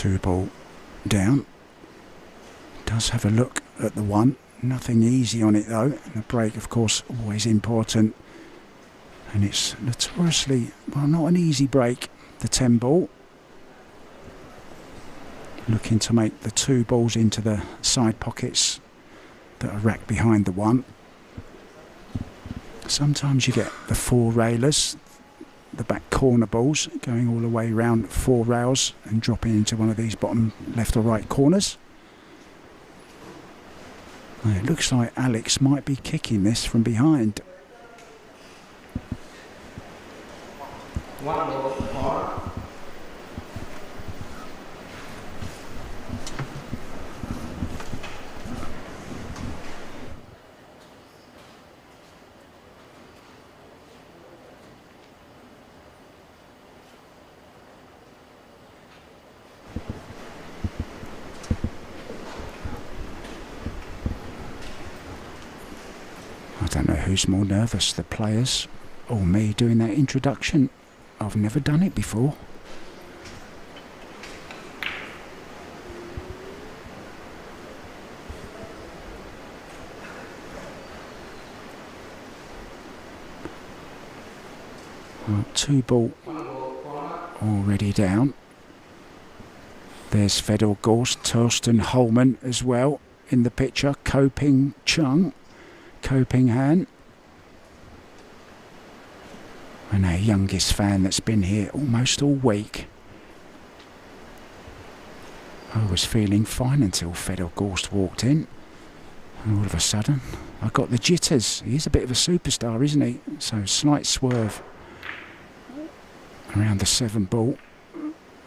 2 ball down. Does have a look at the 1. Nothing easy on it though. And the break, of course, always important. And it's notoriously, well, not an easy break, the 10 ball. Looking to make the 2 balls into the side pockets that are racked behind the 1. Sometimes you get the 4 railers, the back corner balls, going all the way around 4 rails and dropping into one of these bottom left or right corners. Well, it looks like Alex might be kicking this from behind. 1 ball, par. I don't know who's more nervous, the players or me doing that introduction. I've never done it before. Well, 2 ball already down. There's Fedor Gorst, Torsten Holman as well in the picture. Ko Ping Chung, Ko Ping Han. And our youngest fan that's been here almost all week. I was feeling fine until Fedor Gorst walked in. And all of a sudden, I got the jitters. He's a bit of a superstar, isn't he? So slight swerve around the 7 ball.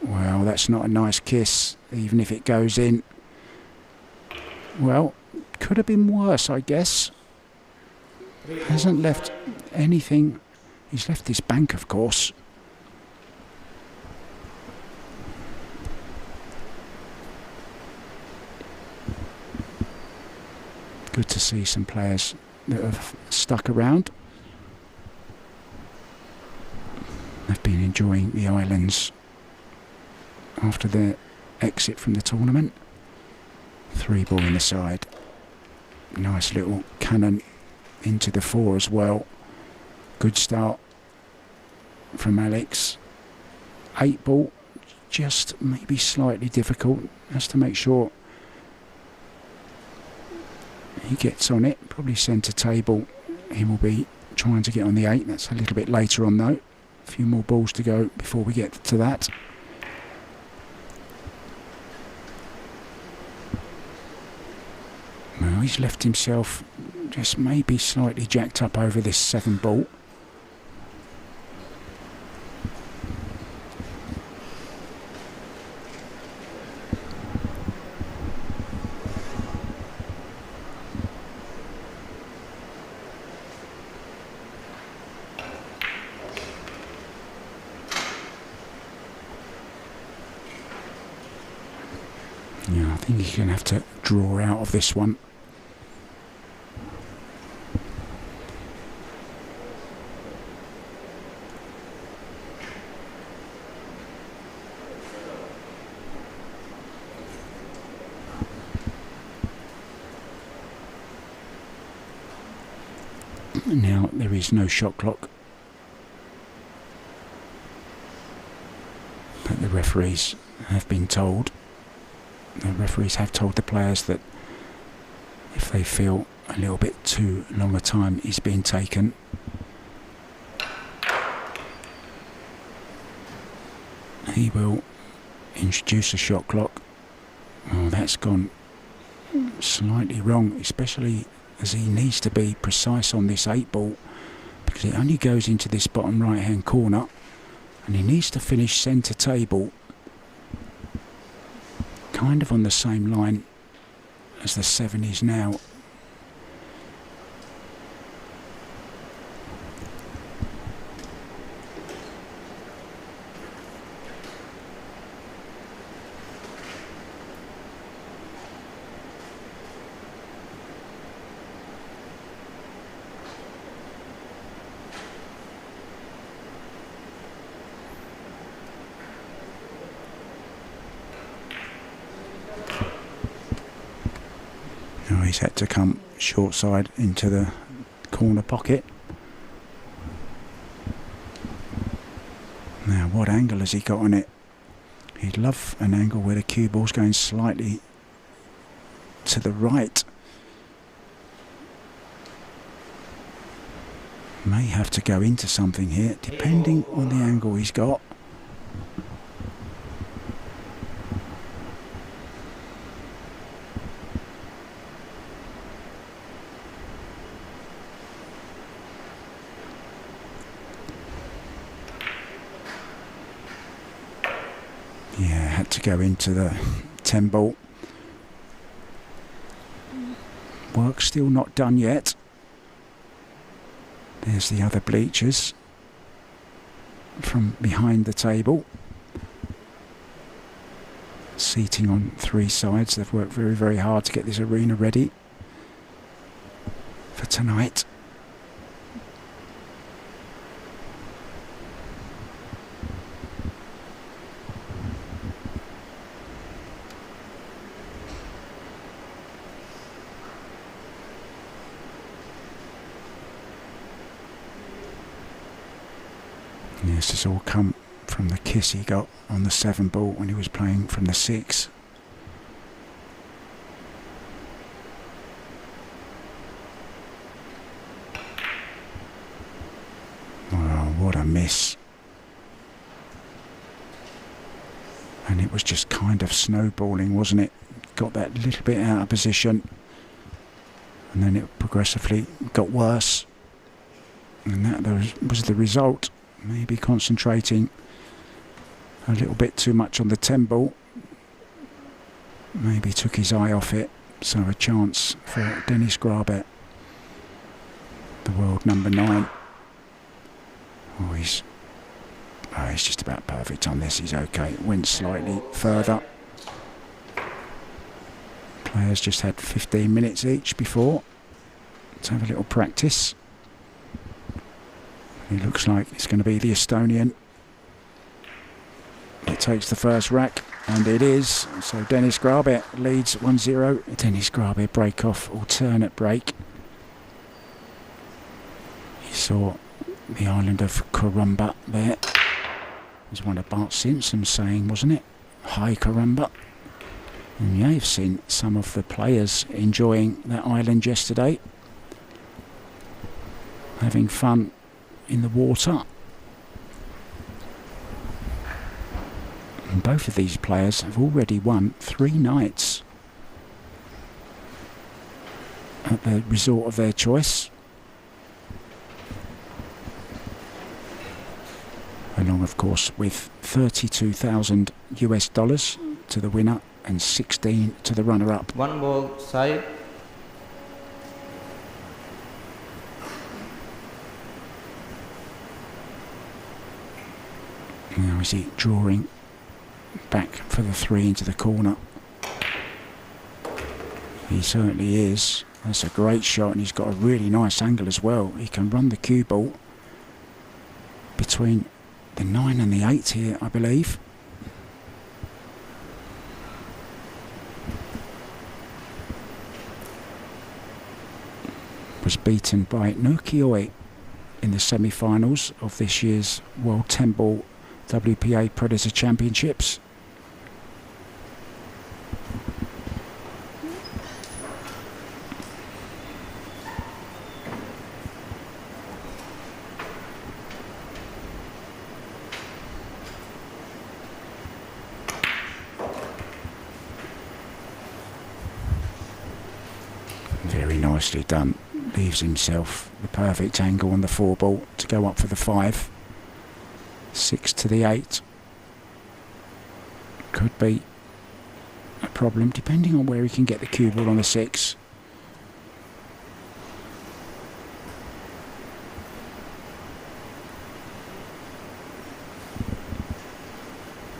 Well, that's not a nice kiss, even if it goes in. Well, could have been worse, I guess. Hasn't left anything. He's left his bank, of course. Good to see some players that have stuck around. They've been enjoying the islands after their exit from the tournament. 3 ball in the side. Nice little cannon into the 4 as well. Good start from Alex. 8 ball, just maybe slightly difficult. Has to make sure he gets on it. Probably centre table. He will be trying to get on the 8. That's a little bit later on though. A few more balls to go before we get to that. Well, he's left himself just maybe slightly jacked up over this 7 ball. Yeah, I think he's going to have to draw out of this one. Now there is no shot clock, but the referees have been told. The referees have told the players that if they feel a little bit too long a time is being taken, he will introduce a shot clock. Oh, that's gone slightly wrong, especially as he needs to be precise on this 8 ball, because it only goes into this bottom right hand corner and he needs to finish centre table kind of on the same line as the 7 is now. He's had to come short side into the corner pocket. Now, what angle has he got on it? He'd love an angle where the cue ball's going slightly to the right. May have to go into something here, depending on the angle he's got. Yeah, had to go into the 10 ball. Work still not done yet. There's the other bleachers from behind the table. Seating on 3 sides. They've worked very, very hard to get this arena ready for tonight. This has all come from the kiss he got on the 7 ball when he was playing from the 6. Oh, what a miss. And it was just kind of snowballing, wasn't it? Got that little bit out of position. And then it progressively got worse. And that was the result. Maybe concentrating a little bit too much on the 10 ball. Maybe took his eye off it. So a chance for Dennis Grabe, the world number 9. Oh, he's just about perfect on this. He's okay. Went slightly further. Players just had 15 minutes each before to have a little practice. It looks like it's going to be the Estonian. It takes the first rack, and it is. So Dennis Grabe leads 1-0. Dennis Grabe break off, alternate break. You saw the island of Karumba there. It was one of Bart Simpson's saying, wasn't it? Hi Karumba. And yeah, you've seen some of the players enjoying that island yesterday. Having fun in the water. And both of these players have already won 3 nights at the resort of their choice, along of course with $32,000 US to the winner and 16 to the runner-up. 1 ball side. Now is he drawing back for the 3 into the corner? He certainly is. That's a great shot, and he's got a really nice angle as well. He can run the cue ball between the 9 and the 8 here, I believe. Was beaten by Nukioi in the semi-finals of this year's World 10 Ball WPA Predator Championships. Very nicely done. Leaves himself the perfect angle on the 4 ball to go up for the 5. 6 to the 8. Could be a problem depending on where he can get the cue ball on the 6.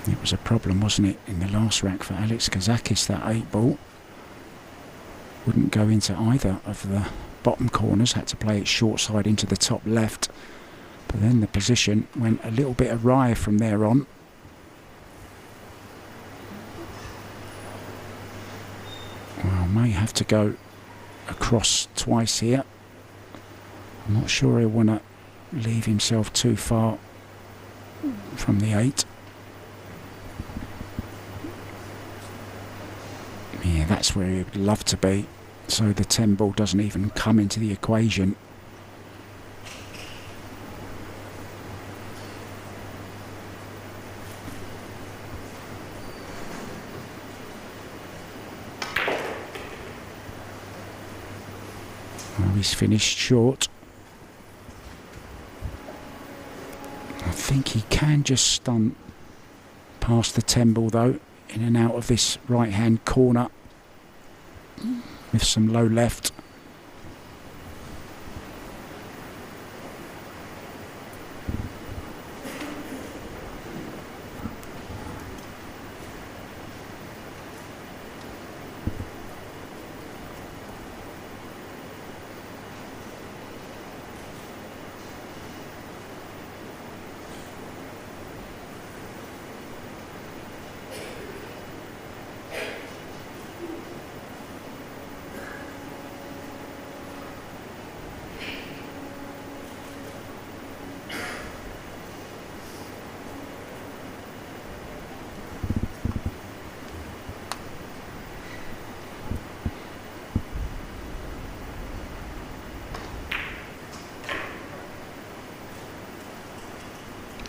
It was a problem, wasn't it, in the last rack for Alex Kazakis, that 8 ball. Wouldn't go into either of the bottom corners, had to play it short side into the top left. But then the position went a little bit awry from there on. Well, may have to go across twice here. I'm not sure he'll want to leave himself too far from the 8. Yeah, that's where he would love to be, so the 10 ball doesn't even come into the equation. Well, he's finished short. I think he can just stunt past the 10 ball though, in and out of this right hand corner with some low left.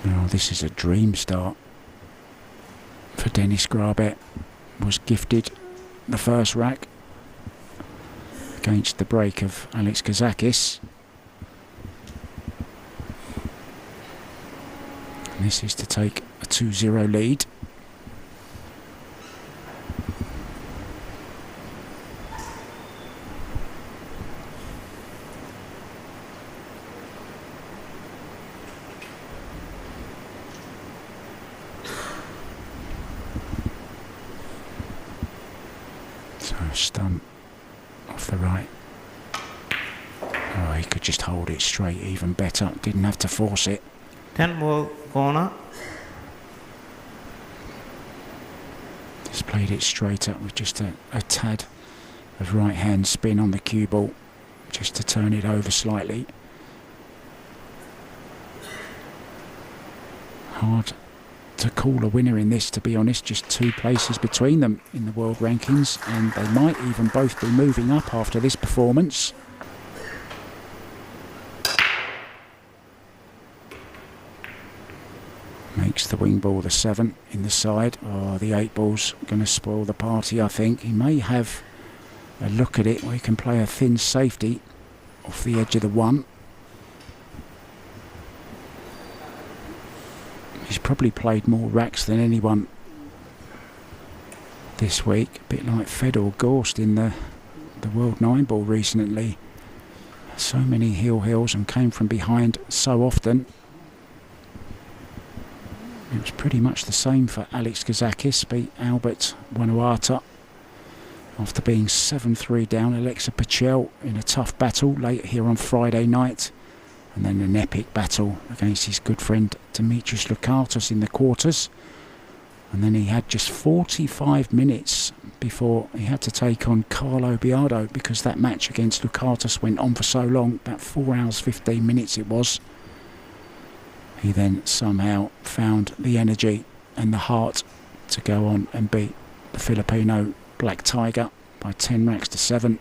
Oh, this is a dream start for Dennis Grabe. Was gifted the first rack against the break of Alex Kazakis. And this is to take a 2-0 lead. Stunt off the right. Oh, he could just hold it straight even better. Didn't have to force it. 10 ball corner. Just played it straight up with just a tad of right hand spin on the cue ball, just to turn it over slightly. Hard to call a winner in this, to be honest. Just 2 places between them in the world rankings, and they might even both be moving up after this performance. Makes the wing ball the 7 in the side. Oh, the 8 ball's going to spoil the party, I think. He may have a look at it where he can play a thin safety off the edge of the 1. He's probably played more racks than anyone this week, a bit like Fedor Gorst in the World 9 ball recently. So many heel-heels and came from behind so often. It was pretty much the same for Alex Kazakis, beat Albert Wanuata after being 7-3 down. Alexa Pachel in a tough battle late here on Friday night. And then an epic battle against his good friend Demetrius Lukatos in the quarters. And then he had just 45 minutes before he had to take on Carlo Biardo, because that match against Lukatos went on for so long, about 4 hours 15 minutes it was. He then somehow found the energy and the heart to go on and beat the Filipino Black Tiger by 10 racks to 7.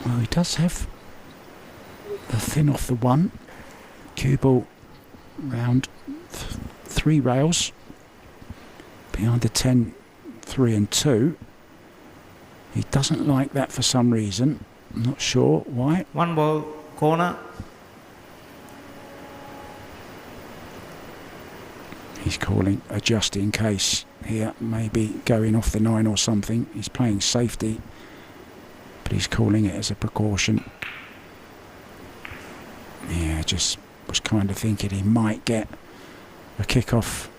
Well, he does have the thin off the 1. Cue ball round 3 rails behind the 10, 3 and 2. He doesn't like that for some reason. I'm not sure why. 1 ball corner. He's calling a just in case here, maybe going off the 9 or something. He's playing safety, but he's calling it as a precaution. Yeah, just was kind of thinking he might get a kick off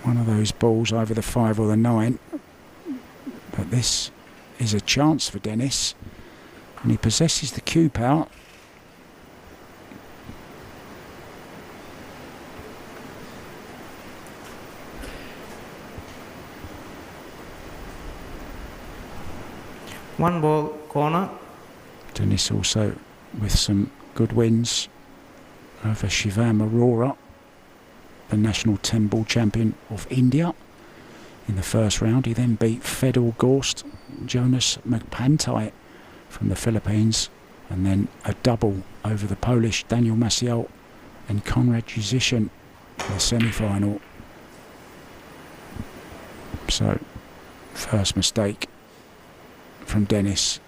one of those balls over the 5 or the 9. But this is a chance for Dennis, and he possesses the cue power. One ball, corner. Dennis also with some good wins over Shivam Arora, the national 10-ball champion of India. In the first round, he then beat Fedor Gorst, Jonas Magpantai from the Philippines, and then a double over the Polish Daniel Maciel and Konrad Jusichin in the semi-final. So, first mistake from Dennis,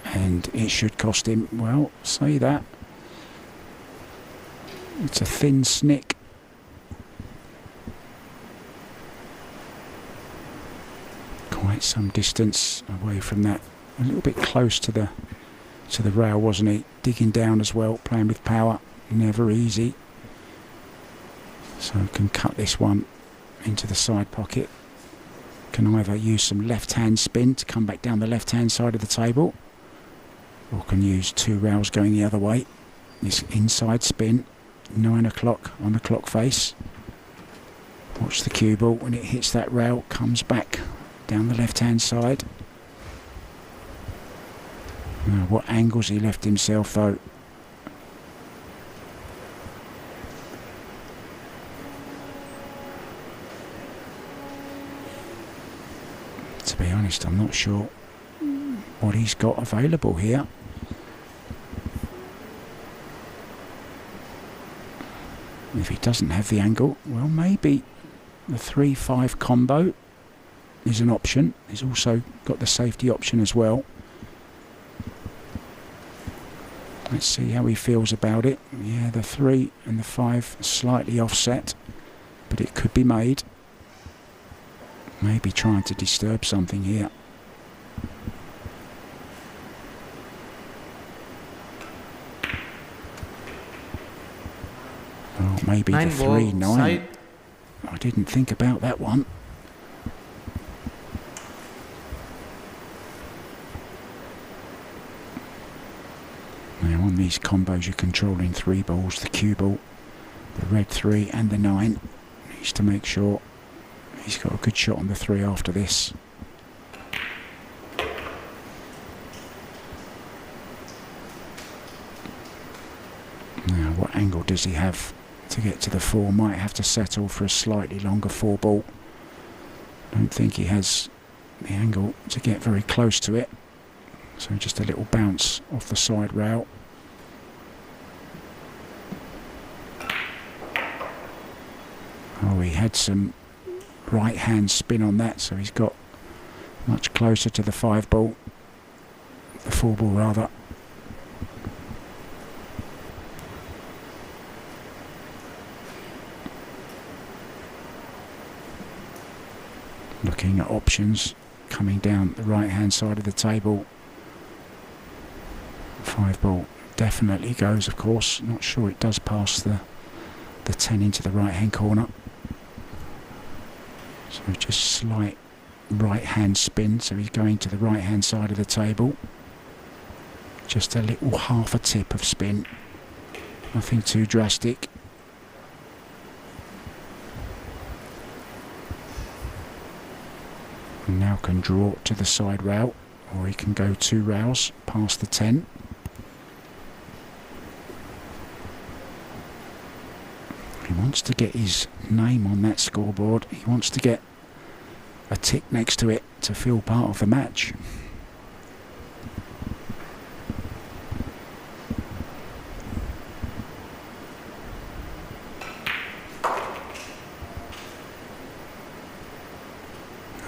and it should cost him, well, say that. It's a thin snick. Quite some distance away from that. A little bit close to the rail, wasn't he? Digging down as well, playing with power. Never easy. So can cut this one into the side pocket. Can either use some left-hand spin to come back down the left-hand side of the table, or can use 2 rails going the other way. This inside spin, 9 o'clock on the clock face. Watch the cue ball. When it hits that rail, comes back down the left-hand side. Now, what angles he left himself though. To be honest, I'm not sure what he's got available here. If he doesn't have the angle, well, maybe the 3-5 combo is an option. He's also got the safety option as well. Let's see how he feels about it. Yeah, the 3 and the 5 slightly offset, but it could be made. Maybe trying to disturb something here. Oh, maybe the 3-9. I didn't think about that one. Now on these combos you're controlling 3 balls, the cue ball, the red 3 and the 9. Needs to make sure he's got a good shot on the 3 after this. Now what angle does he have to get to the 4? Might have to settle for a slightly longer 4 ball. Don't think he has the angle to get very close to it. So just a little bounce off the side rail. Oh, he had some right hand spin on that, so he's got much closer to the 5 ball, the 4 ball rather. Looking at options, coming down the right hand side of the table. 5 ball definitely goes, of course. Not sure it does pass the 10 into the right hand corner. So just slight right hand spin, so he's going to the right hand side of the table. Just a little half a tip of spin, nothing too drastic. And now can draw to the side rail, or he can go 2 rails past the 10. He wants to get his name on that scoreboard. He wants to get a tick next to it to feel part of the match.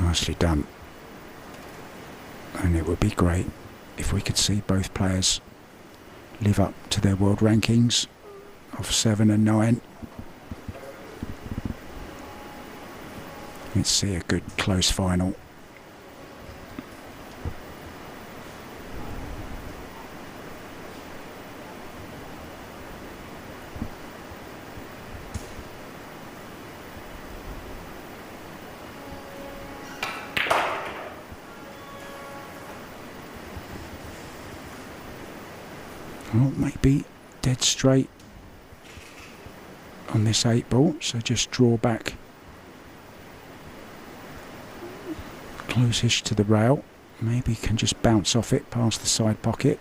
Nicely done. And it would be great if we could see both players live up to their world rankings of 7 and 9. Let's see a good close final. Well, maybe dead straight on this 8 ball, so just draw back close-ish to the rail. Maybe can just bounce off it past the side pocket.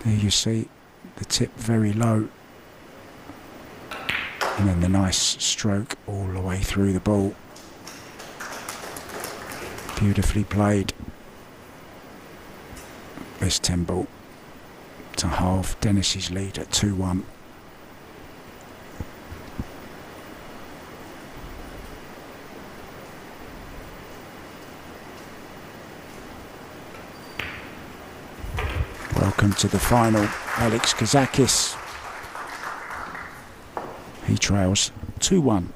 There you see the tip very low, and then the nice stroke all the way through the ball. Beautifully played. This 10 ball to halve Dennis's lead at 2-1. Welcome to the final, Alex Kazakis. He trails 2-1.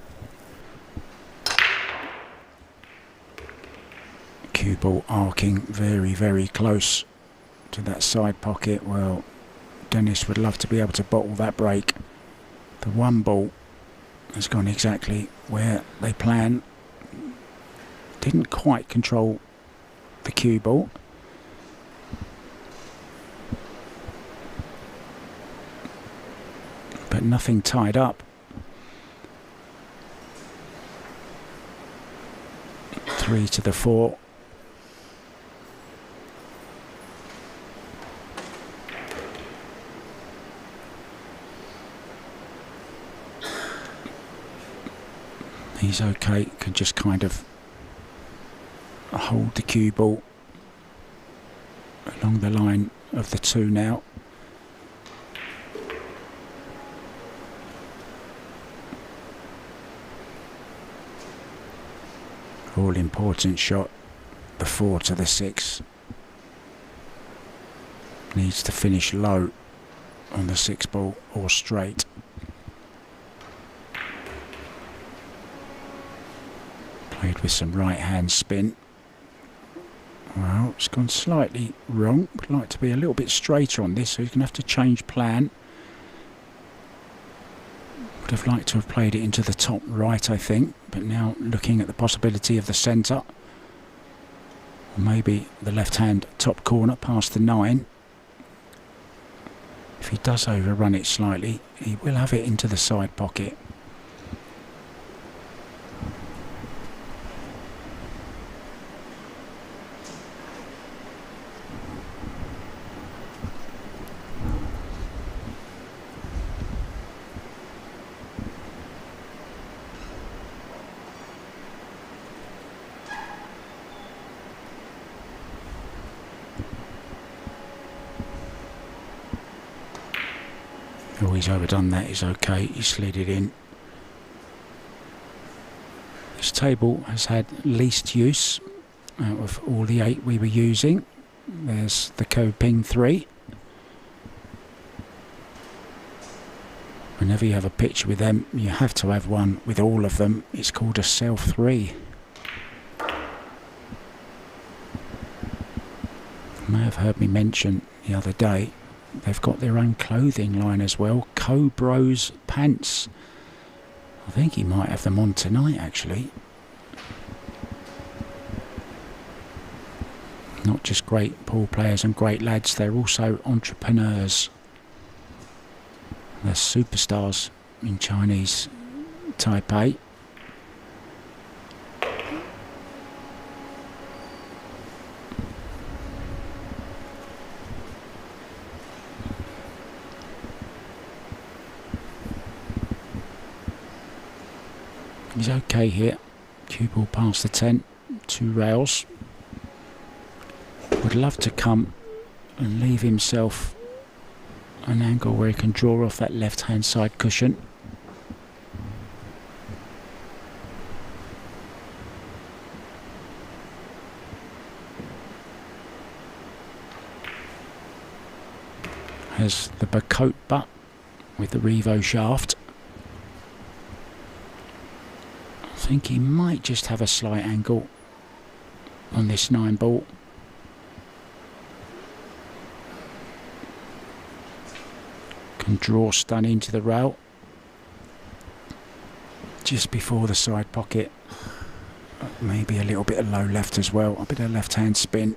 Cue ball arcing very, very close to that side pocket. Well, Dennis would love to be able to bottle that break. The 1 ball has gone exactly where they planned. Didn't quite control the cue ball. But nothing tied up. 3 to the 4. He's okay, can just kind of hold the cue ball along the line of the 2 now. All important shot, the 4 to the 6. Needs to finish low on the 6 ball or straight. Played with some right hand spin. Well, it's gone slightly wrong. Would like to be a little bit straighter on this, so he's going to have to change plan. Would have liked to have played it into the top right, I think, but now looking at the possibility of the centre, or maybe the left hand top corner past the 9. If he does overrun it slightly, he will have it into the side pocket. Oh, he's overdone that, is okay, he slid it in. This table has had least use out of all the 8 we were using. There's the Co-Ping 3. Whenever you have a pitch with them, you have to have one with all of them. It's called a Self 3. You may have heard me mention the other day, they've got their own clothing line as well, Co-Bros pants. I think he might have them on tonight, actually. Not just great pool players and great lads, they're also entrepreneurs. They're superstars in Chinese Taipei. He's okay here. Cue ball past the 10, 2 rails. Would love to come and leave himself an angle where he can draw off that left hand side cushion. Has the Bacote butt with the Revo shaft. I think he might just have a slight angle on this 9 ball. Can draw stun into the rail just before the side pocket. Maybe a little bit of low left as well, a bit of left hand spin,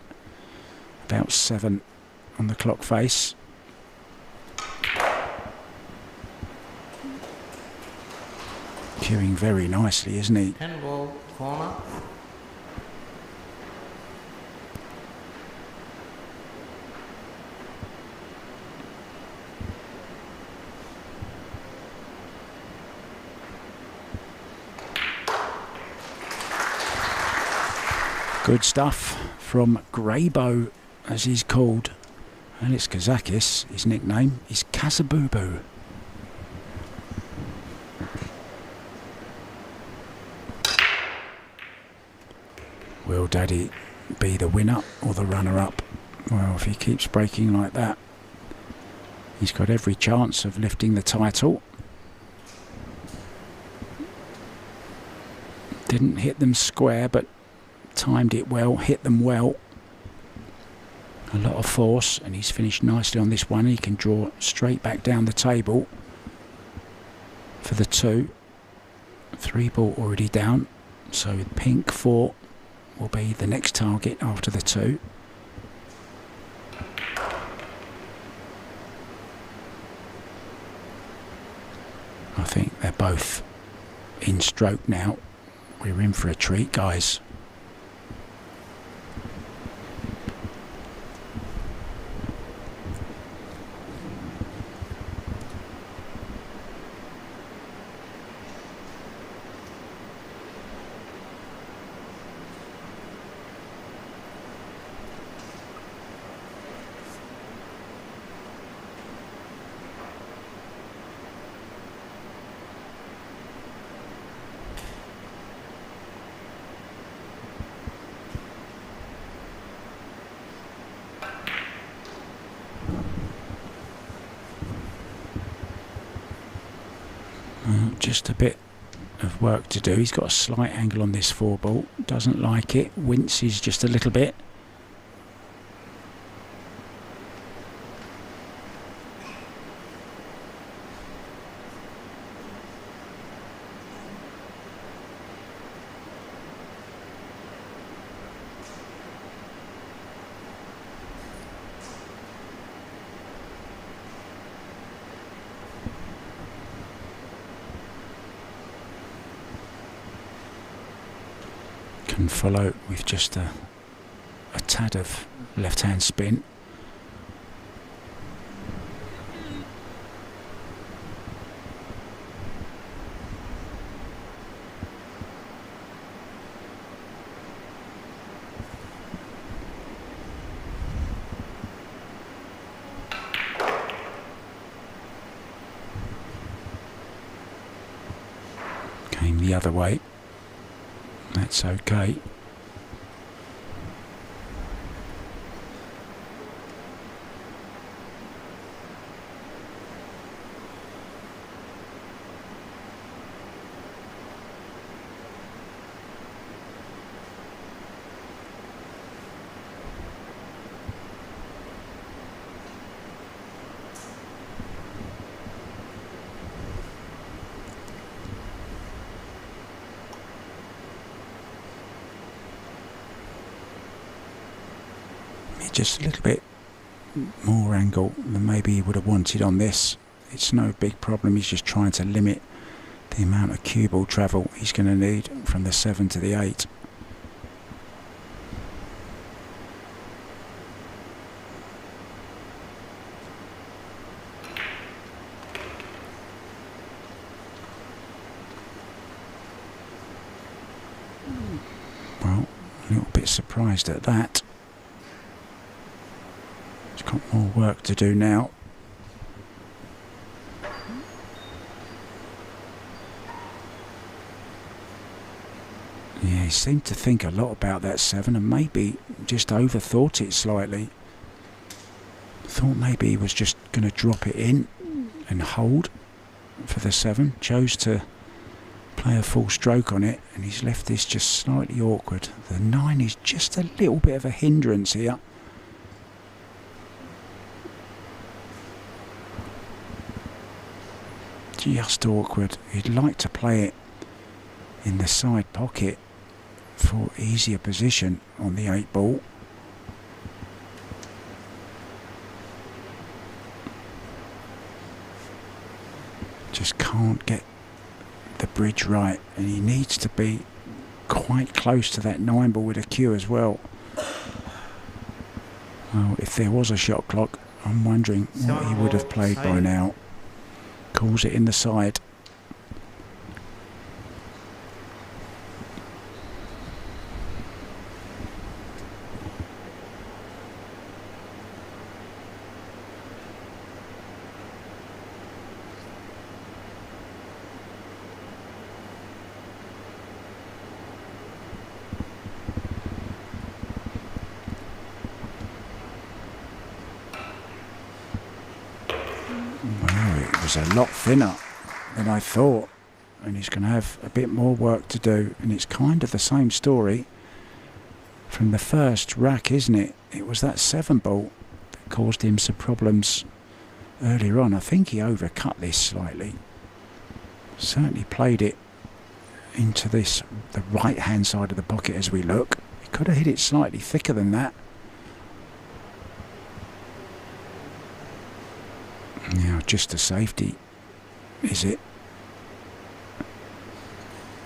about 7 on the clock face. cueing very nicely, isn't he? 10 ball, corner. Good stuff from Grabe, as he's called. And it's Kazakis. His nickname is Kazabubu. Will Daddy be the winner or the runner-up? Well, if he keeps breaking like that, he's got every chance of lifting the title. Didn't hit them square, but timed it well, hit them well. A lot of force, and he's finished nicely on this one. He can draw straight back down the table for the 2. 3 ball already down, so pink 4 will be the next target after the 2. I think they're both in stroke now. We're in for a treat, guys. Just a bit of work to do. He's got a slight angle on this 4 ball. Doesn't like it. Winces just a little bit. Can follow with just a tad of left hand spin. Came the other way. That's okay. Just a little bit more angle than maybe he would have wanted on this. It's no big problem. He's just trying to limit the amount of cue ball travel he's going to need from the 7 to the 8. Well, a little bit surprised at that. Got more work to do now. Yeah, he seemed to think a lot about that 7 and maybe just overthought it slightly. Thought maybe he was just going to drop it in and hold for the 7. Chose to play a full stroke on it, and he's left this just slightly awkward. The 9 is just a little bit of a hindrance here. Just awkward. He'd like to play it in the side pocket for easier position on the 8 ball. Just can't get the bridge right, and he needs to be quite close to that 9 ball with a cue as well. Well, if there was a shot clock, I'm wondering what he would have played by now. Calls it in the side. A lot thinner than I thought, and he's going to have a bit more work to do, and it's kind of the same story from the first rack, isn't it? It was that 7 ball that caused him some problems earlier on. I think he overcut this slightly, certainly played it into the right hand side of the pocket as we look. He could have hit it slightly thicker than that. Now, just a safety, is it?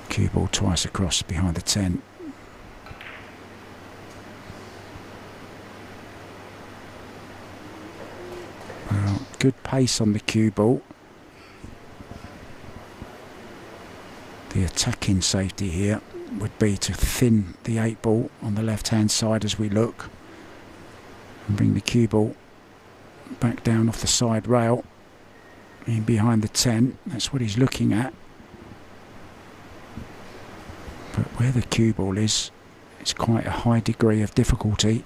Cue ball twice across behind the 10. Well, good pace on the cue ball. The attacking safety here would be to thin the 8 ball on the left hand side as we look, and bring the cue ball back down off the side rail in behind the 10. That's what he's looking at. But where the cue ball is, it's quite a high degree of difficulty.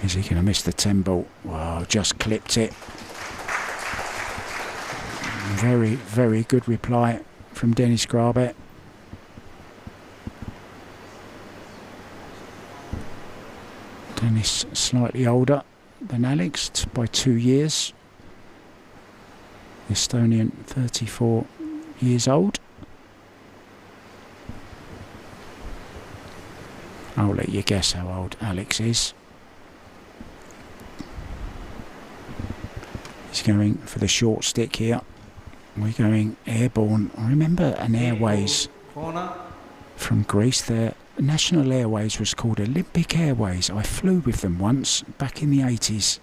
Is he going to miss the 10 ball? Wow, just clipped it. Very, very good reply from Dennis Grabe. Dennis slightly older than Alex by 2 years. Estonian, 34 years old. I'll let you guess how old Alex is. He's going for the short stick here. We're going airborne. I remember an Airways from Greece. Their National Airways was called Olympic Airways. I flew with them once back in the 80s.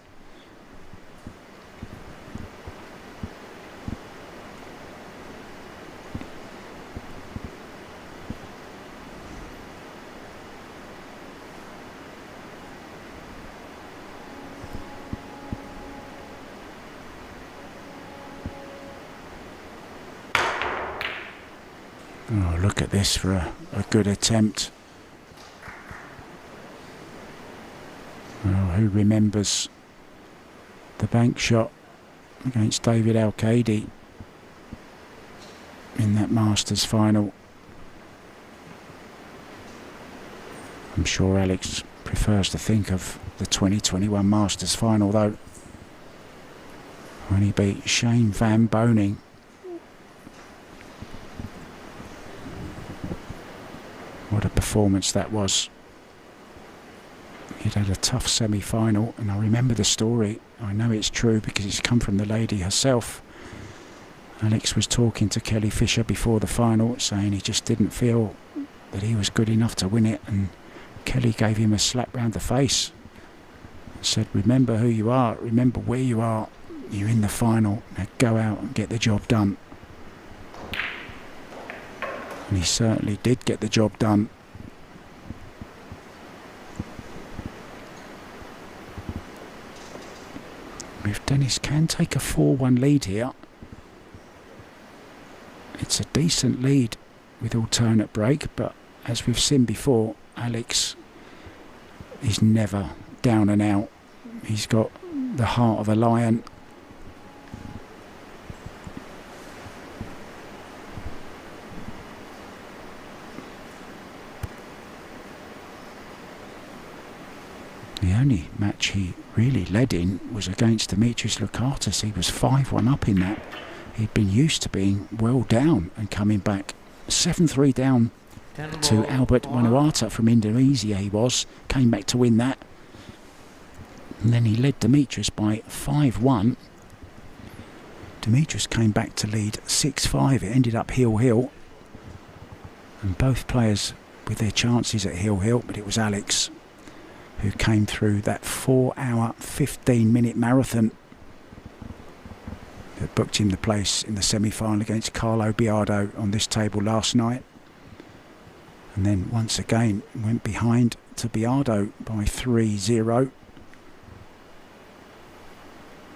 Oh, look at this for a good attempt. Oh, who remembers the bank shot against David Al-Qaidi in that Masters final? I'm sure Alex prefers to think of the 2021 Masters final, though, when he beat Shane Van Boening. What a performance that was. He'd had a tough semi-final, and I remember the story. I know it's true because it's come from the lady herself. Alex was talking to Kelly Fisher before the final, saying he just didn't feel that he was good enough to win it, and Kelly gave him a slap round the face and said, remember who you are, remember where you are, you're in the final, now go out and get the job done. And he certainly did get the job done. If Dennis can take a 4-1 lead here, it's a decent lead with alternate break, but as we've seen before, Alex is never down and out. He's got the heart of a lion. The only match he really led in was against Dimitris Lukatis. He was 5-1 up in that. He'd been used to being well down and coming back 7-3 down to Albert Manuata from Indonesia. He came back to win that. And then he led Dimitris by 5-1. Dimitris came back to lead 6-5. It ended up heel. And both players with their chances at heel, but it was Alex who came through that 4-hour, 15-minute marathon that booked him the place in the semi-final against Carlo Biardo on this table last night. And then once again went behind to Biardo by 3-0.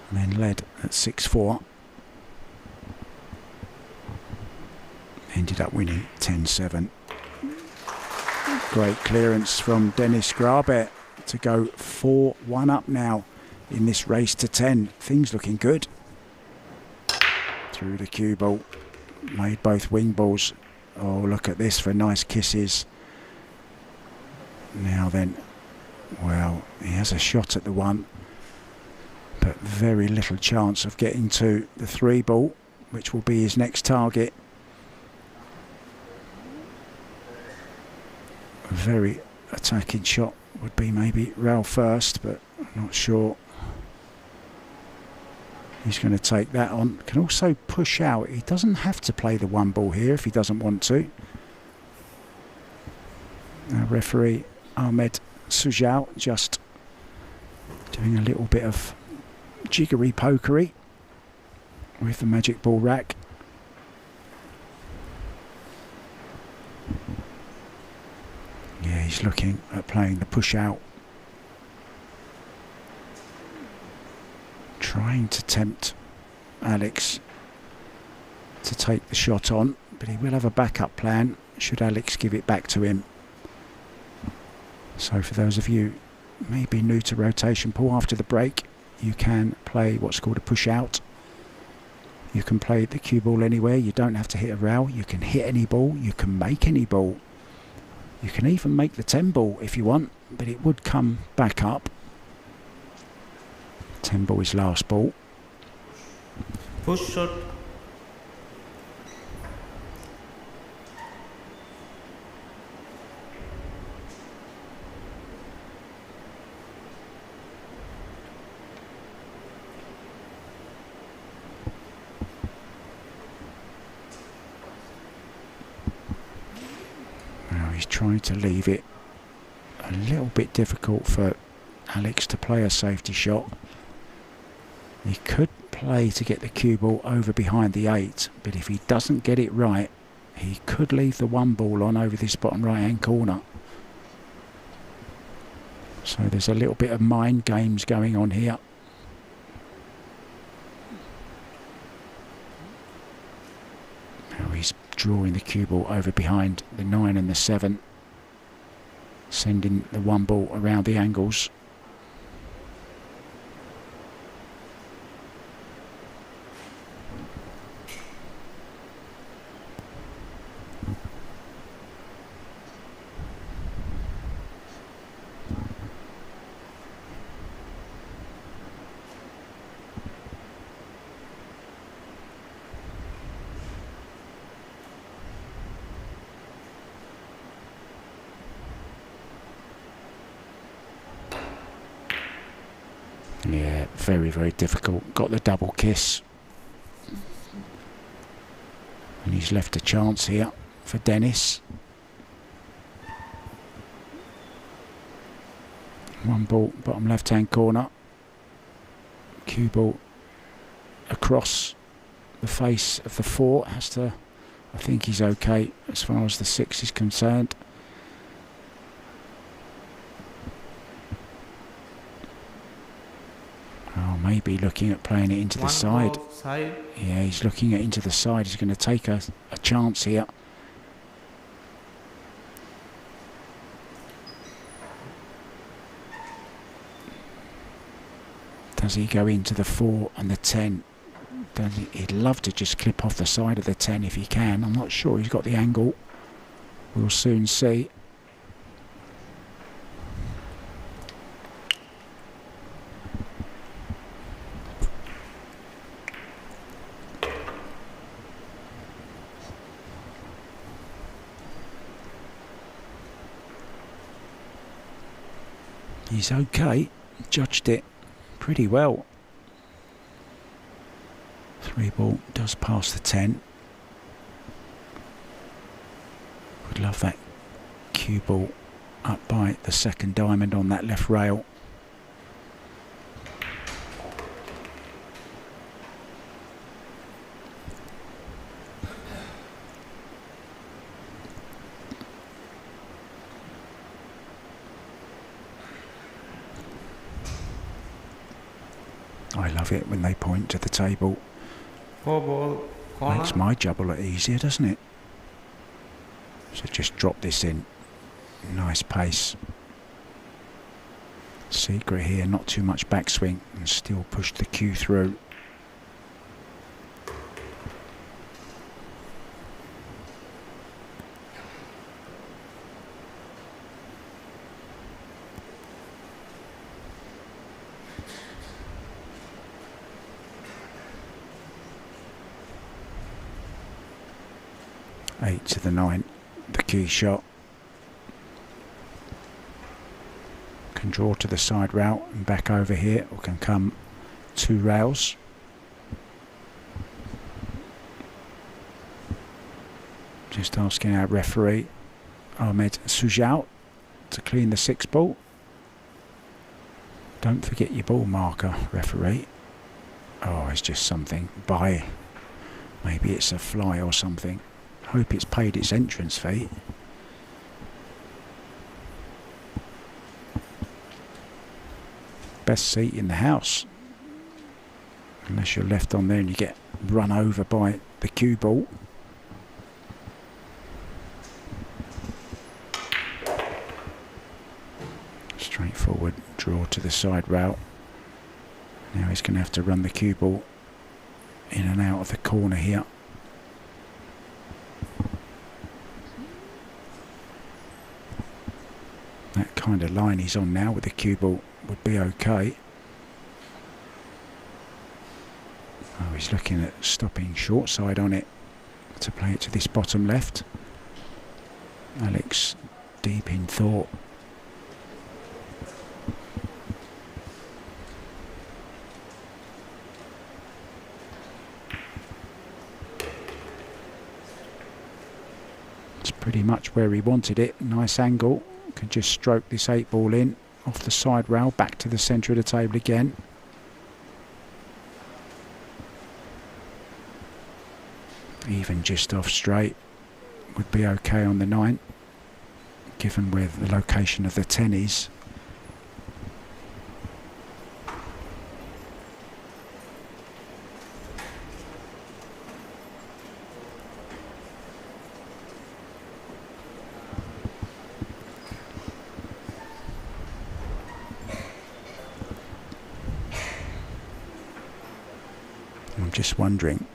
And then led at 6-4. Ended up winning 10-7. Great clearance from Dennis Grabe to go 4-1 up now in this race to 10. Things looking good. Through the cue ball. Made both wing balls. Oh, look at this for nice kisses. Now then, well, he has a shot at the one, but very little chance of getting to the 3 ball, which will be his next target. A very attacking shot would be maybe rail first, but I'm not sure. He's going to take that on. Can also push out. He doesn't have to play the 1 ball here if he doesn't want to. Our referee Ahmed Sujal just doing a little bit of jiggery pokery with the magic ball rack. Yeah, he's looking at playing the push out. Trying to tempt Alex to take the shot on, but he will have a backup plan should Alex give it back to him. So for those of you maybe new to rotation pool, after the break you can play what's called a push out. You can play the cue ball anywhere. You don't have to hit a rail. You can hit any ball. You can make any ball. You can even make the 10 ball if you want, but it would come back up. 10 ball is last ball. Push shot. Now he's trying to leave it a little bit difficult for Alex to play a safety shot. He could play to get the cue ball over behind the 8, but if he doesn't get it right, he could leave the 1 ball on over this bottom right hand corner. So there's a little bit of mind games going on here. Now he's drawing the cue ball over behind the 9 and the 7, sending the 1 ball around the angles. Yeah, very, very difficult. Got the double kiss. And he's left a chance here for Dennis. 1 ball, bottom left-hand corner. Cue ball across the face of the 4. Has to, I think he's okay as far as the 6 is concerned. Oh, maybe looking at playing it into the side. Yeah, he's looking at into the side. He's going to take a chance here. Does he go into the 4 and the 10? He'd love to just clip off the side of the 10 if he can. I'm not sure he's got the angle. We'll soon see. He's okay. Judged it pretty well. 3 ball does pass the 10. Would love that cue ball up by the second diamond on that left rail. I love it when they point to the table. 4 ball, corner. Makes my job a lot easier, doesn't it? So just drop this in. Nice pace. Secret here, not too much backswing and still push the cue through. Eight to the 9, the key shot. Can draw to the side rail and back over here, or can come 2 rails. Just asking our referee, Ahmed Sujal, to clean the 6 ball. Don't forget your ball marker, referee. Oh, it's just something by. Maybe it's a fly or something. Hope it's paid its entrance fee. Best seat in the house. Unless you're left on there and you get run over by the cue ball. Straightforward draw to the side rail. Now he's going to have to run the cue ball in and out of the corner here. That kind of line he's on now with the cue ball would be okay. Oh, he's looking at stopping short side on it to play it to this bottom left. Alex deep in thought. It's pretty much where he wanted it. Nice angle. Can just stroke this 8 ball in off the side rail back to the centre of the table again. Even just off straight would be okay on the 9, given where the location of the 10 is. I'm just wondering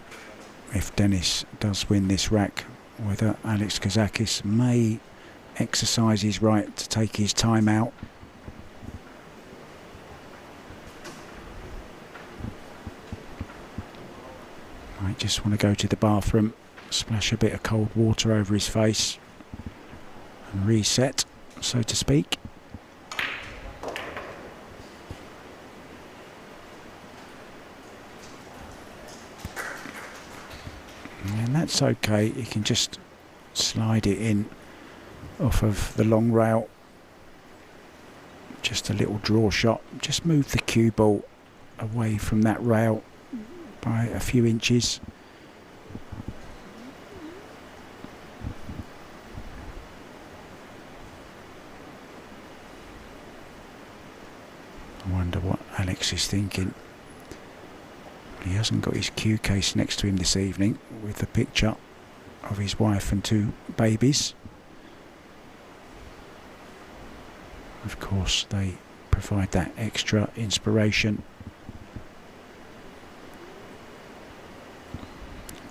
if Dennis does win this rack, whether Alex Kazakis may exercise his right to take his time out. Might just want to go to the bathroom, splash a bit of cold water over his face and reset, so to speak. And that's okay, you can just slide it in off of the long rail. Just a little draw shot, just move the cue ball away from that rail by a few inches. I wonder what Alex is thinking. He hasn't got his cue case next to him this evening with the picture of his wife and 2 babies. Of course, they provide that extra inspiration.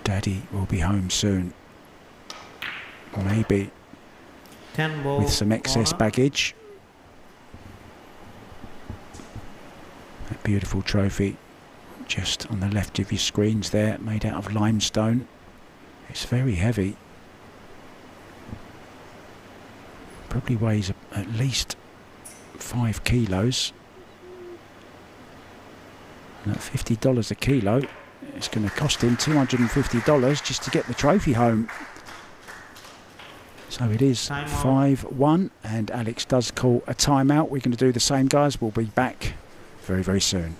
Daddy will be home soon. Maybe 10 ball, with some excess corner. baggage. That beautiful trophy just on the left of your screens there, made out of limestone. It's very heavy. Probably weighs at least 5 kilos. And at $50 a kilo, it's going to cost him $250 just to get the trophy home. So it is 5-1, and Alex does call a timeout. We're going to do the same, guys. We'll be back very, very soon.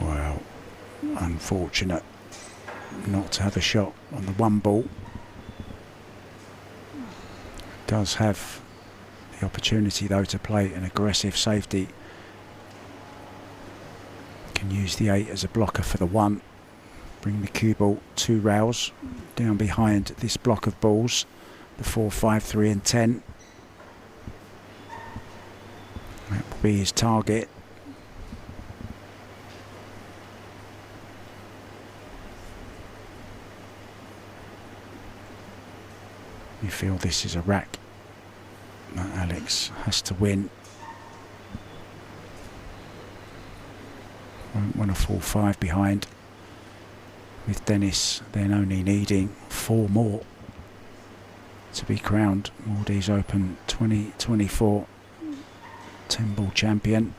Well, unfortunate not to have a shot on the 1 ball. Does have the opportunity, though, to play an aggressive safety. Can use the 8 as a blocker for the 1. Bring the cue ball 2 rails down behind this block of balls, the 4, 5, 3 and 10. That will be his target. You feel this is a rack that Alex has to win. Won't want to fall 5 behind, with Dennis then only needing 4 more to be crowned Maldives Open 2024 10-ball champion.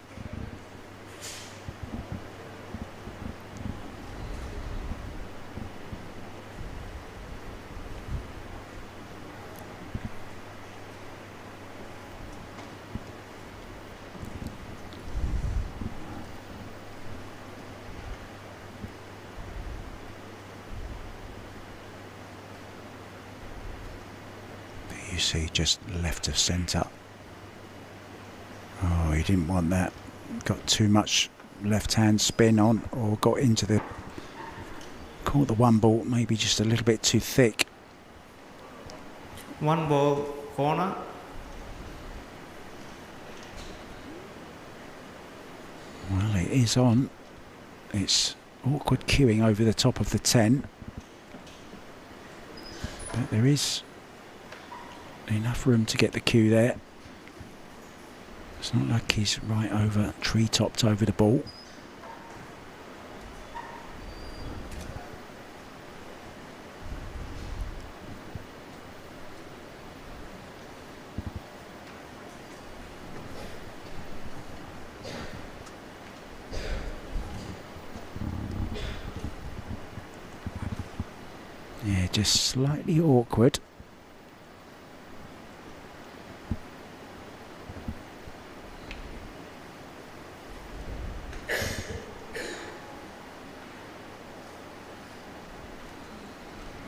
You see, just left of centre. Oh, he didn't want that. Got too much left-hand spin on, or got into the... Caught the 1 ball maybe just a little bit too thick. 1 ball, corner. Well, it is on. It's awkward cueing over the top of the 10. But there is enough room to get the cue there. It's not like he's right over, tree-topped over the ball. Yeah, just slightly awkward.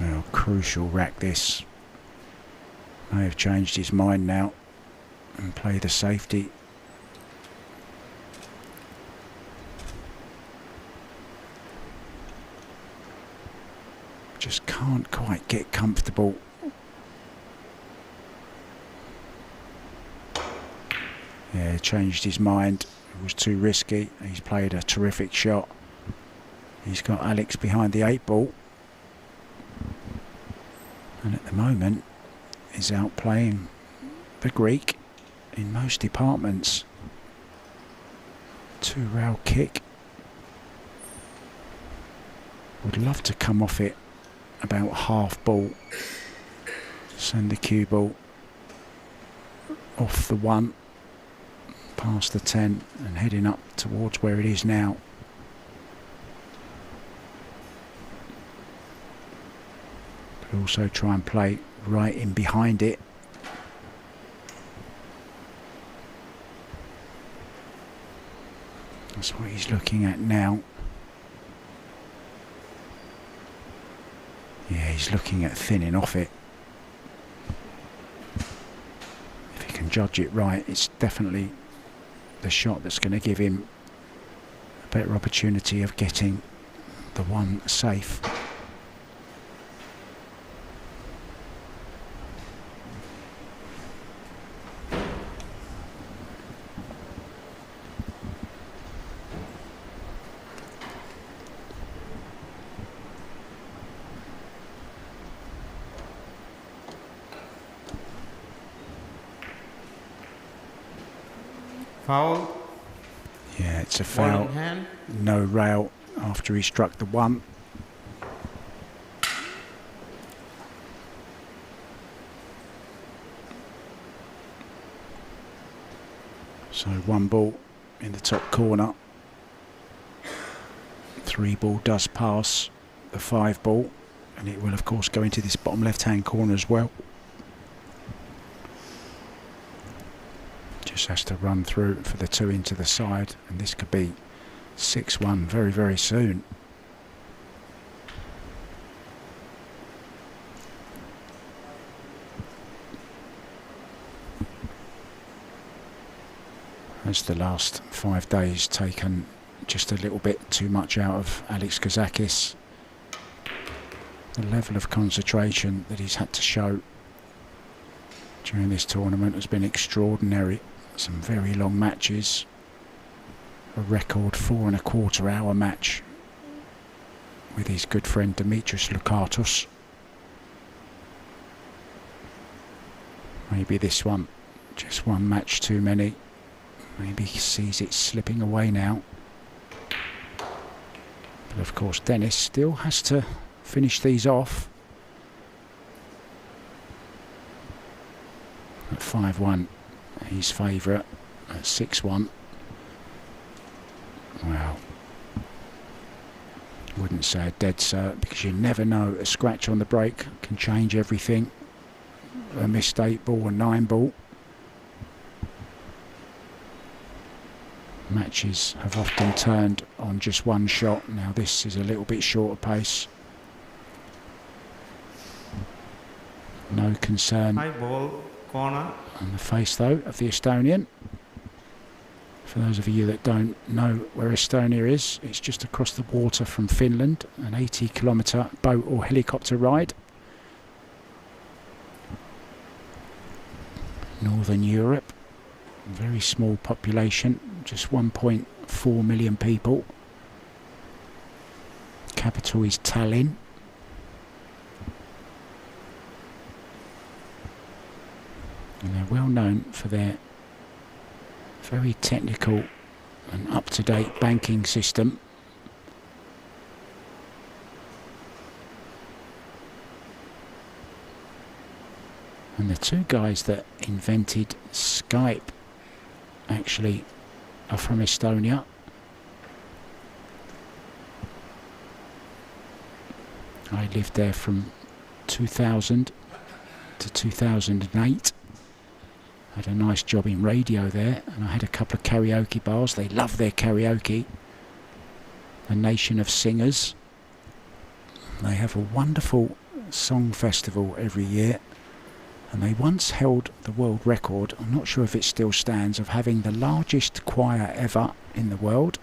Well, crucial rack this. May have changed his mind now and play the safety. Just can't quite get comfortable. Yeah, changed his mind. It was too risky. He's played a terrific shot. He's got Alex behind the 8 ball. And at the moment is outplaying the Greek in most departments. 2 rail kick. Would love to come off it about half ball. Send the cue ball off the 1, past the 10 and heading up towards where it is now. But also try and play right in behind it. That's what he's looking at now. Yeah, he's looking at thinning off it. If he can judge it right, it's definitely the shot that's going to give him a better opportunity of getting the 1 safe. Foul. Yeah, it's a Ball foul. in hand. No rail after he struck the 1. So 1 ball in the top corner. 3 ball does pass the 5 ball, and it will of course go into this bottom left hand corner as well. Just has to run through for the 2 into the side, and this could be 6-1 very, very soon. As the last 5 days taken just a little bit too much out of Alex Kazakis. The level of concentration that he's had to show during this tournament has been extraordinary. Some very long matches. A record 4.25 hour match with his good friend Dimitris Lukatos. Maybe this one, just 1 match too many. Maybe he sees it slipping away now. But of course Dennis still has to finish these off. At 5-1, he's favourite. At 6-1, well, wouldn't say a dead cert, because you never know. A scratch on the break can change everything. A missed 8 ball and 9 ball. Matches have often turned on just 1 shot. Now this is a little bit shorter pace. No concern High ball, corner. on the face though of the Estonian. For those of you that don't know where Estonia is, it's just across the water from Finland, an 80-kilometre boat or helicopter ride. Northern Europe, very small population, just 1.4 million people. Capital is Tallinn. And they're well known for their very technical and up-to-date banking system. And the 2 guys that invented Skype actually are from Estonia. I lived there from 2000 to 2008. Had a nice job in radio there, and I had a couple of karaoke bars. They love their karaoke. A nation of singers. They have a wonderful song festival every year, and they once held the world record, I'm not sure if it still stands, of having the largest choir ever in the world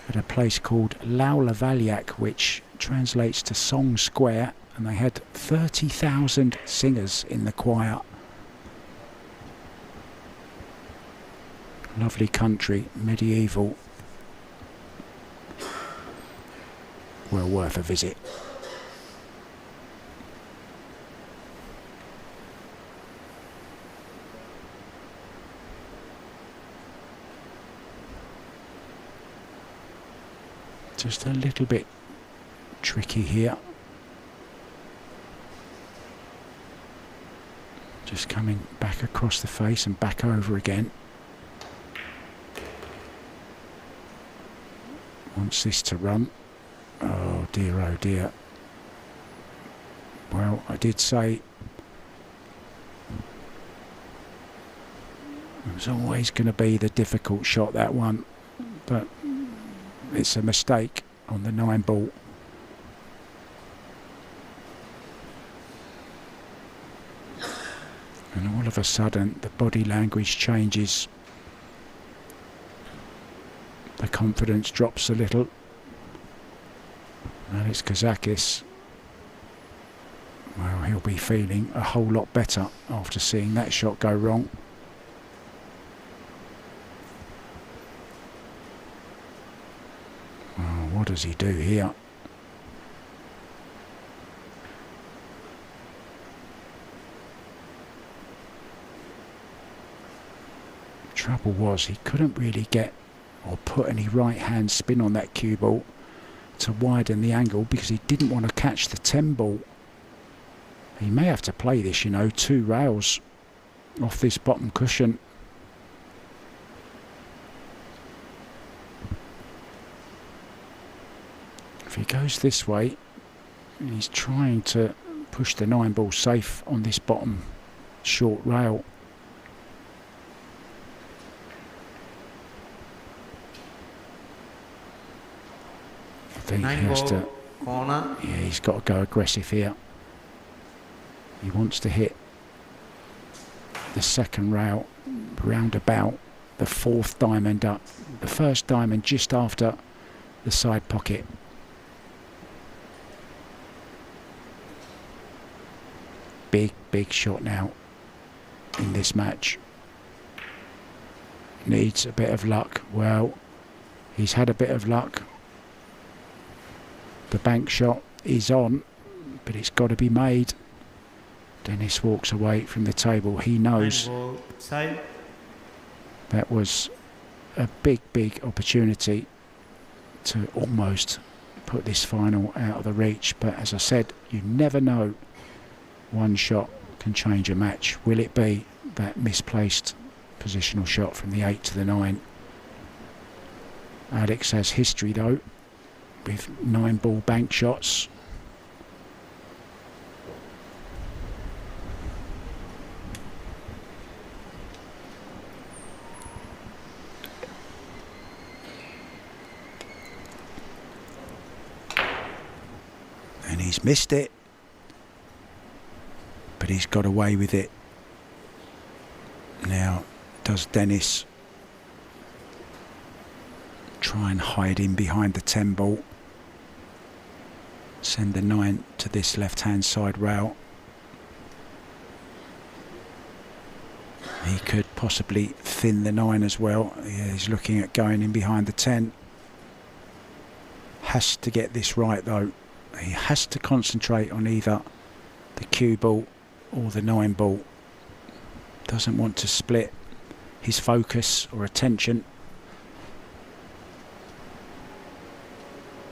at a place called Laulaväljak, which translates to Song Square, and they had 30,000 singers in the choir. Lovely country, medieval. Well worth a visit. Just a little bit tricky here. Just coming back across the face and back over again. Wants this to run. Oh dear, oh dear. Well, I did say it was always going to be the difficult shot, that one, but it's a mistake on the 9 ball. And all of a sudden the body language changes. The confidence drops a little. And it's Kazakis. Well, he'll be feeling a whole lot better after seeing that shot go wrong. Oh, what does he do here? Trouble was he couldn't really get or put any right hand spin on that cue ball to widen the angle, because he didn't want to catch the 10 ball. He may have to play this, 2 rails off this bottom cushion. he goes this way, he's trying to push the 9 ball safe on this bottom short rail. I think he 9 has ball, to, corner. yeah, he's got to go aggressive here. He wants to hit the second rail round about the 4th diamond up, the first diamond just after the side pocket. Big shot now in this match. Needs a bit of luck. Well, he's had a bit of luck. The bank shot is on, but it's got to be made. Dennis walks away from the table. He knows 9 ball, side. that was a big opportunity to almost put this final out of the reach. But as I said, you never know. One shot can change a match. Will it be that misplaced positional shot from the 8 to the 9? Alex has history though with 9 ball bank shots. And he's missed it, but he's got away with it. Now, does Dennis try and hide in behind the 10 ball? Send the 9 to this left-hand side rail. He could possibly thin the 9 as well. Yeah, he's looking at going in behind the 10. Has to get this right though. He has to concentrate on either the cue ball or the 9 ball. Doesn't want to split his focus or attention.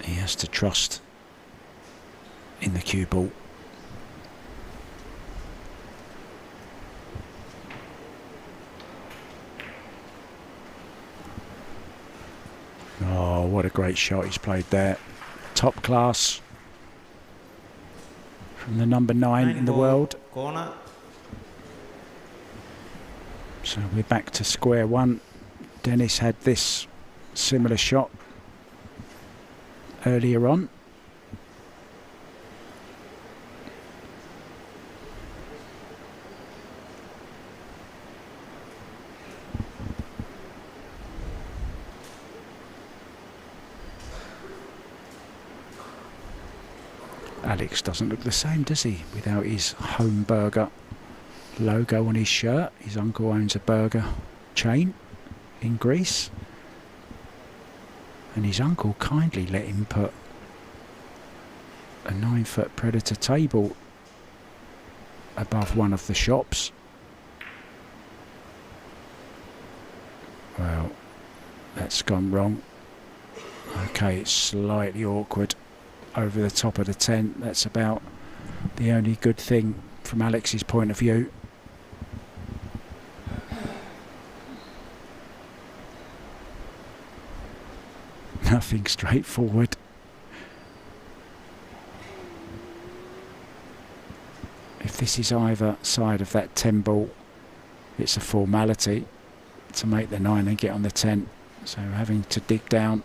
He has to trust in the cue ball. Oh, what a great shot he's played there. Top class from the number 9 in the ball, world. corner. So we're back to square one. Dennis had this similar shot earlier on. Alex doesn't look the same, does he? Without his home burger logo on his shirt. His uncle owns a burger chain in Greece, and his uncle kindly let him put a 9-foot Predator table above one of the shops. Well, that's gone wrong. Okay, it's slightly awkward over the top of the 10. That's about the only good thing from Alex's point of view. Nothing straightforward. If this is either side of that 10 ball, it's a formality to make the 9 and get on the 10. So having to dig down.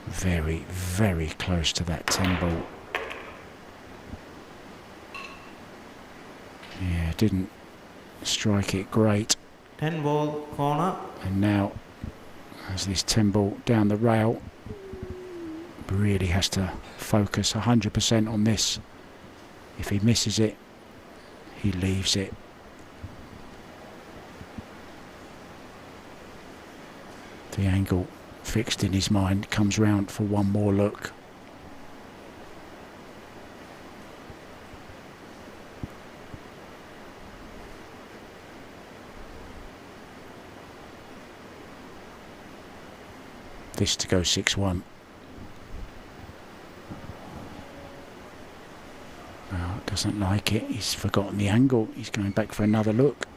Very, very close to that 10 ball. Yeah, didn't strike it great. 10 ball, corner. And now, as this 10 ball down the rail, really has to focus 100% on this. If he misses it, he leaves it. The angle fixed in his mind, comes round for one more look. This to go 6-1. Doesn't like it. He's forgotten the angle. He's going back for another look.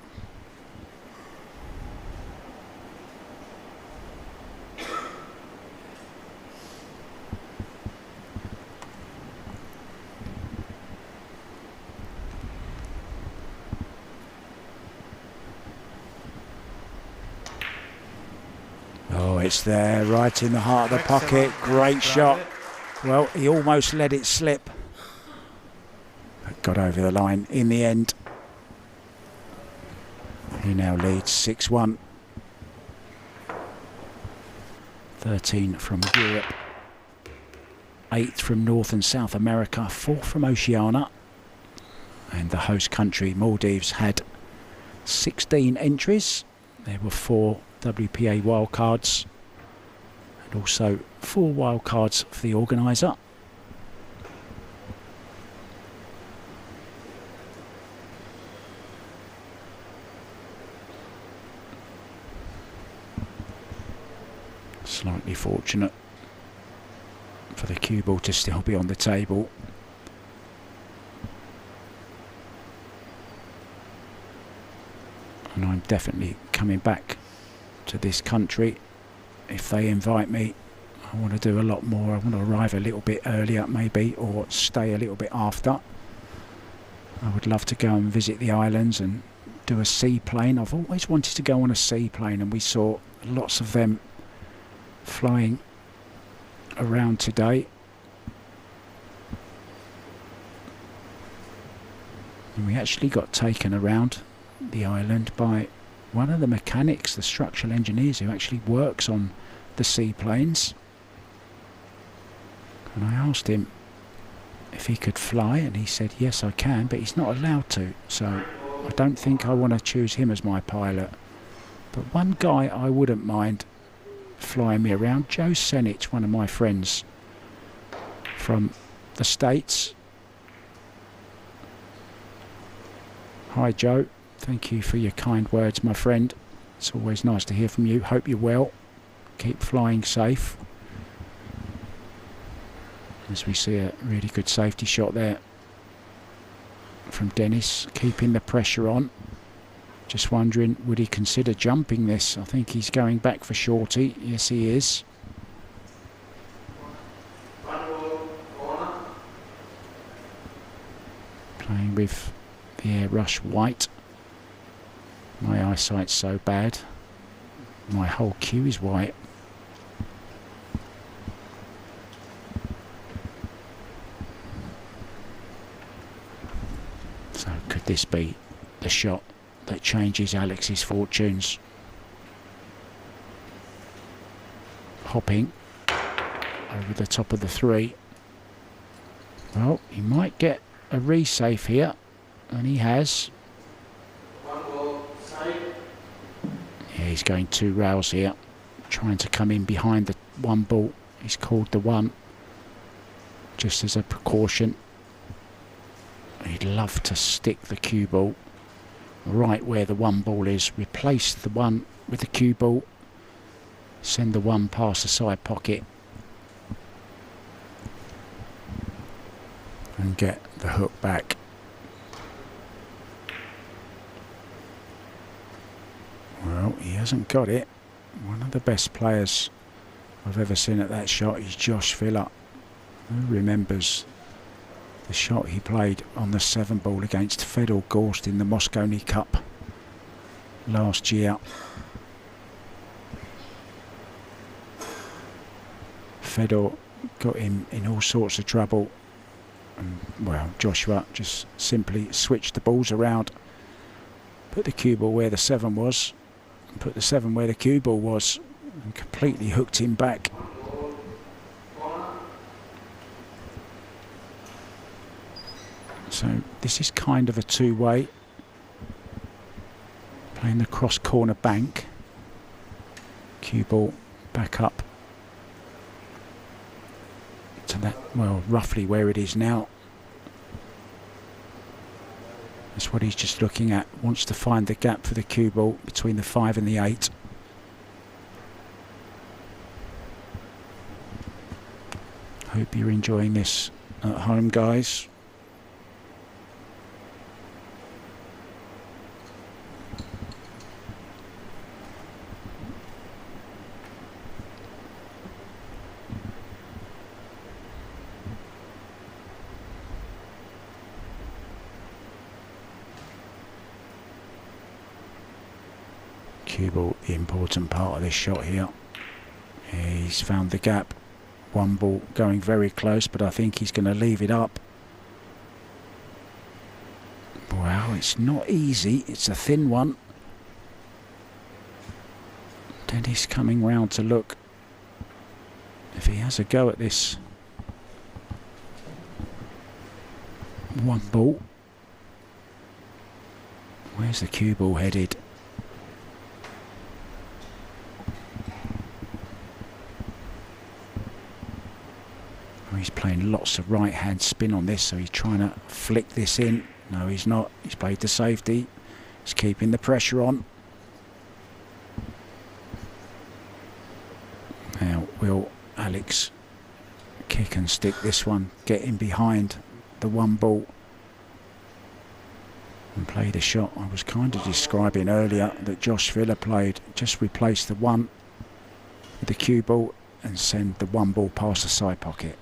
Oh, it's there, right in the heart of the pocket. Great shot. Well, he almost let it slip. But got over the line in the end. He now leads 6-1. 13 from Europe. 8th from North and South America. 4th from Oceania. And the host country, Maldives, had 16 entries. There were 4 WPA wildcards and also 4 wildcards for the organiser. Slightly fortunate for the cue ball to still be on the table. And I'm definitely coming back to this country. If they invite me, I want to do a lot more. I want to arrive a little bit earlier maybe, or stay a little bit after. I would love to go and visit the islands and do a seaplane. I've always wanted to go on a seaplane, and we saw lots of them flying around today. And we actually got taken around the island by one of the mechanics, the structural engineers who actually works on the seaplanes. And I asked him if he could fly, and he said yes I can, but he's not allowed to, so I don't think I want to choose him as my pilot. But one guy I wouldn't mind flying me around, Joe Senich, one of my friends from the States. Hi Joe, thank you for your kind words, my friend. It's always nice to hear from you. Hope you're well. Keep flying safe. As we see a really good safety shot there from Dennis, keeping the pressure on. Just wondering, would he consider jumping this? I think he's going back for shorty. Yes, he is. Playing with the Airbrush white. My eyesight's so bad. My whole cue is white. So could this be the shot that changes Alex's fortunes? Hopping over the top of the 3. Well, he might get a resafe here, and he has. Yeah, he's going 2 rails here, trying to come in behind the 1 ball. He's called the 1 just as a precaution. He'd love to stick the cue ball right where the 1 ball is, replace the 1 with the cue ball, send the 1 past the side pocket and get the hook back. Well, he hasn't got it. One of the best players I've ever seen at that shot is Josh Filler. Who remembers the shot he played on the 7 ball against Fedor Gorst in the Mosconi Cup last year? Fedor got him in all sorts of trouble, and well, Joshua just simply switched the balls around, put the cue ball where the 7 was, and put the 7 where the cue ball was, and completely hooked him back. So this is kind of a 2-way, playing the cross corner bank, cue ball back up to that, well, roughly where it is now. That's what he's just looking at. Wants to find the gap for the cue ball between the 5 and the 8. Hope you're enjoying this at home, guys. Cue ball, the important part of this shot here. He's found the gap. One ball going very close, but I think he's going to leave it up. Well, it's not easy. It's a thin one. Dennis coming round to look if he has a go at this one ball. Where's the cue ball headed? Oh, he's playing lots of right hand spin on this, so he's trying to flick this in. No, he's not. He's played the safety. He's keeping the pressure on. Now, will Alex kick and stick this one, get in behind the one ball and play the shot I was kind of describing earlier that Josh Villa played? Just replace the one with the cue ball and send the one ball past the side pocket.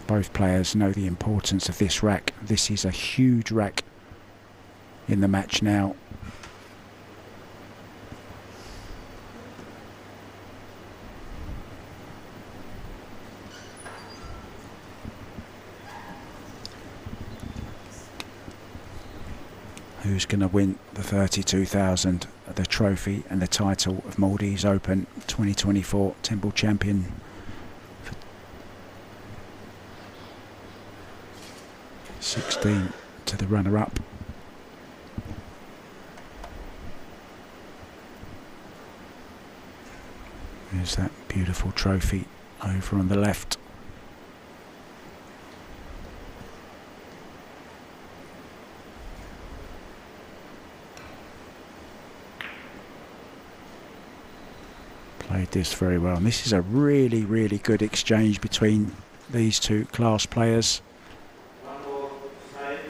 Both players know the importance of this rack. This is a huge rack in the match now. Who's going to win the 32,000, the trophy and the title of Maldives Open 2024 Temple Champion? 16 to the runner-up. There's that beautiful trophy over on the left. Played this very well, and this is a really, really good exchange between these two class players.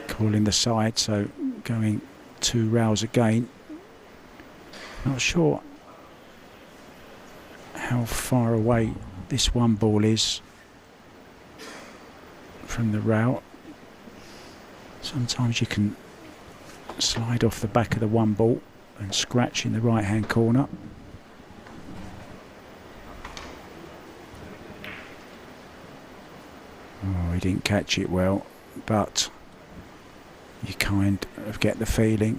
Calling the side, so going 2 rows again. Not sure how far away this one ball is from the row. Sometimes you can slide off the back of the one ball and scratch in the right hand corner. Oh, he didn't catch it well, but you kind of get the feeling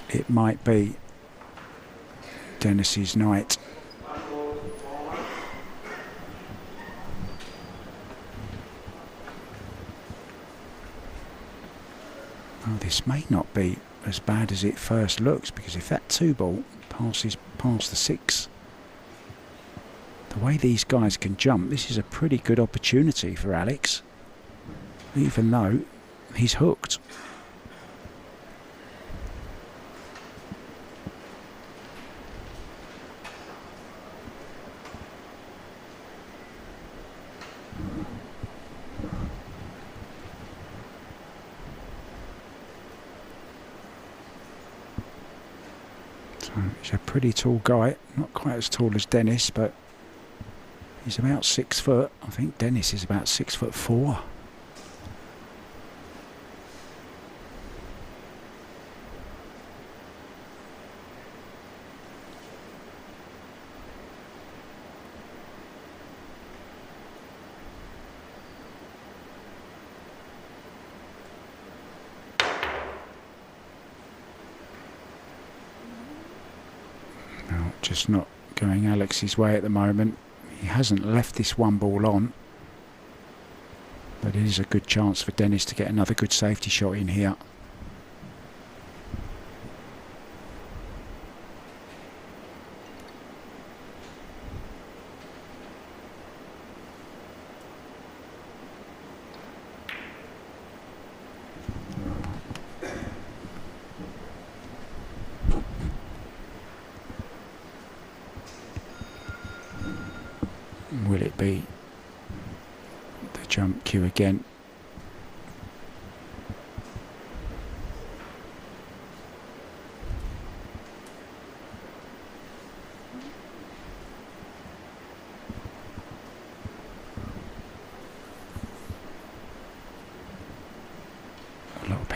it might be Dennis's night. Oh, this may not be as bad as it first looks, because if that 2 ball passes past the 6, the way these guys can jump, this is a pretty good opportunity for Alex, even though he's hooked. So he's a pretty tall guy, not quite as tall as Dennis, but he's about 6 foot. I think Dennis is about 6'4". Just not going Alex's way at the moment. He hasn't left this one ball on, but it is a good chance for Dennis to get another good safety shot in here. Will it be the jump cue again?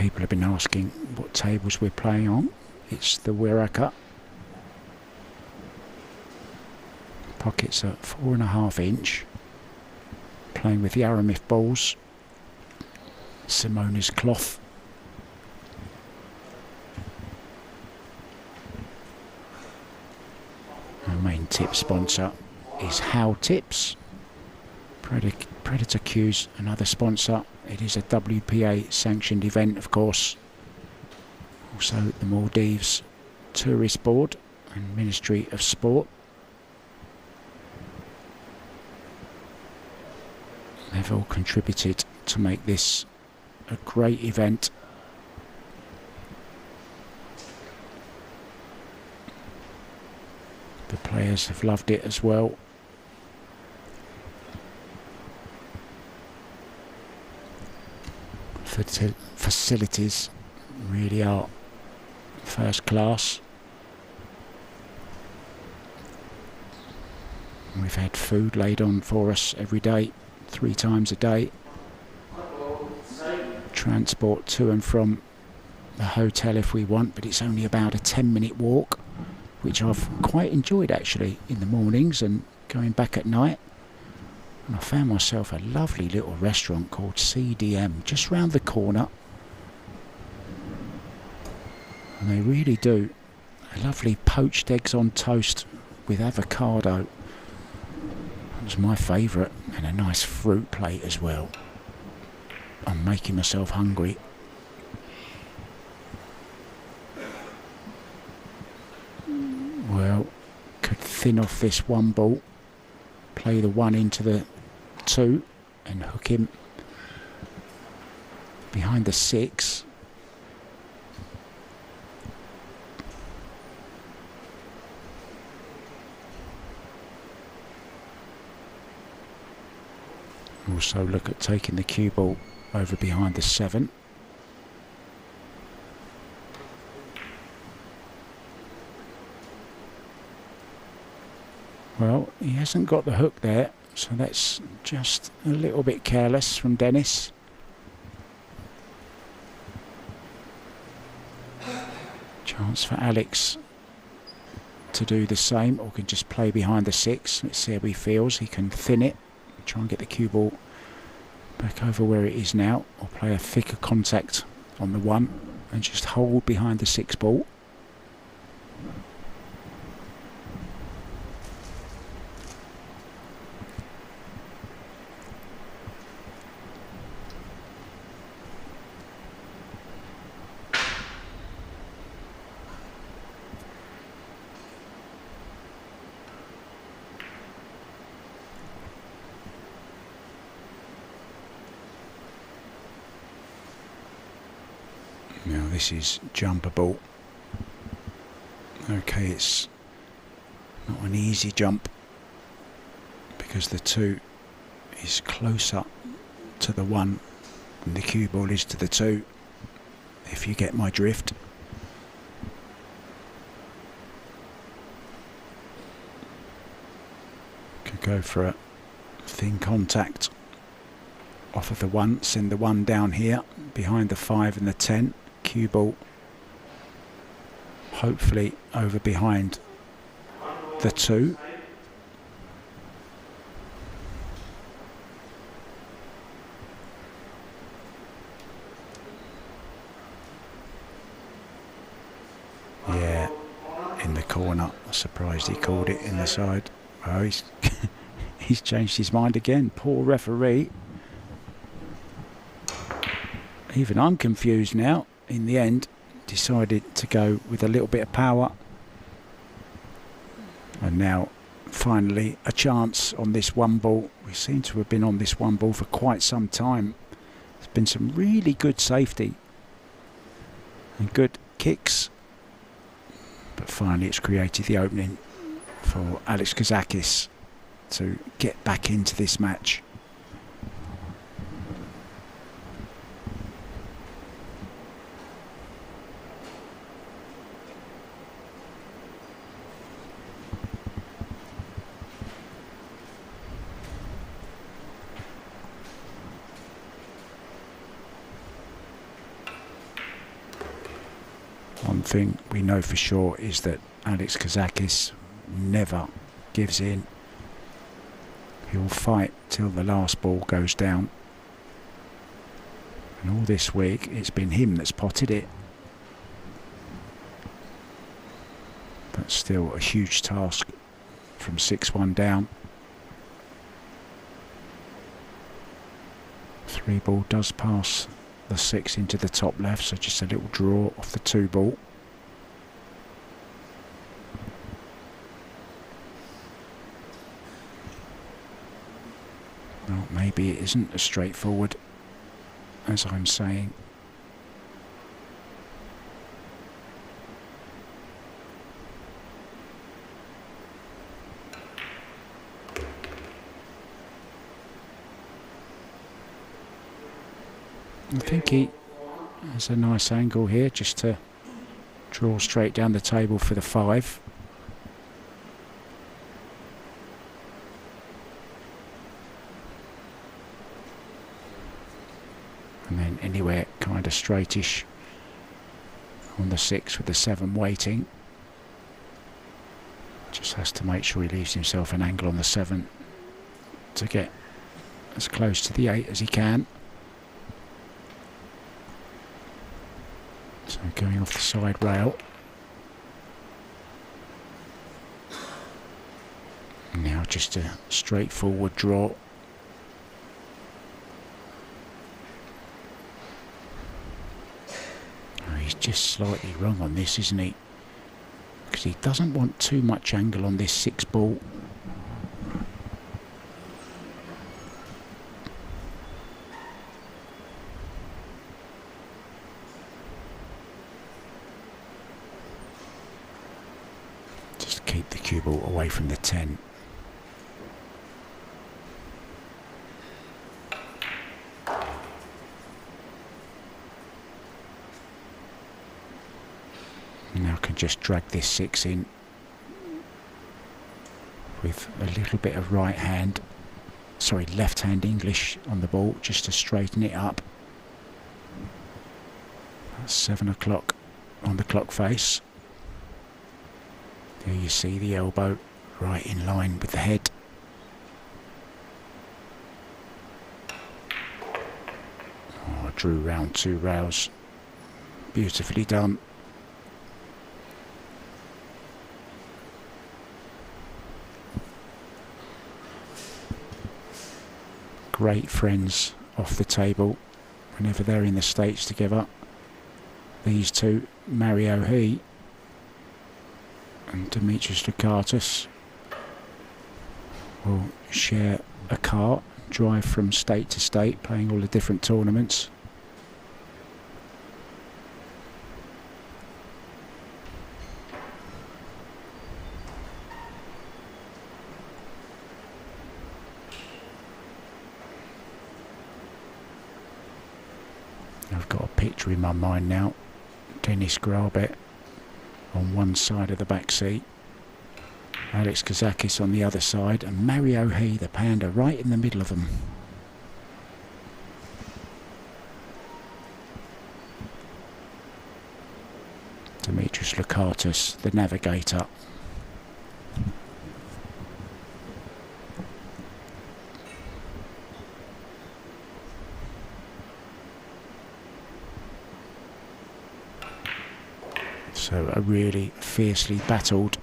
People have been asking what tables we're playing on. It's the Wiraka. Pockets are 4.5 inch. Playing with the Aramith balls. Simona's cloth. Our main tip sponsor is How Tips. Predator Q's another sponsor. It is a WPA sanctioned event, of course. Also the Maldives Tourist Board and Ministry of Sport. They've all contributed to make this a great event. The players have loved it as well. Facilities really are first class. We've had food laid on for us every day, 3 times a day. Transport to and from the hotel if we want, but it's only about a 10-minute walk, which I've quite enjoyed actually in the mornings and going back at night. And I found myself a lovely little restaurant called CDM just round the corner. And they really do a lovely poached eggs on toast with avocado. That was my favourite, and a nice fruit plate as well. I'm making myself hungry. Well, could thin off this one ball, play the 1 into the 2 and hook him behind the 6. Also look at taking the cue ball over behind the 7. Well, he hasn't got the hook there, so that's just a little bit careless from Dennis. Chance for Alex to do the same, or can just play behind the 6. Let's see how he feels. He can thin it, try and get the cue ball back over where it is now, or play a thicker contact on the 1 and just hold behind the 6 ball. Now this is jumpable. Okay, it's not an easy jump because the 2 is closer to the 1 than the cue ball is to the 2, if you get my drift. Could go for a thin contact off of the 1, send the 1 down here behind the 5 and the 10. Cue ball hopefully over behind the 2. Yeah, in the corner. Surprised he called it in the side. Oh, he's he's changed his mind again. Poor referee. Even I'm confused now. In the end, decided to go with a little bit of power. And now, finally, a chance on this 1 ball. We seem to have been on this 1 ball for quite some time. There's been some really good safety and good kicks. But finally, it's created the opening for Alex Kazakis to get back into this match. one thing we know for sure is that Alex Kazakis never gives in. He'll fight till the last ball goes down. And all this week it's been him that's potted it. But still a huge task from 6-1 down. 3 ball does pass the 6 into the top left, so just a little draw off the 2 ball. Well, maybe it isn't as straightforward as I'm saying. I think he has a nice angle here just to draw straight down the table for the 5. And then anywhere kind of straightish on the 6 with the 7 waiting. Just has to make sure he leaves himself an angle on the 7 to get as close to the 8 as he can. So going off the side rail. Now just a straightforward draw. Oh, he's just slightly wrong on this, isn't he? Because he doesn't want too much angle on this 6 ball. Keep the cue ball away from the 10. Now can just drag this 6 in with a little bit of left hand English on the ball just to straighten it up. That's 7 o'clock on the clock face. There you see the elbow right in line with the head. Oh, drew round 2 rails. Beautifully done. Great friends off the table whenever they're in the States together. These two, Mario He and Demetrius Lukatis, will share a car, drive from state to state, playing all the different tournaments. I've got a picture in my mind now. Dennis Grabe on one side of the back seat, Alex Kazakis on the other side, and Mario He, the panda, right in the middle of them. Demetrius Lukatis, the navigator. So a really fiercely battled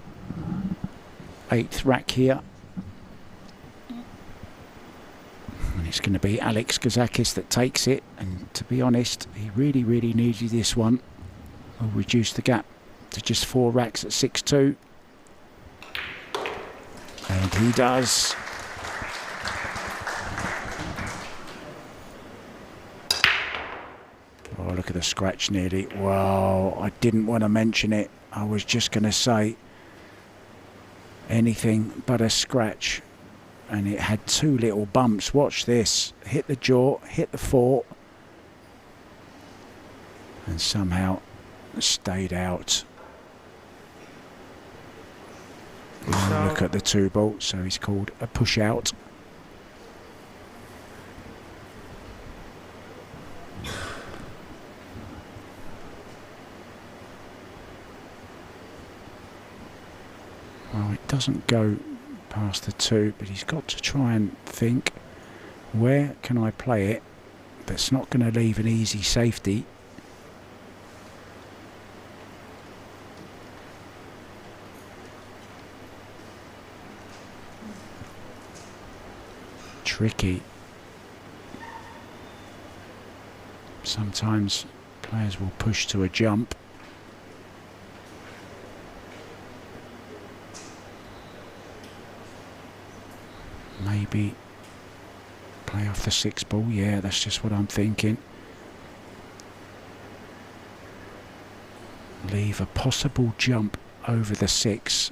8th rack here. And it's going to be Alex Kazakis that takes it. And to be honest, he really, really needed this one. Will reduce the gap to just 4 racks at 6-2. And he does. Oh, look at the scratch nearly. Wow, I didn't want to mention it. I was just going to say anything but a scratch. And it had 2 little bumps. Watch this. Hit the jaw, hit the 4. And somehow stayed out. Now look at the 2 ball. So he's called a push out. doesn't go past the 2, but he's got to try and think, where can I play it that's not going to leave an easy safety? Tricky. Sometimes players will push to a jump. Maybe play off the 6 ball. Yeah, that's just what I'm thinking. Leave a possible jump over the 6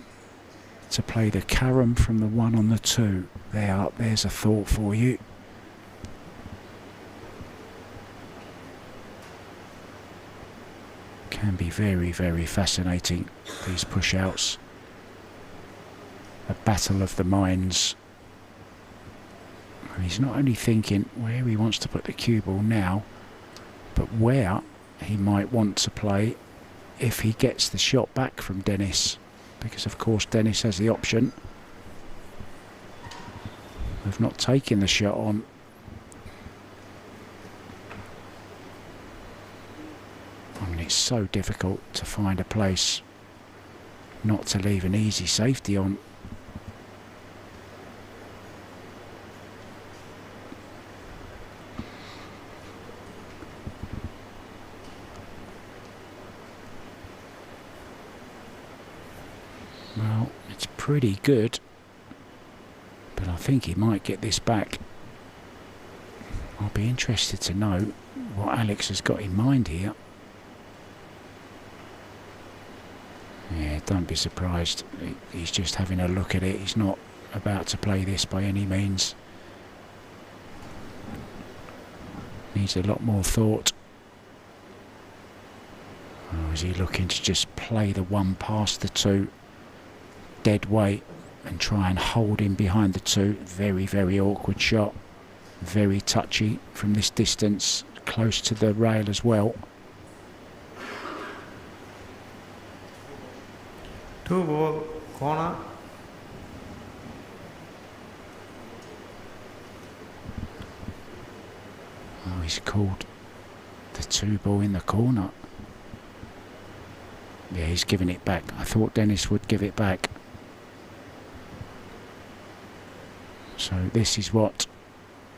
to play the carom from the 1 on the 2. There's a thought for you. Can be very, very fascinating, these push-outs. A battle of the minds. And he's not only thinking where he wants to put the cue ball now, but where he might want to play if he gets the shot back from Dennis. Because of course Dennis has the option of not taking the shot on. I mean, it's so difficult to find a place not to leave an easy safety on. Well, it's pretty good, but I think he might get this back. I'll be interested to know what Alex has got in mind here. Yeah, don't be surprised. He's just having a look at it. He's not about to play this by any means. Needs a lot more thought. Or is he looking to just play the 1 past the 2 dead weight and try and hold him behind the 2? Very, very awkward shot. Very touchy from this distance, close to the rail as well. 2 ball, corner. Oh, he's called the 2 ball in the corner. Yeah, he's giving it back. I thought Dennis would give it back. So this is what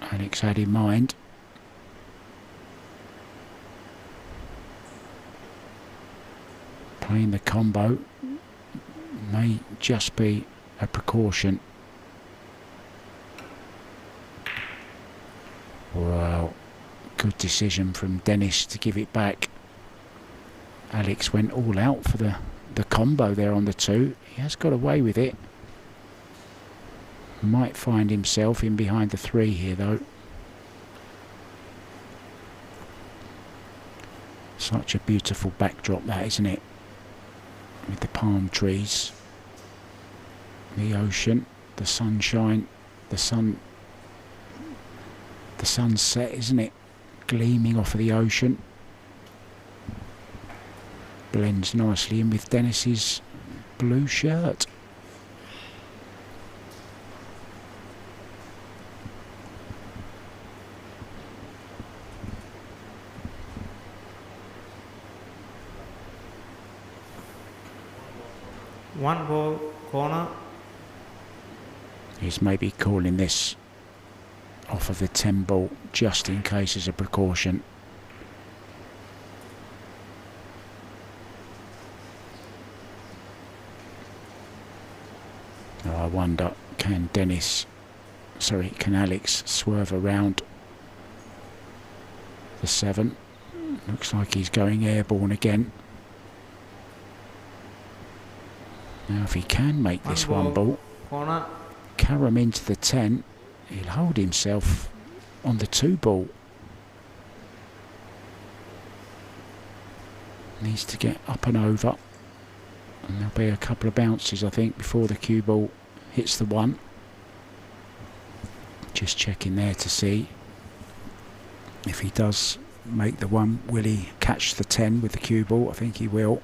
Alex had in mind. Playing the combo may just be a precaution. Well, good decision from Dennis to give it back. Alex went all out for the combo there on the 2. He has got away with it. Might find himself in behind the 3 here though. Such a beautiful backdrop that, isn't it? With the palm trees, the ocean, the sunshine, the sunset, isn't it? Gleaming off of the ocean. Blends nicely in with Dennis's blue shirt. One ball, corner. He's maybe calling this off of the 10 ball just in case as a precaution. Oh, I wonder, can Alex swerve around the 7? Looks like he's going airborne again. Now if he can make this 1 ball, corner. carom into the 10, he'll hold himself on the 2 ball. Needs to get up and over, and there'll be a couple of bounces I think before the cue ball hits the 1. Just checking there to see if he does make the 1, will he catch the 10 with the cue ball? I think he will.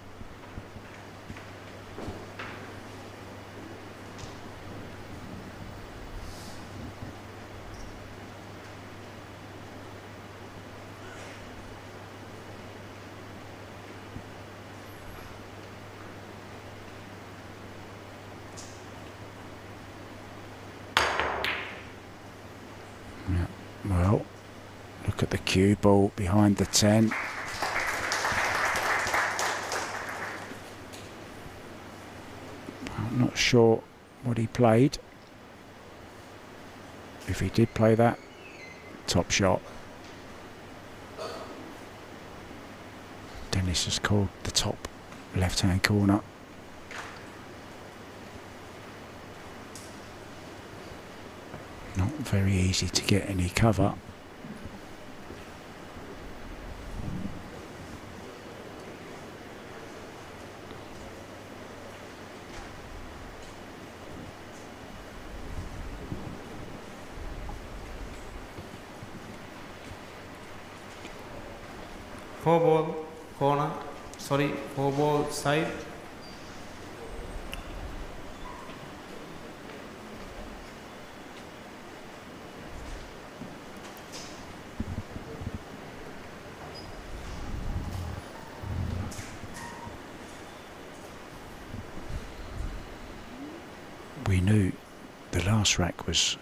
Well, look at the cue ball behind the 10. I'm not sure what he played. If he did play that, top shot. Dennis has called the top left-hand corner. Not very easy to get any cover. Four ball corner, sorry, four ball side. We knew the last rack was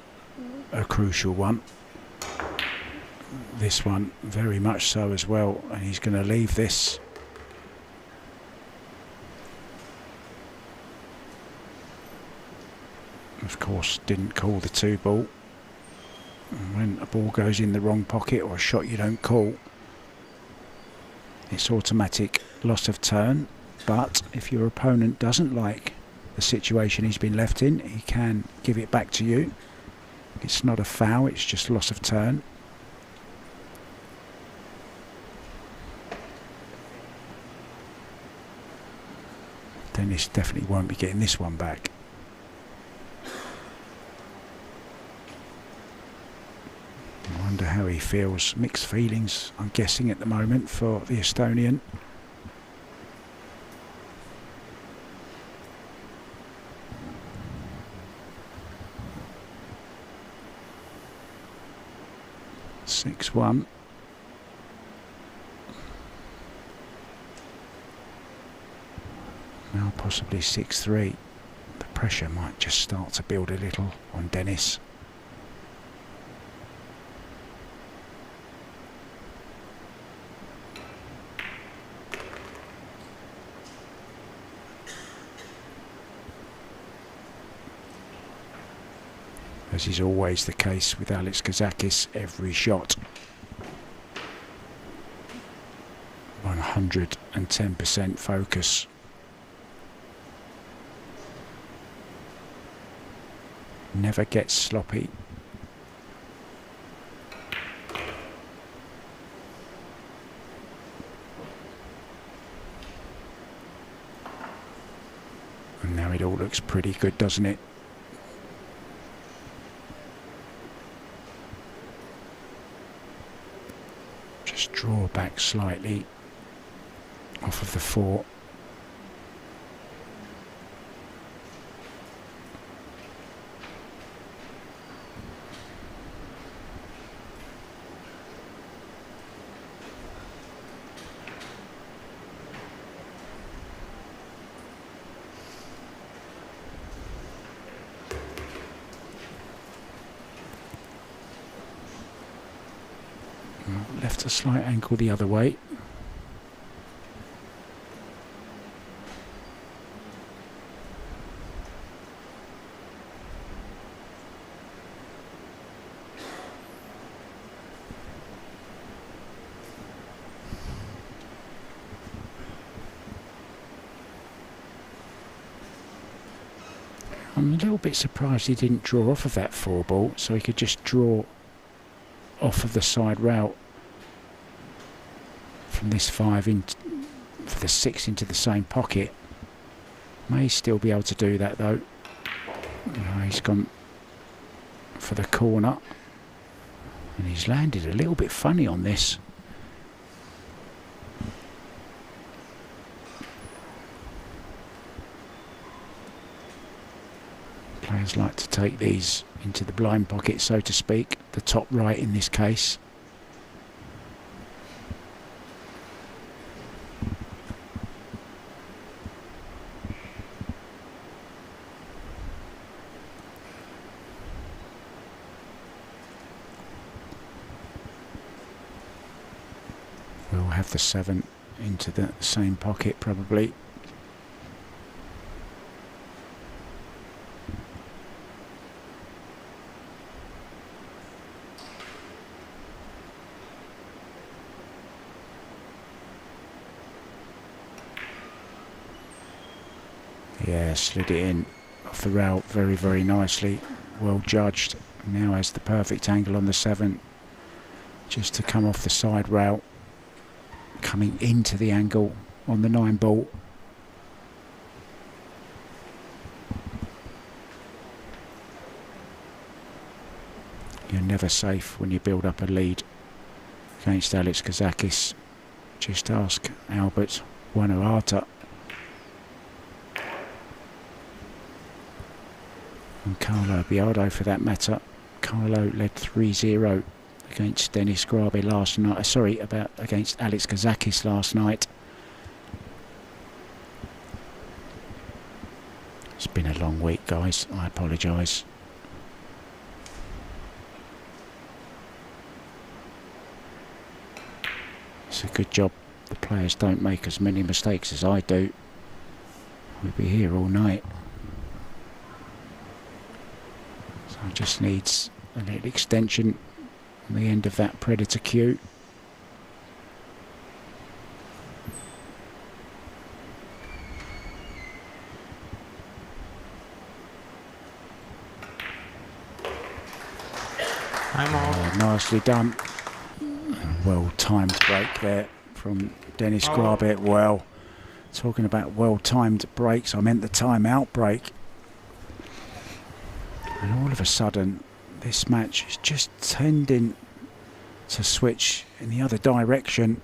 a crucial one. This one very much so as well, and he's going to leave this. Of course, didn't call the 2 ball. And when a ball goes in the wrong pocket or a shot you don't call, it's automatic loss of turn. But if your opponent doesn't like the situation he's been left in, he can give it back to you. It's not a foul, it's just loss of turn. Dennis definitely won't be getting this one back. I wonder how he feels. Mixed feelings, I'm guessing, at the moment for the Estonian. (6-1). Now possibly 6-3. The pressure might just start to build a little on Dennis. As is always the case with Alex Kazakis, every shot 110% focus. Never gets sloppy. And now it all looks pretty good, doesn't it? Just draw back slightly off of the 4. Left a slight angle the other way. I'm a little bit surprised he didn't draw off of that 4 ball, so he could just draw off of the side route from this 5 in for the 6 into the same pocket. May still be able to do that though. No, he's gone for the corner and he's landed a little bit funny on this. Players like to take these into the blind pocket, so to speak, the top right in this case. Will have the 7 into the same pocket probably. Yeah, slid it in off the rail very, very nicely. Well judged. Now has the perfect angle on the 7. Just to come off the side rail. Coming into the angle on the 9 ball. You're never safe when you build up a lead against Alex Kazakis. Just ask Albert Wanuata. And Carlo Biardo for that matter. Carlo led 3-0 against Dennis Grabe last night. Against Alex Kazakis last night. It's been a long week, guys. I apologise. It's a good job the players don't make as many mistakes as I do. We'll be here all night. So it just needs a little extension on the end of that Predator cue. I'm out. Nicely done. Well timed break there from Dennis Grabe. Well, talking about well timed breaks, I meant the timeout break. And all of a sudden this match is just tending to switch in the other direction.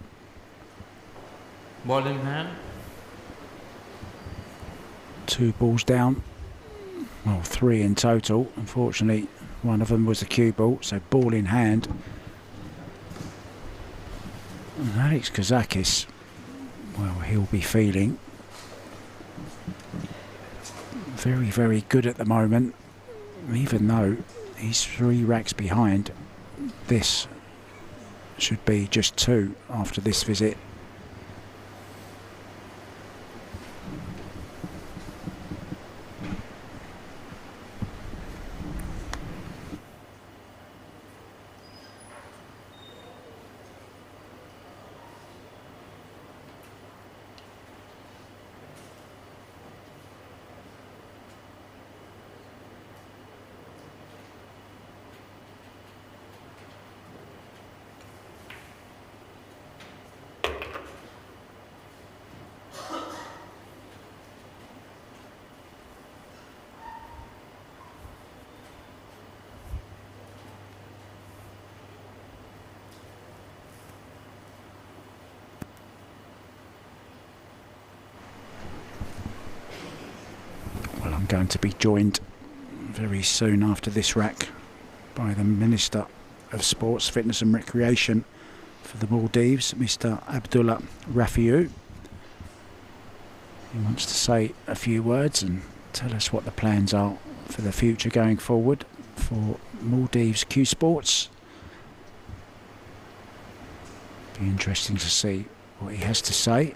Ball in hand. 2 balls down. Well, 3 in total. Unfortunately, one of them was a cue ball, so ball in hand. And Alex Kazakis, well, he'll be feeling very, very good at the moment, even though he's 3 racks behind. This should be just 2 after this visit. Going to be joined very soon after this rack by the Minister of Sports, Fitness and Recreation for the Maldives, Mr. Abdullah Rafiou. He wants to say a few words and tell us what the plans are for the future going forward for Maldives Q Sports. Be interesting to see what he has to say.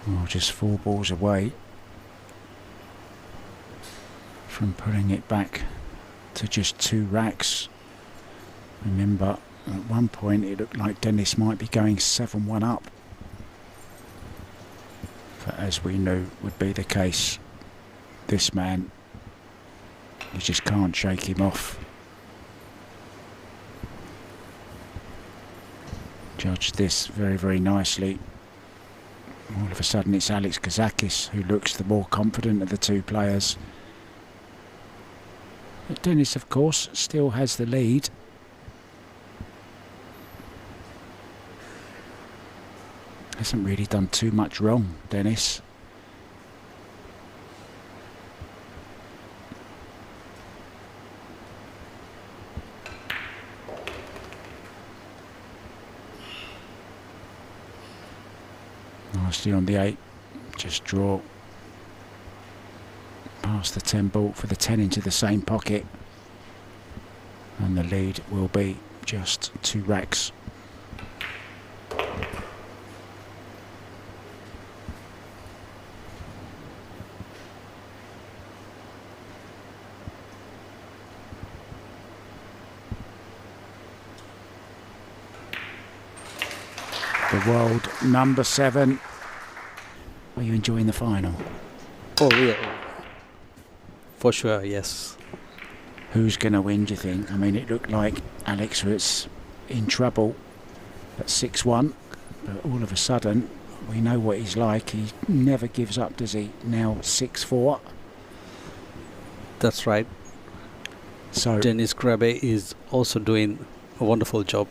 Well, just 4 balls away from putting it back to just 2 racks. Remember, at one point it looked like Dennis might be going 7-1 up. But as we knew would be the case, this man, you just can't shake him off. Judged this very, very nicely. All of a sudden it's Alex Kazakis who looks the more confident of the 2 players. But Dennis, of course, still has the lead. Hasn't really done too much wrong, Dennis. Nicely on the 8, just draw past the 10 ball for the 10 into the same pocket, and the lead will be just 2 racks. The world number 7. Are you enjoying the final? Oh, yeah. For sure, yes. Who's going to win, do you think? I mean, it looked like Alex was in trouble at 6-1, but all of a sudden, we know what he's like. He never gives up, does he? Now 6-4. That's right. So Dennis Grabe is also doing a wonderful job.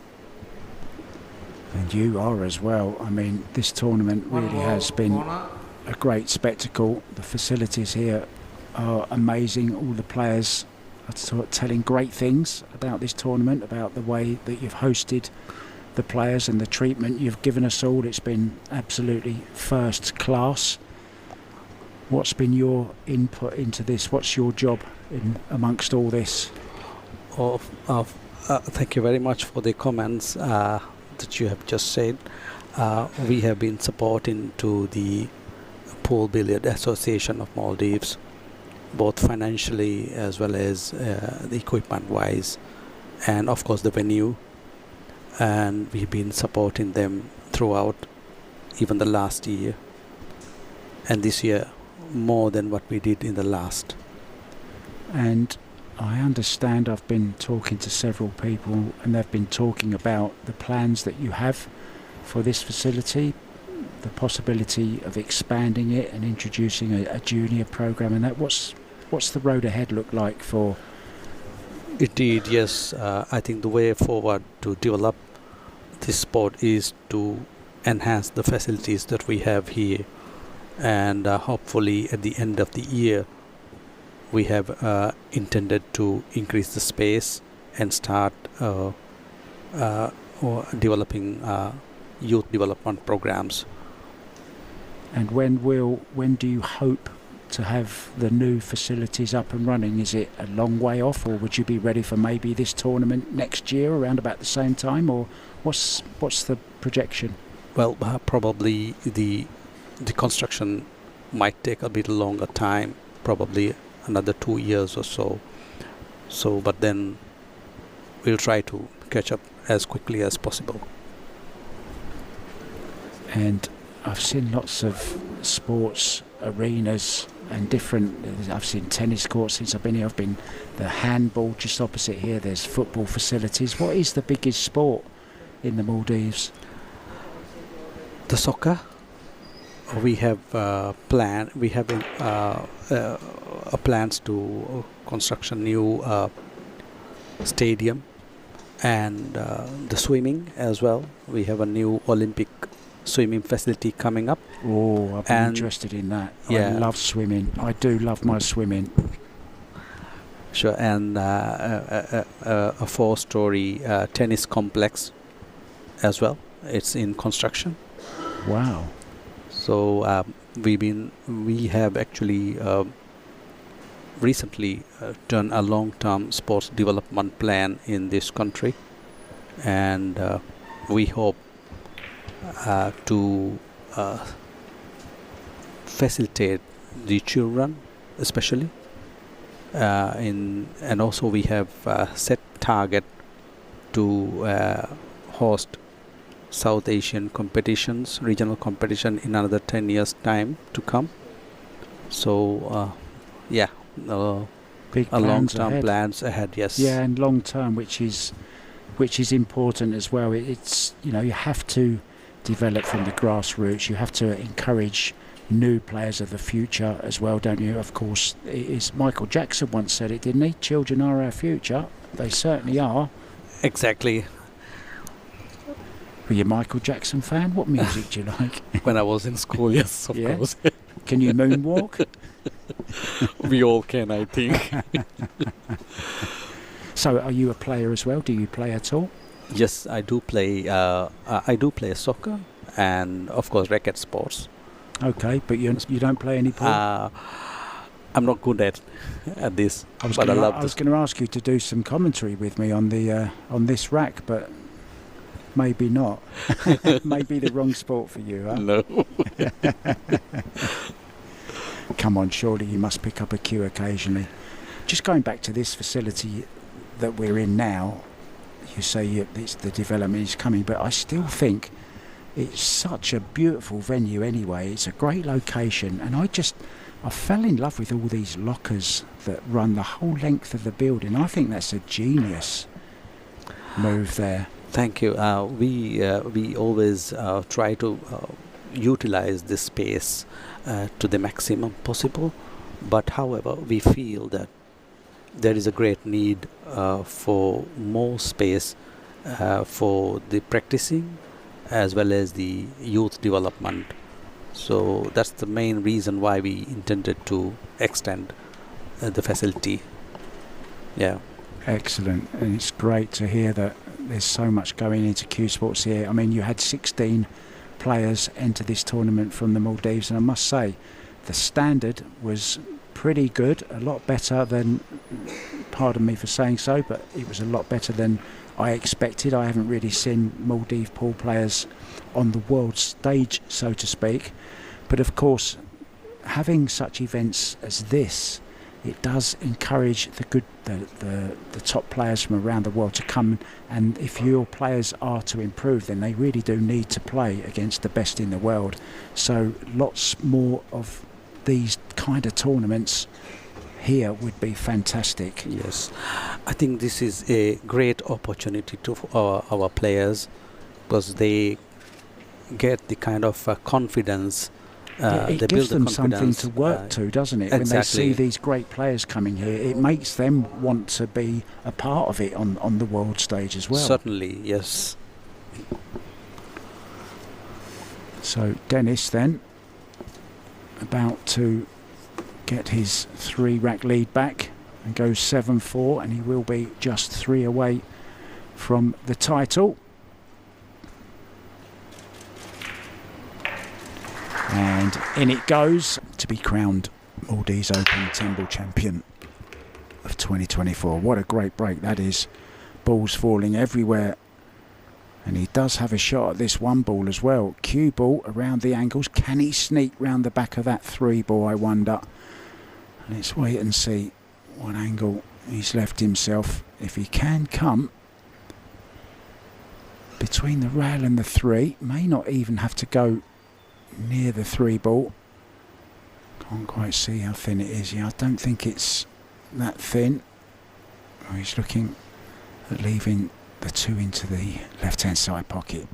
And you are as well. I mean, this tournament really has been a great spectacle. The facilities here are amazing. All the players are telling great things about this tournament, about the way that you've hosted the players and the treatment you've given us all. It's been absolutely first class. What's been your input into this? What's your job in amongst all this? Thank you very much for the comments that you have just said. We have been supporting to the Pool-BILLIARD Association of Maldives, both financially as well as the equipment wise, and of course the venue, and we've been supporting them throughout, even the last year, and this year more than what we did in the last. And I understand, I've been talking to several people and they've been talking about the plans that you have for this facility, the possibility of expanding it and introducing a junior program, and that what's the road ahead look like for? Indeed, yes. I think the way forward to develop this sport is to enhance the facilities that we have here, and hopefully at the end of the year we have intended to increase the space and start developing youth development programs. And when do you hope to have the new facilities up and running? Is it a long way off, or would you be ready for maybe this tournament next year around about the same time, or what's the projection? Well, probably the construction might take a bit longer time, probably another 2 years or so. But then we'll try to catch up as quickly as possible. And I've seen lots of sports arenas and different. I've seen tennis courts since I've been here. I've been the handball just opposite here. There's football facilities. What is the biggest sport in the Maldives? The soccer. We have plans to construct a new stadium, and the swimming as well. We have a new Olympic swimming facility coming up. Oh, I've been interested in that. Yeah. I love swimming. I do love my swimming. Sure, and a 4-story tennis complex as well. It's in construction. Wow. So we have actually recently done a long-term sports development plan in this country, and we hope to facilitate the children, especially and also we have set target to host South Asian competitions, regional competition, in another 10 years time to come. So Big a long-term ahead. plans ahead. Yes. Yeah, and long-term, which is important as well. It's, you have to develop from the grassroots. You have to encourage new players of the future as well, don't you? Of course, it is. Michael Jackson once said it, didn't he? Children are our future. They certainly are. Exactly. Were you a Michael Jackson fan? What music do you like? When I was in school, yes, of Yeah? course. Can you moonwalk? We all can, I think. So are you a player as well? Do you play at all? Yes, I do play. I do play soccer and, of course, racket sports. Okay, but you don't play any pool? I'm not good at this, I was but I love going this. to ask you to do some commentary with me on the on this rack, but maybe not. Maybe the wrong sport for you, huh? No. Come on, surely you must pick up a cue occasionally. Just going back to this facility that we're in now, you say the development is coming, but I still think it's such a beautiful venue anyway. It's a great location, and I fell in love with all these lockers that run the whole length of the building. I think that's a genius move there. Thank you. We always try to utilize this space to the maximum possible, but however, we feel that there is a great need for more space for the practicing as well as the youth development. So that's the main reason why we intended to extend the facility. Yeah. Excellent, and it's great to hear that there's so much going into Q Sports here. I mean, you had 16 players enter this tournament from the Maldives, and I must say the standard was pretty good, a lot better than, pardon me for saying so, but it was a lot better than I expected. I haven't really seen Maldives pool players on the world stage, so to speak, but of course having such events as this, it does encourage the top players from around the world to come, and if your players are to improve, then they really do need to play against the best in the world. So lots more of these kind of tournaments here would be fantastic. Yes, I think this is a great opportunity to our players, because they get the kind of confidence. It they gives build the them something confidence, to work to, doesn't it? exactly. When they see these great players coming here, it makes them want to be a part of it on the world stage as well. Certainly, yes. So Dennis then about to get his 3-rack lead back and go 7-4, and he will be just 3 away from the title. And in it goes to be crowned Maldives Open 10-ball champion of 2024. What a great break that is. Balls falling everywhere. And he does have a shot at this 1 ball as well. Cue ball around the angles. Can he sneak round the back of that 3 ball, I wonder? Let's wait and see what angle he's left himself. If he can come between the rail and the 3, may not even have to go near the 3 ball. Can't quite see how thin it is. Yeah, I don't think it's that thin. Oh, he's looking at leaving the 2 into the left hand side pocket.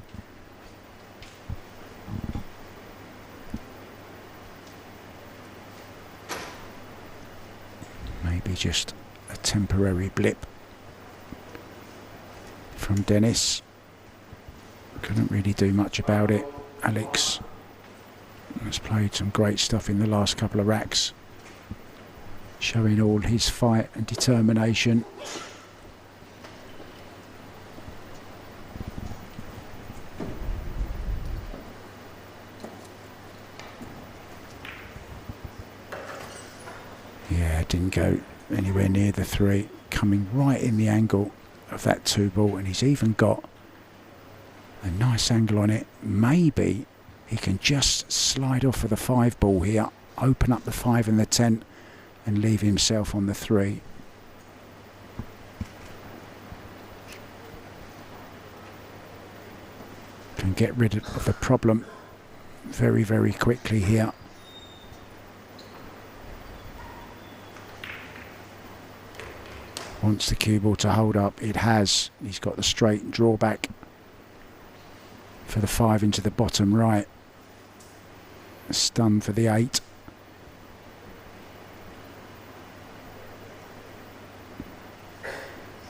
Maybe just a temporary blip from Dennis. Couldn't really do much about it. Alex has played some great stuff in the last couple of racks, showing all his fight and determination. Yeah, didn't go anywhere near the 3, coming right in the angle of that 2 ball, and he's even got a nice angle on it. Maybe he can just slide off of the 5 ball here, open up the 5 and the 10, and leave himself on the 3. Can get rid of the problem very, very quickly here. Wants the cue ball to hold up. It has. He's got the straight drawback for the 5 into the bottom right. Stun for the 8.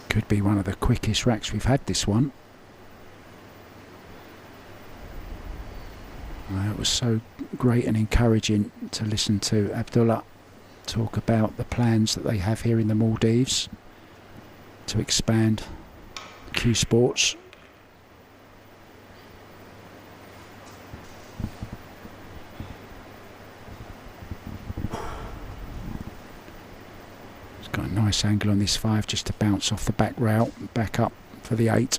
Could be one of the quickest racks we've had, this one. was so great and encouraging to listen to Abdullah talk about the plans that they have here in the Maldives to expand Q Sports. It's got a nice angle on this 5 just to bounce off the back rail, back up for the 8.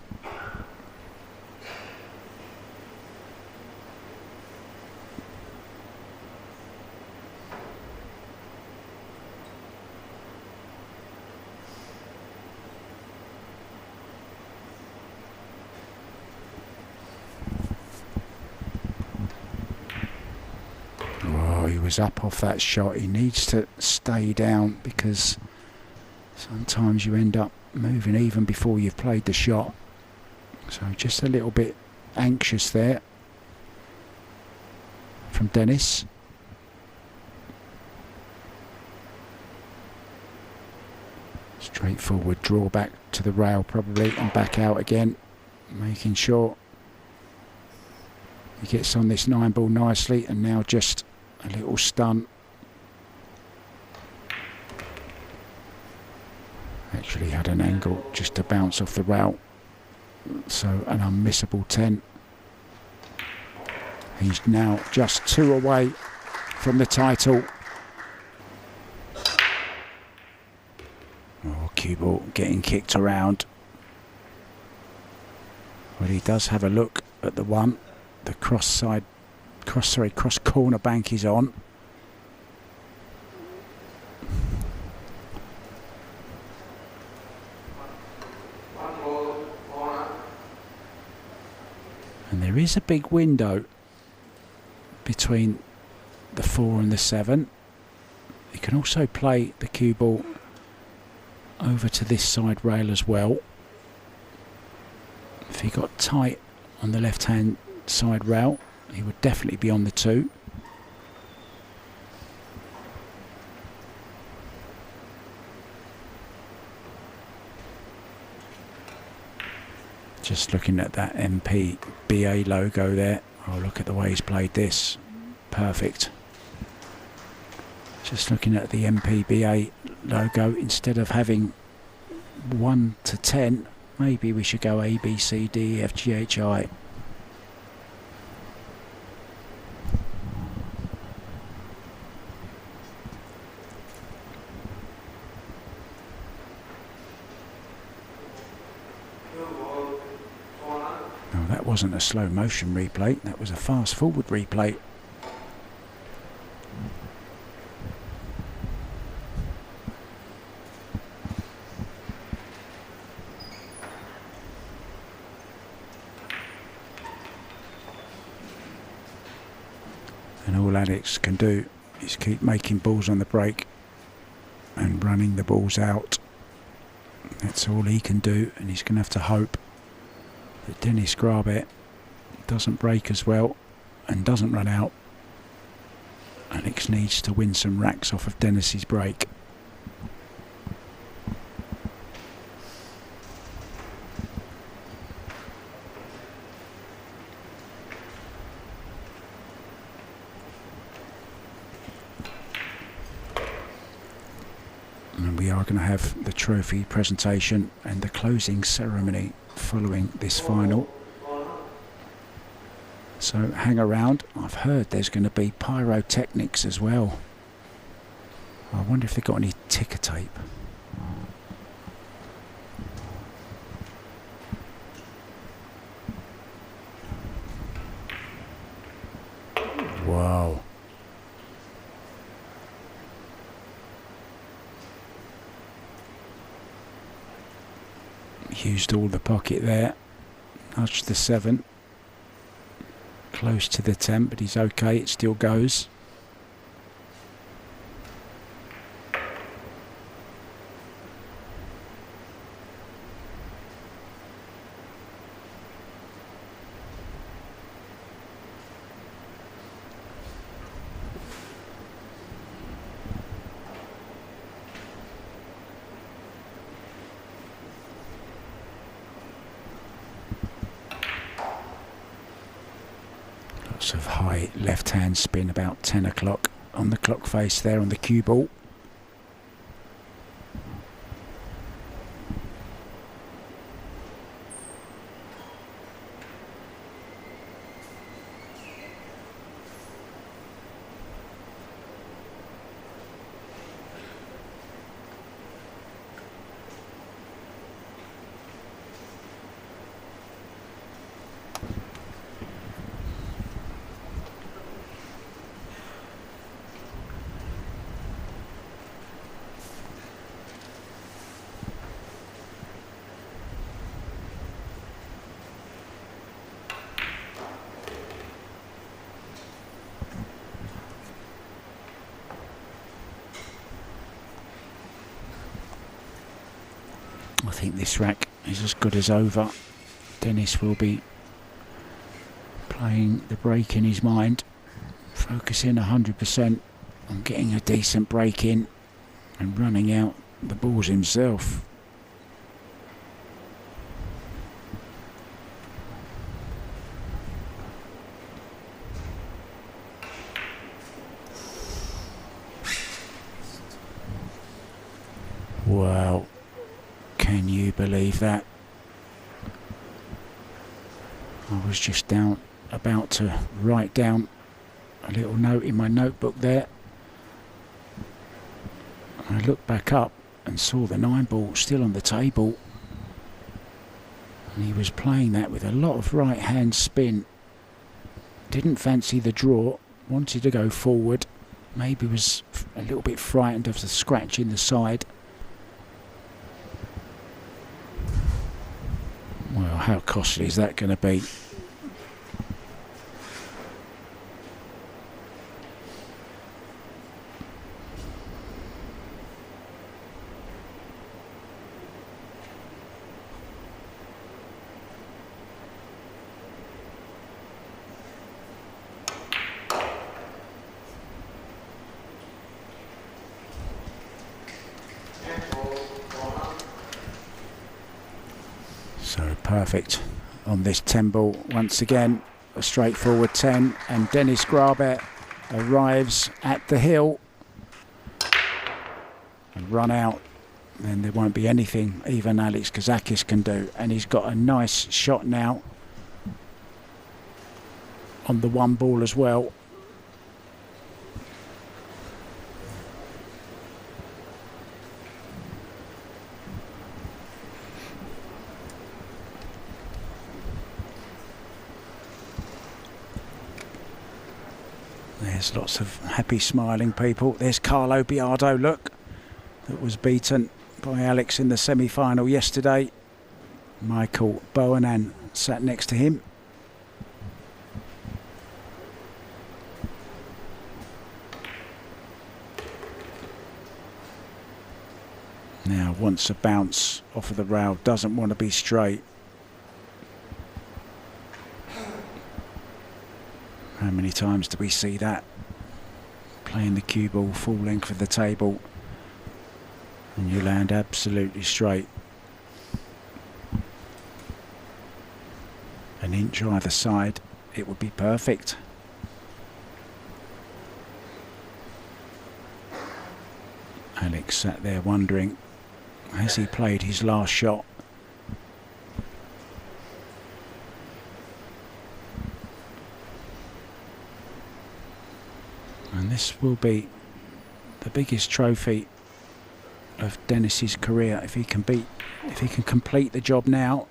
He was up off that shot. He needs to stay down because sometimes you end up moving even before you've played the shot. So just a little bit anxious there from Dennis. Straightforward draw back to the rail probably and back out again, making sure he gets on this 9 ball nicely, and now just a little stun. Actually had an angle just to bounce off the rail, so an unmissable 10. He's now just 2 away from the title. Oh, cue ball getting kicked around. Well, he does have a look at the 1. The cross corner bank is on. And there is a big window between the 4 and the 7. You can also play the cue ball over to this side rail as well. If he got tight on the left hand side rail, he would definitely be on the 2. Just looking at that MPBA logo there. Oh, look at the way he's played this. Perfect. Just looking at the MPBA logo, instead of having 1 to 10, maybe we should go A, B, C, D, E, F, G, H, I. No, that wasn't a slow motion replay, that was a fast forward replay. And all Alex can do is keep making balls on the break and running the balls out. That's all he can do, and he's going to have to hope that Dennis Grabe doesn't break as well and doesn't run out. Alex needs to win some racks off of Dennis's break. And we are going to have the trophy presentation and the closing ceremony following this final. So hang around. I've heard there's going to be pyrotechnics as well. I wonder if they've got any ticker tape. Wow. Used all the pocket there. Nudged the 7. Close to the 10, but he's okay, it still goes. of high left-hand spin about 10 o'clock on the clock face there on the cue ball. I think this rack is as good as over. Dennis will be playing the break in his mind, focusing 100% on getting a decent break in and running out the balls himself. Wow. Can you believe that? I was just about to write down a little note in my notebook there. I looked back up and saw the 9 ball still on the table. And he was playing that with a lot of right hand spin. Didn't fancy the draw, wanted to go forward. Maybe was a little bit frightened of the scratch in the side. Well, how costly is that going to be? So perfect on this 10 ball. Once again, a straightforward 10, and Dennis Grabe arrives at the hill and run out. Then there won't be anything even Alex Kazakis can do. And he's got a nice shot now on the 1 ball as well. There's lots of happy smiling people. There's Carlo Biardo, look, that was beaten by Alex in the semi-final yesterday. Michael Bowanan sat next to him. Now wants a bounce off of the rail, doesn't want to be straight. How many times do we see that? Playing the cue ball full length of the table and you land absolutely straight. An inch either side, it would be perfect. Alex sat there wondering, has he played his last shot? And this will be the biggest trophy of Dennis's career if he can complete the job now.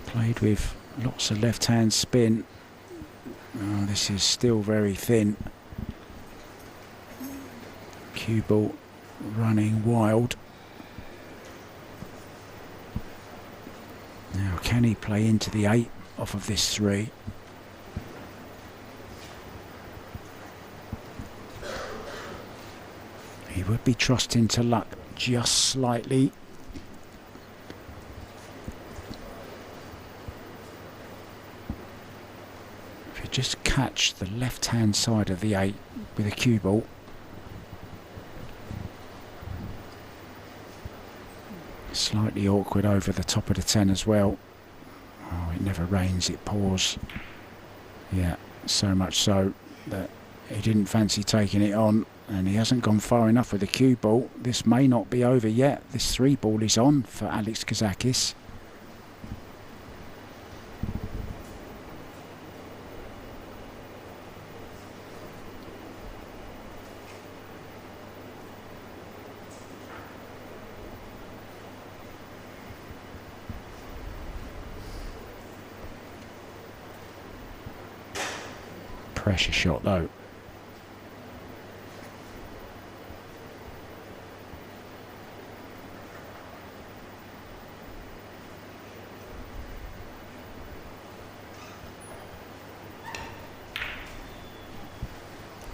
Played with lots of left-hand spin. Oh, this is still very thin. Cue ball running wild. Now, can he play into the 8 off of this 3? He would be trusting to luck just slightly. If you just catch the left-hand side of the 8 with a cue ball. Slightly awkward over the top of the 10 as well. Oh, it never rains, it pours. Yeah, so much so that he didn't fancy taking it on, and he hasn't gone far enough with the cue ball. This may not be over yet. This 3 ball is on for Alex Kazakis. Pressure shot though.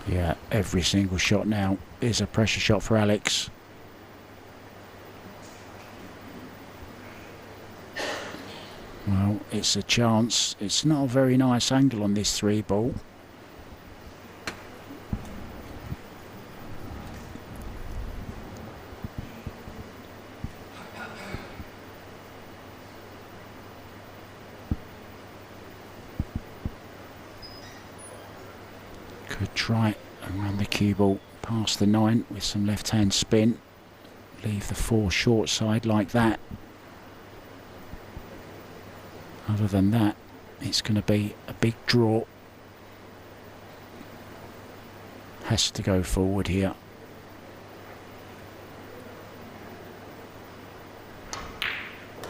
Yeah, every single shot now is a pressure shot for Alex. Well, it's a chance. It's not a very nice angle on this 3 ball. Could try and run the cue ball past the 9 with some left-hand spin. Leave the 4 short side like that. Other than that, it's going to be a big draw. Has to go forward here.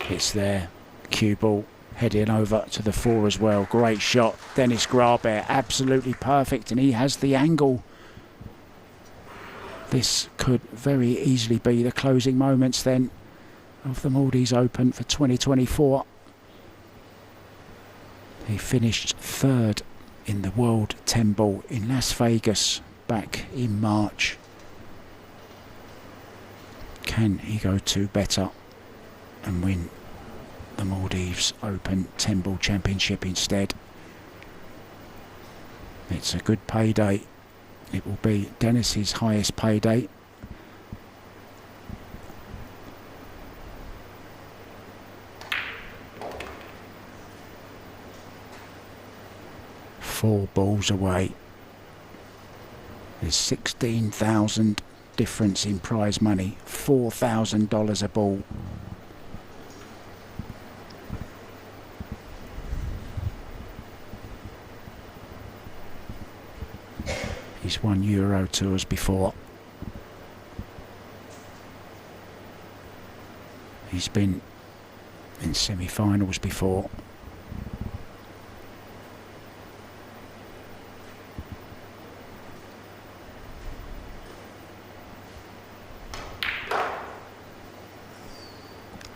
It's there. Cue ball heading over to the 4 as well. Great shot. Dennis Grabe, absolutely perfect, and he has the angle. This could very easily be the closing moments then of the Maldives Open for 2024. He finished 3rd in the World 10 Ball in Las Vegas back in March. Can he go 2 better and win the Maldives Open 10 Ball Championship instead? It's a good payday. It will be Dennis's highest payday. Four balls away. There's 16,000 difference in prize money. $4,000 a ball. He's won Euro Tours before. He's been in semi-finals before.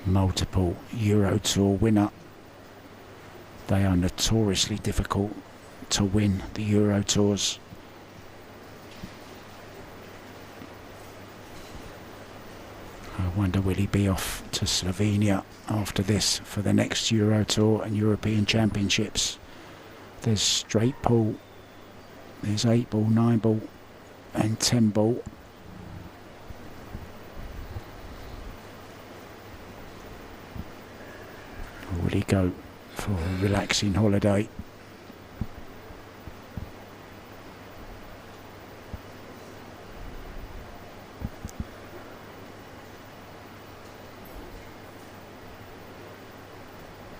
Multiple Euro Tour winner. They are notoriously difficult to win the Euro Tours. I wonder will he be off to Slovenia after this for the next Euro Tour and European Championships. There's straight pool. There's 8 ball, 9 ball and 10 ball. Or will he go for a relaxing holiday?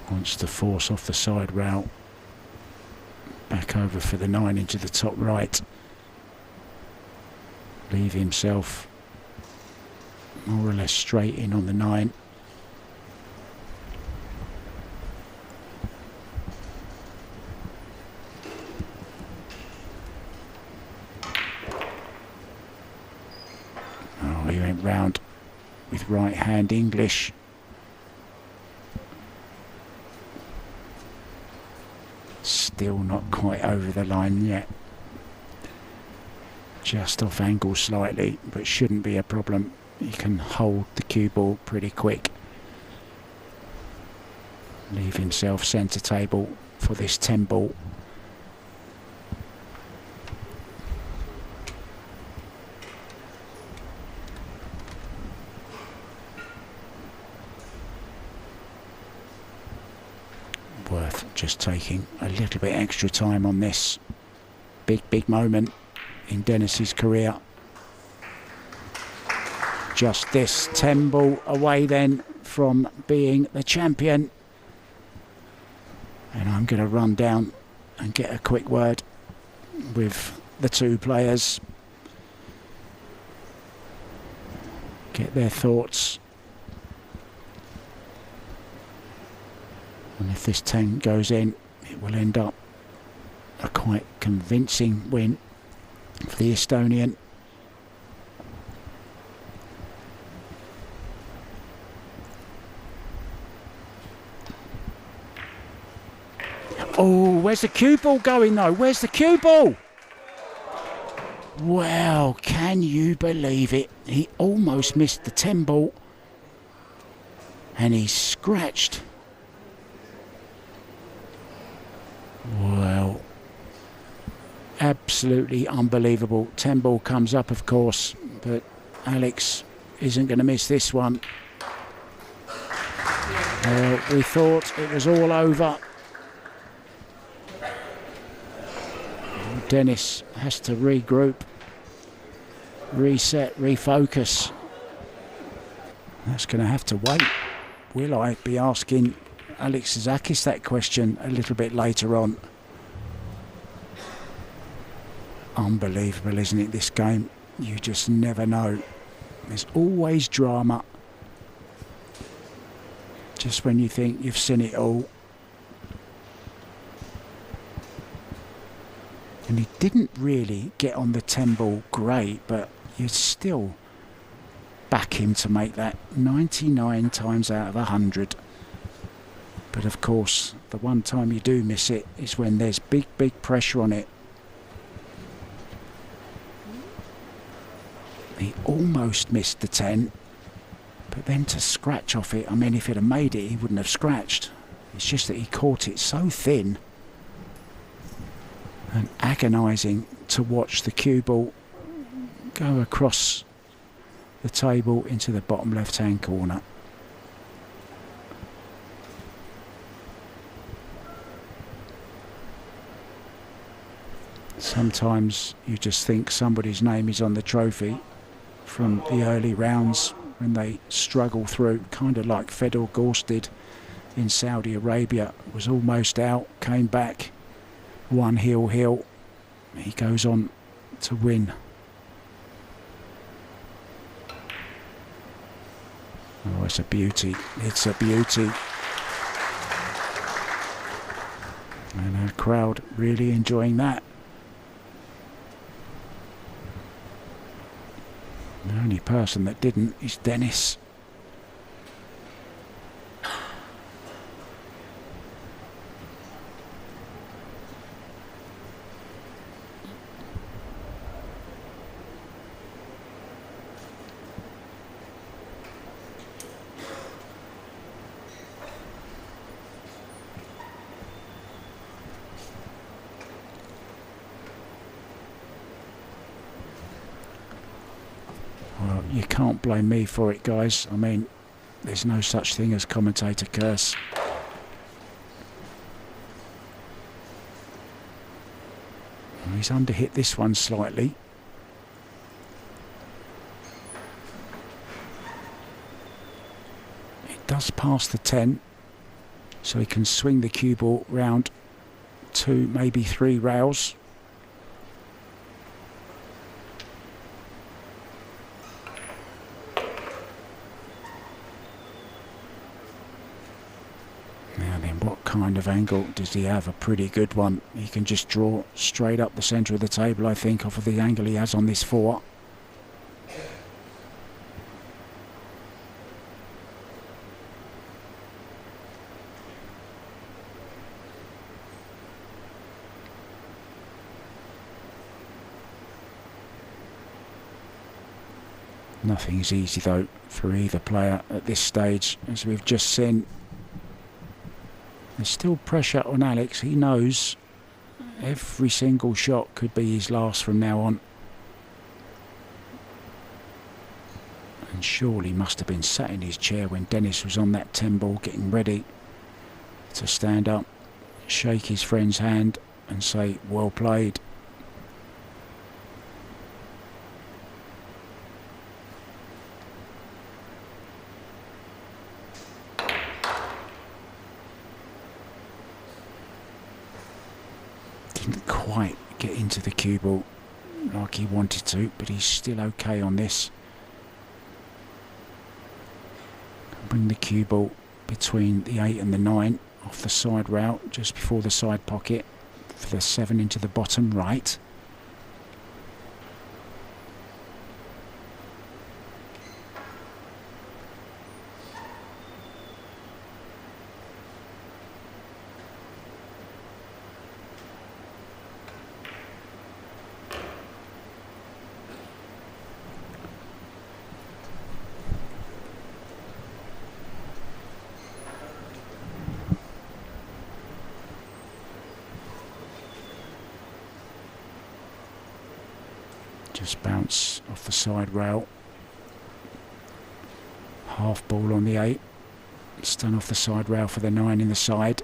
Wants to force off the side rail. Back over for the 9 into the top right. Leave himself more or less straight in on the 9. Oh, he went round with right hand English. Still not quite over the line yet. Just off angle slightly, but shouldn't be a problem. He can hold the cue ball pretty quick. Leave himself centre table for this 10 ball. Worth Just taking a little bit extra time on this big moment in Dennis's career. Just this 10 ball away then from being the champion. And I'm going to run down and get a quick word with the two players. Get their thoughts. And if this 10 goes in, it will end up a quite convincing win for the Estonian. Oh, where's the cue ball going though? Where's the cue ball? Well, can you believe it? He almost missed the 10 ball and he scratched. Well, absolutely unbelievable. 10 ball comes up, of course, but Alex isn't going to miss this one. We thought it was all over. Dennis has to regroup, reset, refocus. That's going to have to wait. Will I be asking Alex Kazakis that question a little bit later on? Unbelievable, isn't it, this game? You just never know. There's always drama. Just when you think you've seen it all. And he didn't really get on the 10 ball great, but you still back him to make that 99 times out of 100. But of course, the one time you do miss it is when there's big pressure on it. He almost missed the 10, but then to scratch off it, I mean, if he'd have made it, he wouldn't have scratched. It's just that he caught it so thin. And agonising to watch the cue ball go across the table into the bottom left-hand corner. Sometimes you just think somebody's name is on the trophy from the early rounds when they struggle through, kind of like Fedor Gorst did in Saudi Arabia. Was almost out, came back, won heel. He goes on to win. Oh, it's a beauty. It's a beauty. And our crowd really enjoying that. The only person that didn't is Dennis. Well, you can't blame me for it, guys. I mean, there's no such thing as commentator curse. Well, he's underhit this one slightly. It does pass the 10, so he can swing the cue ball round 2, maybe 3 rails. Kind of angle does he have? A pretty good one. He can just draw straight up the centre of the table, I think, off of the angle he has on this 4. Nothing's easy though for either player at this stage, as we've just seen. There's still pressure on Alex. He knows every single shot could be his last from now on. And surely must have been sat in his chair when Dennis was on that 10 ball getting ready to stand up shake his friend's hand and say, well played. Didn't quite get into the cue ball like he wanted to, but he's still okay on this. Bring the cue ball between the 8 and the 9 off the side rail just before the side pocket for the 7 into the bottom right. Just bounce off the side rail. Half ball on the 8. Stun off the side rail for the 9 in the side.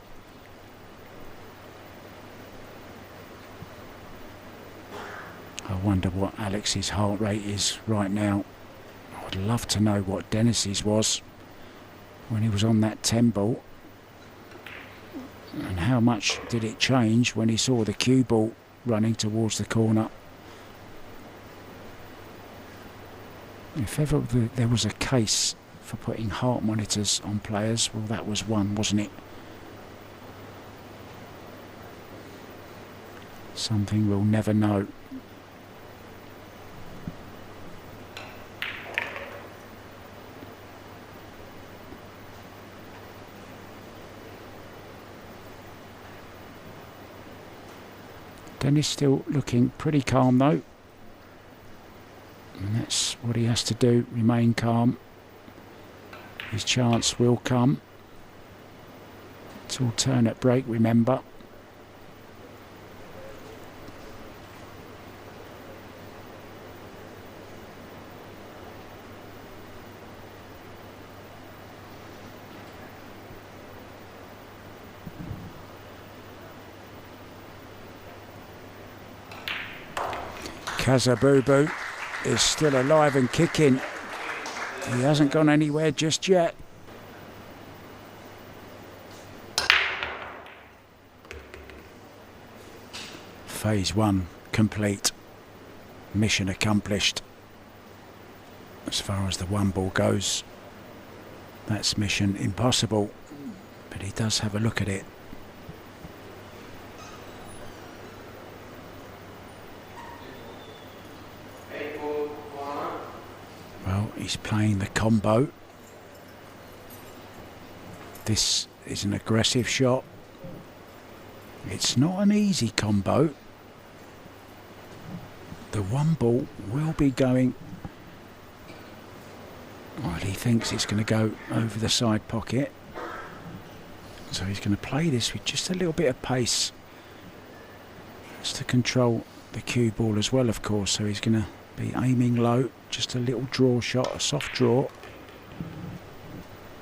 I wonder what Alex's heart rate is right now. I would love to know what Dennis's was when he was on that 10 ball. And how much did it change when he saw the cue ball running towards the corner. If ever there was a case for putting heart monitors on players, well, that was one, wasn't it? Something we'll never know. Dennis still looking pretty calm though. And that's what he has to do, remain calm. His chance will come. It's alternate break, remember. Kazabubu is still alive and kicking. He hasn't gone anywhere just yet. Phase 1 complete. Mission accomplished. As far as the 1 ball goes, that's mission impossible. But he does have a look at it. Well, he's playing the combo. This is an aggressive shot. It's not an easy combo. The 1 ball will be going. Well, he thinks it's going to go over the side pocket. So he's going to play this with just a little bit of pace. Just to control the cue ball as well, of course. So he's going to be aiming low. Just a little draw shot, a soft draw.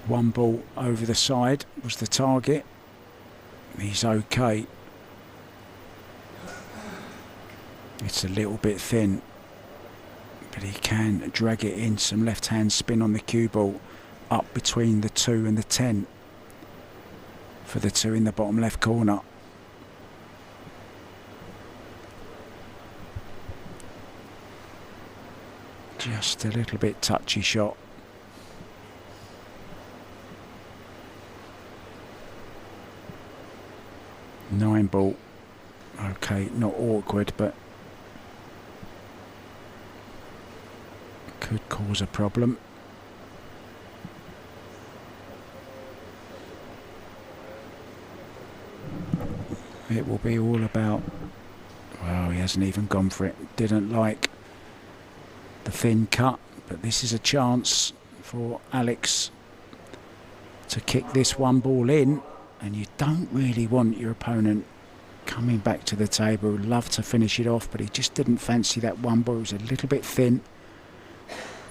1 ball over the side was the target. He's okay. It's a little bit thin, but he can drag it in. Some left-hand spin on the cue ball up between the 2 and the 10 for the 2 in the bottom left corner. Just a little bit touchy shot. Nine ball. Okay, not awkward, but could cause a problem. It will be all about. Well, he hasn't even gone for it. Didn't like the thin cut, but this is a chance for Alex to kick this 1 ball in, and you don't really want your opponent coming back to the table. Would love to finish it off, but he just didn't fancy that 1 ball. It was a little bit thin.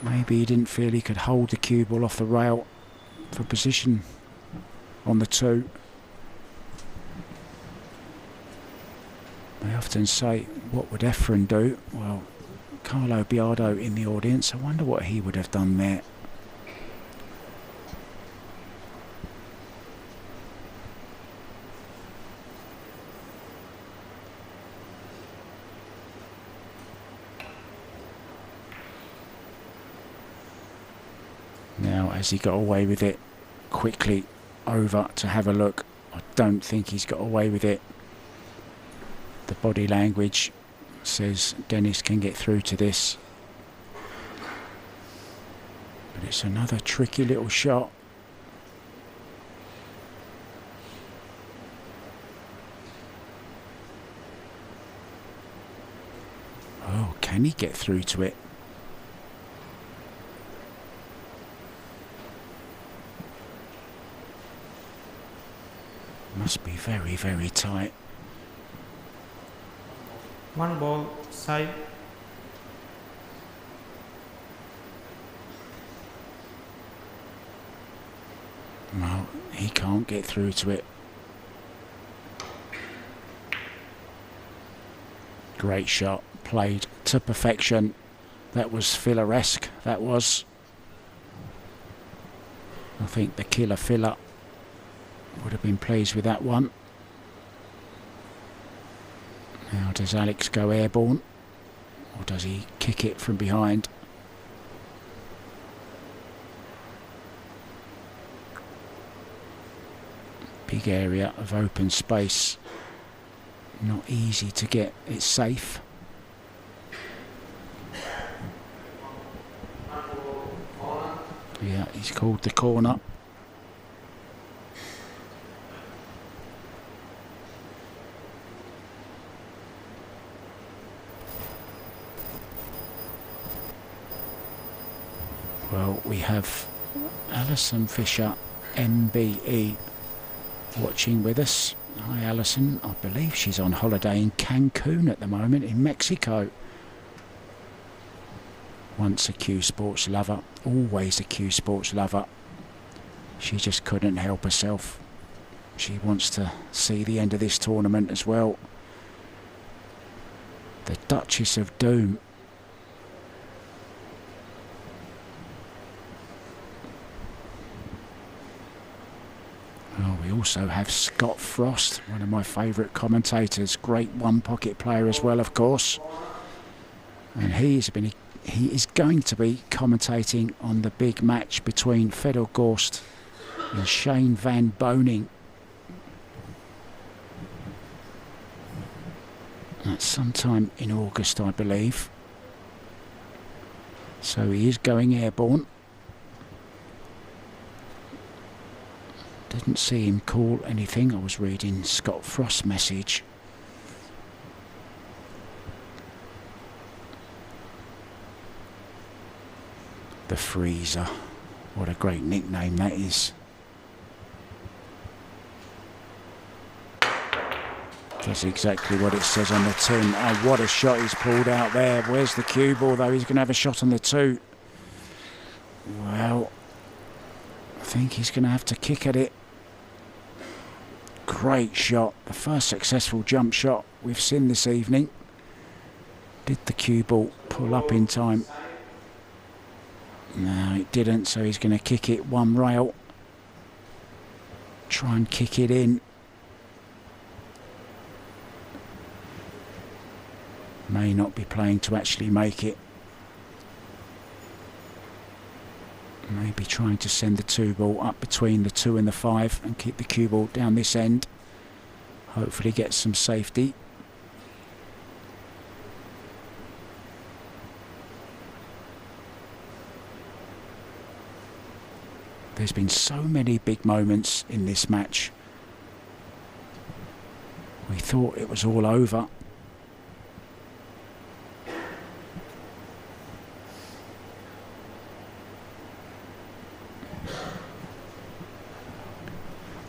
Maybe he didn't feel he could hold the cue ball off the rail for position on the 2. They often say, what would Efren do? Well, Carlo Biardo in the audience, I wonder what he would have done there. Now, has he got away with it? Quickly over to have a look. I don't think he's got away with it. The body language says Dennis can get through to this. But it's another tricky little shot. Oh, can he get through to it? Must be very, very tight. One ball side. Well, he can't get through to it. Great shot, played to perfection. That was Filler-esque, that was. I think the killer Filler would have been pleased with that one. Now, does Alex go airborne, or does he kick it from behind? Big area of open space. Not easy to get it safe. Yeah, he's called the corner. Well, we have Alison Fisher, MBE, watching with us. Hi Alison, I believe she's on holiday in Cancun at the moment in Mexico. Once a Q Sports lover, always a Q Sports lover. She just couldn't help herself. She wants to see the end of this tournament as well. The Duchess of Doom. We also have Scott Frost, one of my favourite commentators, great one-pocket player as well, of course. And he is going to be commentating on the big match between Fedor Gorst and Shane Van Boening. That's sometime in August, I believe. So he is going airborne. Didn't see him call anything. I was reading Scott Frost's message. The Freezer. What a great nickname that is. That's exactly what it says on the tin. Oh, what a shot he's pulled out there. Where's the cue ball, though? He's going to have a shot on the two. Well, I think he's going to have to kick at it. Great shot. The first successful jump shot we've seen this evening. Did the cue ball pull up in time? No, it didn't, so he's going to kick it one rail. Try and kick it in. May not be playing to actually make it. Maybe trying to send the two ball up between the 2 and the 5 and keep the cue ball down this end. Hopefully get some safety. There's been so many big moments in this match. We thought it was all over.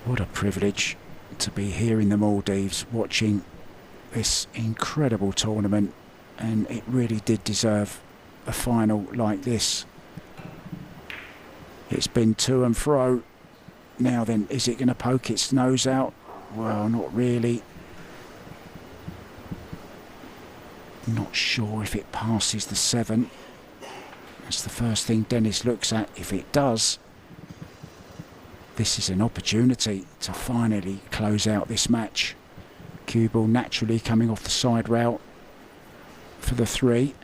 What a privilege to be here in the Maldives watching this incredible tournament, and it really did deserve a final like this. It's been to and fro. Now then, is it going to poke its nose out? Well, not really. not sure if it passes the 7. That's the first thing Dennis looks at. If it does, this is an opportunity to finally close out this match. Cue ball naturally coming off the side route for the 3.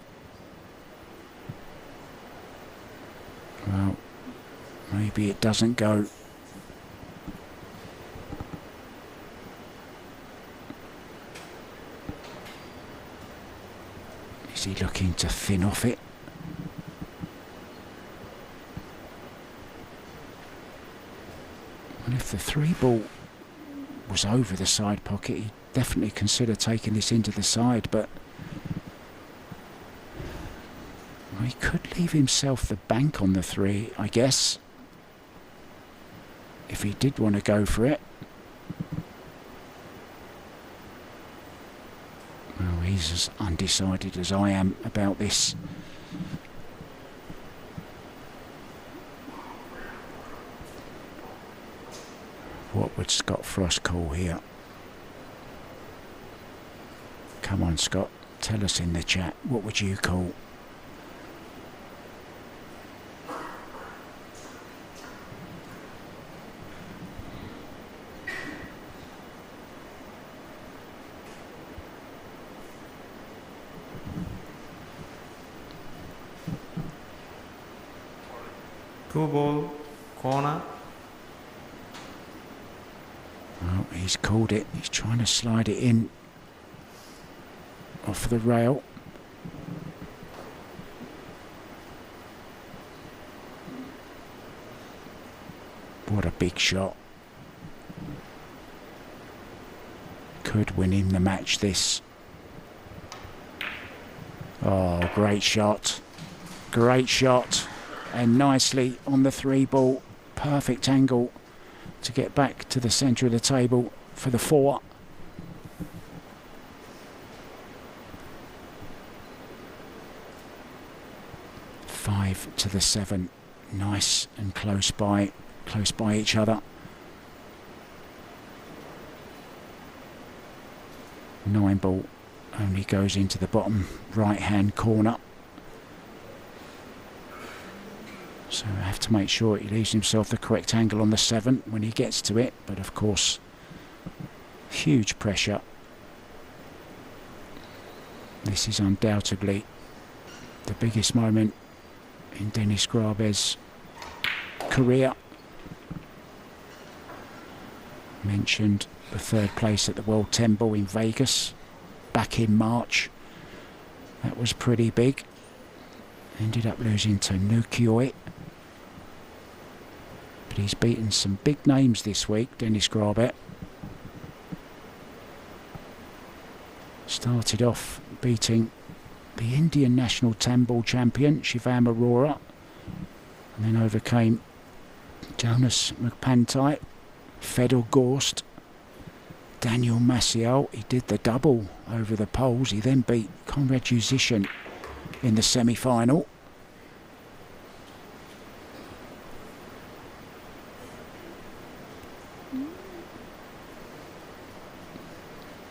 Well, maybe it doesn't go. Is he looking to thin off it? Well, if the 3 ball was over the side pocket, he'd definitely consider taking this into the side, but well, he could leave himself the bank on the 3, I guess, if he did want to go for it. Well, he's as undecided as I am about this. What would Scott Frost call here? Come on, Scott, tell us in the chat, what would you call? Two ball, corner. Well, he's called it. He's trying to slide it in off the rail. What a big shot. Could win him the match, this. Oh, great shot. Great shot. And nicely on the 3 ball. Perfect angle to get back to the centre of the table for the 4. Five to the 7. Nice and close by each other. 9 ball only goes into the bottom right hand corner. So I have to make sure he leaves himself the correct angle on the 7 when he gets to it. But of course, huge pressure. This is undoubtedly the biggest moment in Dennis Grabe's career. Mentioned the 3rd place at the World 10 Ball in Vegas back in March. That was pretty big. Ended up losing to Nukioi. But he's beaten some big names this week, Dennis Grabe. Started off beating the Indian national 10 ball champion, Shivam Arora. And then overcame Jonas Mukpantai, Fedor Gorst, Daniel Maciel. He did the double over the poles. He then beat Conrad Jusician in the semi-final.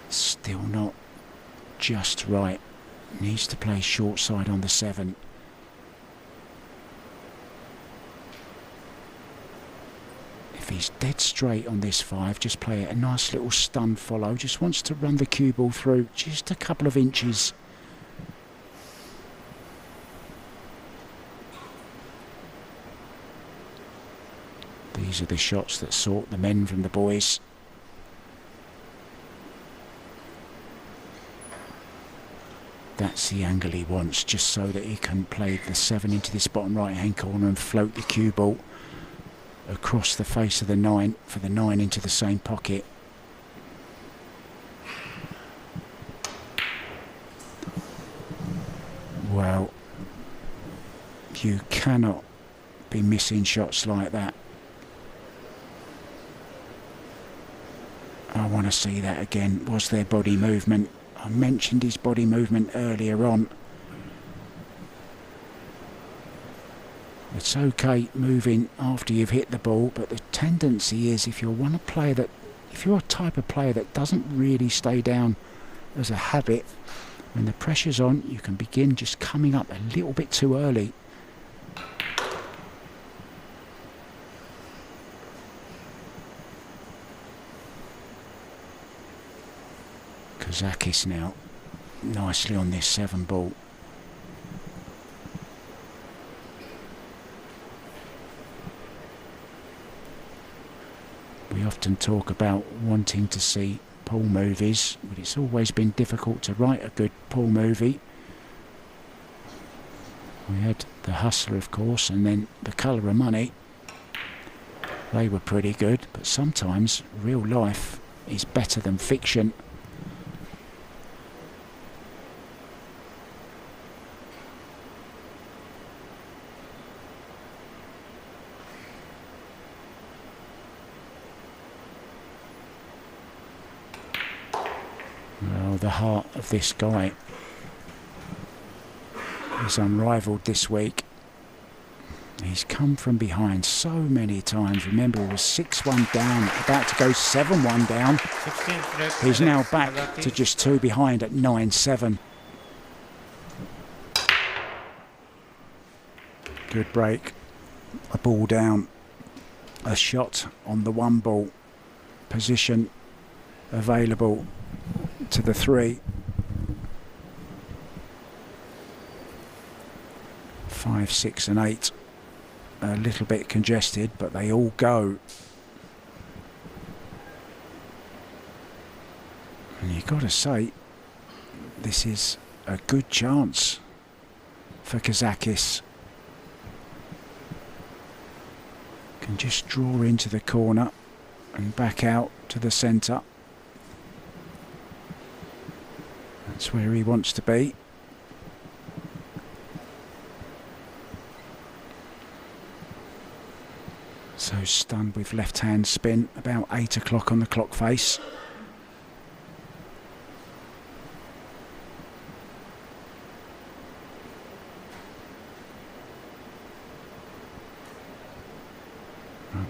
Still not just right. Needs to play short side on the 7. If he's dead straight on this 5, just play it a nice little stun follow. Just wants to run the cue ball through just a couple of inches. These are the shots that sort the men from the boys. That's the angle he wants, just so that he can play the 7 into this bottom right hand corner and float the cue ball across the face of the 9 for the 9 into the same pocket. Well, you cannot be missing shots like that. I want to see that again. Was there body movement? I mentioned his body movement earlier on. It's okay moving after you've hit the ball, but the tendency is if you're a type of player that doesn't really stay down as a habit When the pressure's on, you can begin just coming up a little bit too early. Kazakis now, nicely on this 7 ball. We often talk about wanting to see pool movies, but it's always been difficult to write a good pool movie. We had The Hustler, of course, and then The Colour of Money. They were pretty good, but sometimes real life is better than fiction. Well, the heart of this guy is unrivaled this week. He's come from behind so many times. Remember, he was 6-1 down, about to go 7-1 down. He's now back to just 2 behind at 9-7. Good break. A ball down. A shot on the 1 ball. Position available to the 3. 5, 6 and 8. A little bit congested, but they all go. And you've got to say, this is a good chance for Kazakis. Can just draw into the corner and back out to the centre. That's where he wants to be. So stunned with left hand spin, about 8 o'clock on the clock face.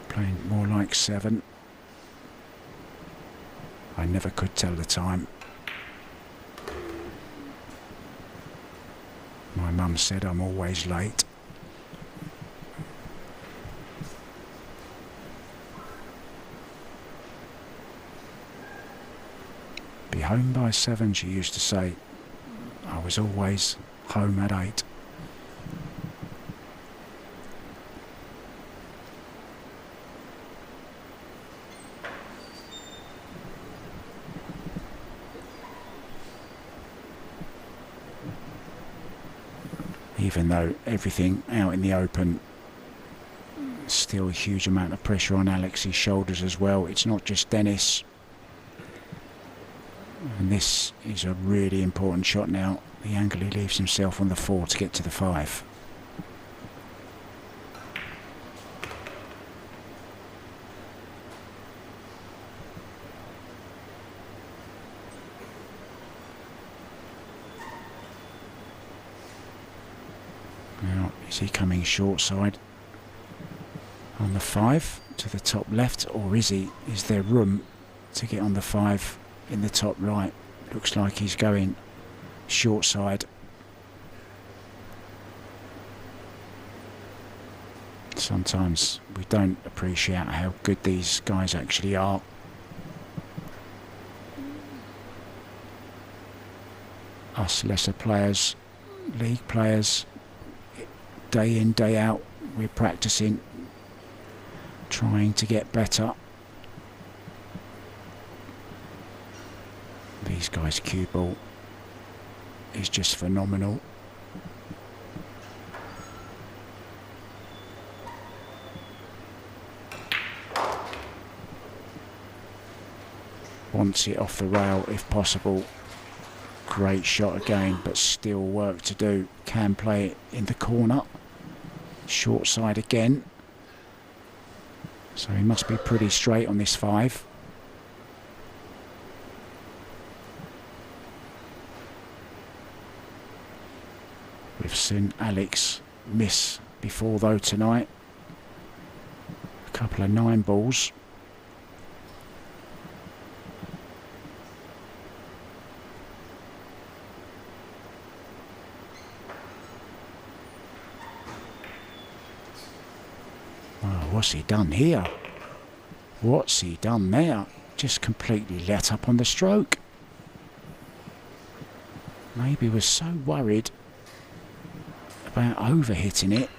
Playing more like 7. I never could tell the time. My mum said I'm always late. Be home by 7, she used to say. I was always home at 8. Even though everything out in the open, still a huge amount of pressure on Alex's shoulders as well. It's not just Dennis. And this is a really important shot now. The angle he leaves himself on the 4 to get to the 5. Now, is he coming short side on the 5 to the top left, or is there room to get on the 5 in the top right? Looks like he's going short side. Sometimes we don't appreciate how good these guys actually are. Us lesser players, league players, day in, day out, we're practicing, trying to get better. These guys' cue ball is just phenomenal. Wants it off the rail if possible. Great shot again, but still work to do. Can play it in the corner. Short side again. So he must be pretty straight on this 5. We've seen Alex miss before though tonight. A couple of 9 balls. what's he done here? What's he done there? Just completely let up on the stroke. Maybe was so worried about over-hitting it.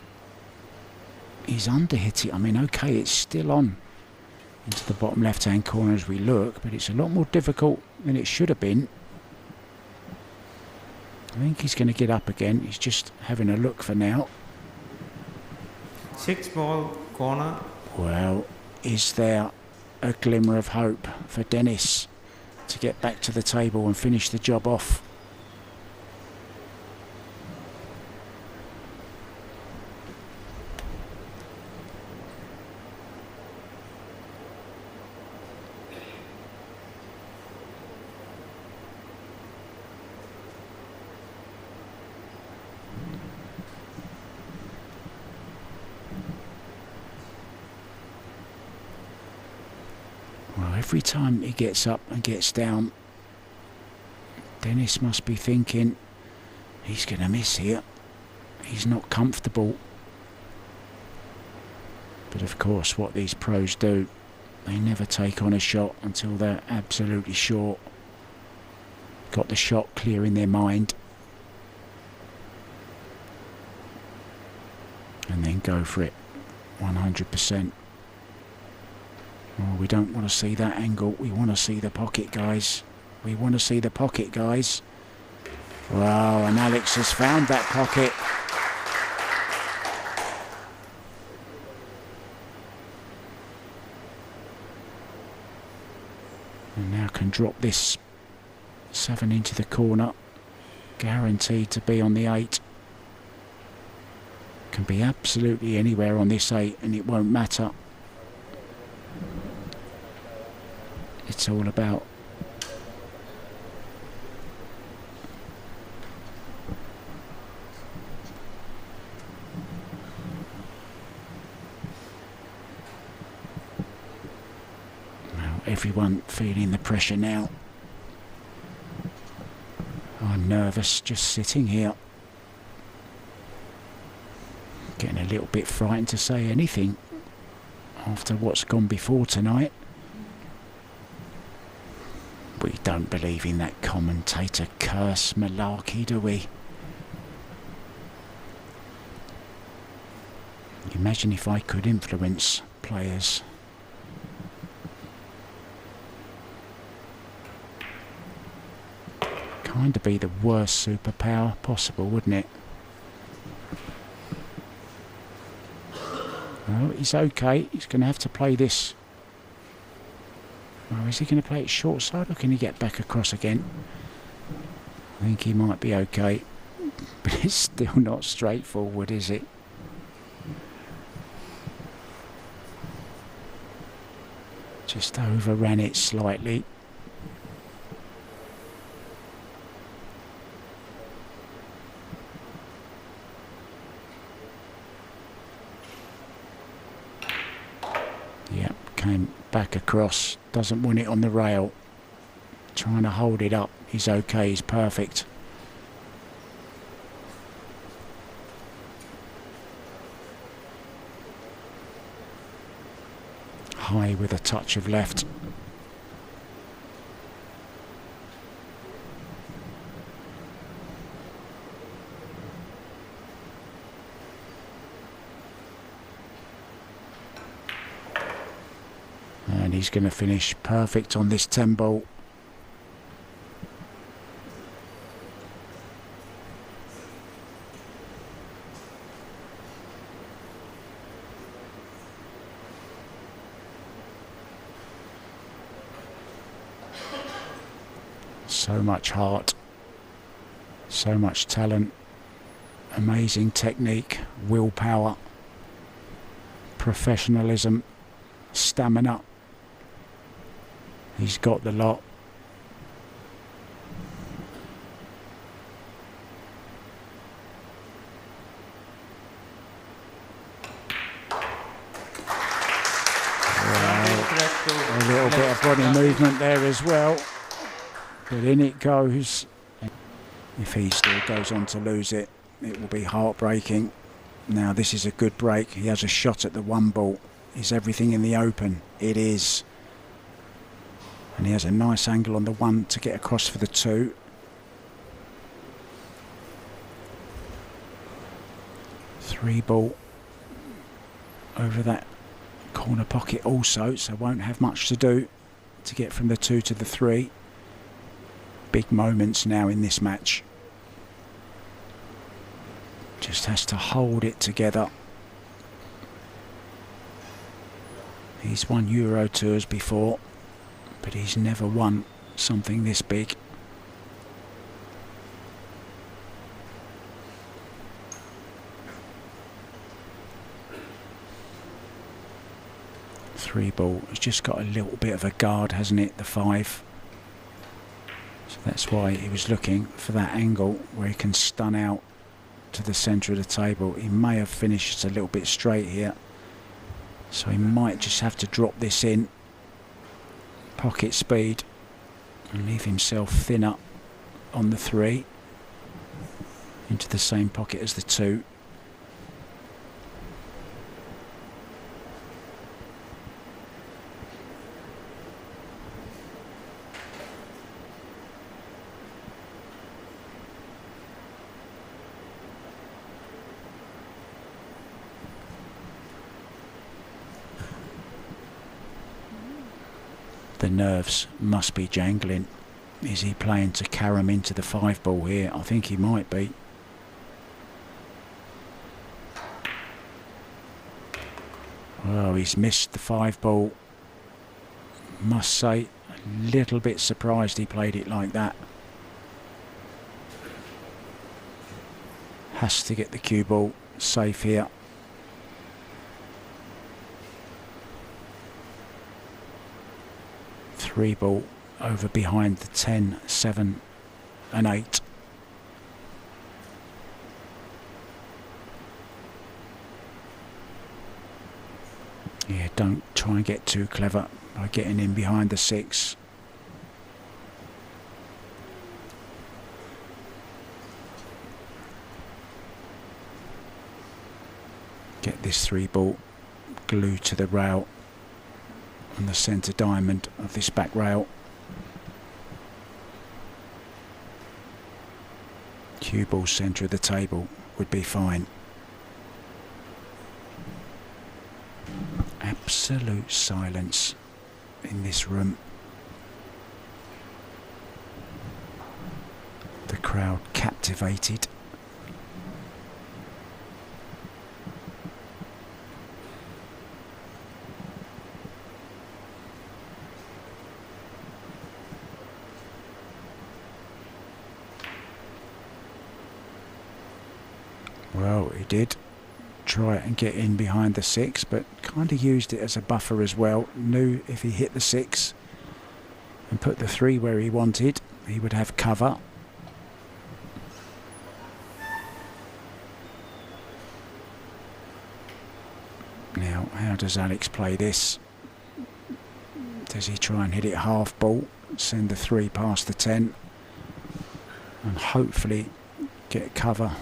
He's under-hit it. I mean, okay, it's still on into the bottom left-hand corner as we look, but it's a lot more difficult than it should have been. I think he's going to get up again. He's just having a look for now. 6 ball corner. Well, is there a glimmer of hope for Dennis to get back to the table and finish the job off? Every time he gets up and gets down, Dennis must be thinking he's going to miss here. He's not comfortable. But of course, what these pros do, they never take on a shot until they're absolutely sure. Got the shot clear in their mind. And then go for it 100%. Oh, we don't want to see that angle. We want to see the pocket, guys. We want to see the pocket, guys. Wow, and Alex has found that pocket. And now can drop this 7 into the corner. Guaranteed to be on the 8. Can be absolutely anywhere on this 8 and it won't matter. It's all about everyone feeling the pressure now. I'm nervous just sitting here. Getting a little bit frightened to say anything after what's gone before tonight. We don't believe in that commentator curse malarkey, do we? Imagine if I could influence players. Kind of be the worst superpower possible, wouldn't it? Well, he's okay. He's going to have to play this. Well, is he going to play it short side or can he get back across again? I think he might be okay. But it's still not straightforward, is it? Just overran it slightly. Yep, came back across. Doesn't want it on the rail. Trying to hold it up. He's okay, he's perfect. High with a touch of left. And he's going to finish perfect on this 10 ball. So much heart, so much talent, amazing technique, willpower, professionalism, stamina. He's got the lot. A little bit of body movement there as well. But in it goes. If he still goes on to lose it, it will be heartbreaking. Now this is a good break. He has a shot at the 1 ball. Is everything in the open? It is. And he has a nice angle on the 1 to get across for the 2. Three ball over that corner pocket also, so won't have much to do to get from the 2 to the 3. Big moments now in this match. Just has to hold it together. He's won Euro Tours before, but he's never won something this big. Three ball has just got a little bit of a guard, hasn't it, the 5. So that's why he was looking for that angle where he can stun out to the centre of the table. He may have finished a little bit straight here, so he might just have to drop this in, pocket speed, and leave himself thinner on the 3 into the same pocket as the 2. The nerves must be jangling. Is he playing to carry him into the 5 ball here? I think he might be. Well, he's missed the 5 ball. Must say, a little bit surprised he played it like that. Has to get the cue ball safe here. Three ball over behind the 10, 7 and 8. Yeah, don't try and get too clever by getting in behind the 6. Get this 3 ball glued to the rail on the centre diamond of this back rail. Cue ball centre of the table would be fine. Absolute silence in this room. The crowd captivated. Well, he did try and get in behind the 6, but kind of used it as a buffer as well. Knew if he hit the 6 and put the 3 where he wanted, he would have cover. Now, how does Alex play this? Does he try and hit it half ball, send the 3 past the 10, and hopefully get cover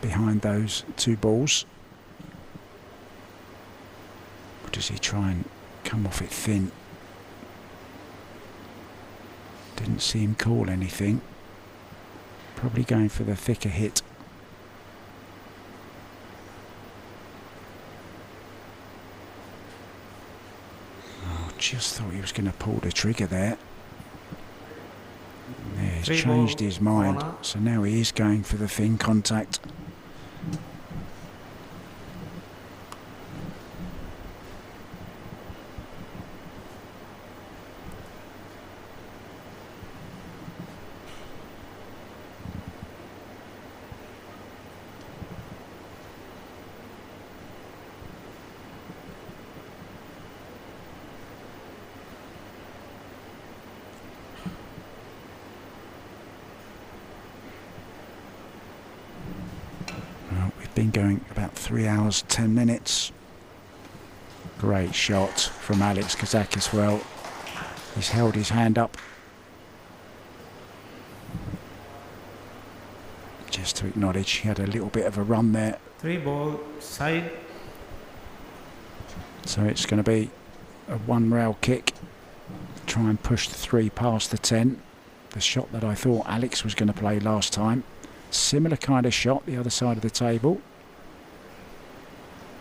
behind those 2 balls? Or does he try and come off it thin? Didn't see him call anything. Probably going for the thicker hit. Oh, just thought he was going to pull the trigger there. Yeah, he's changed his mind, corner. so now he is going for the thin contact. Been going about 3 hours 10 minutes. Great shot from Alex Kazakis. Well, he's held his hand up just to acknowledge he had a little bit of a run there. 3 ball side. So it's going to be a 1-rail kick. Try and push the 3 past the 10. The shot that I thought Alex was going to play last time. Similar kind of shot, the other side of the table.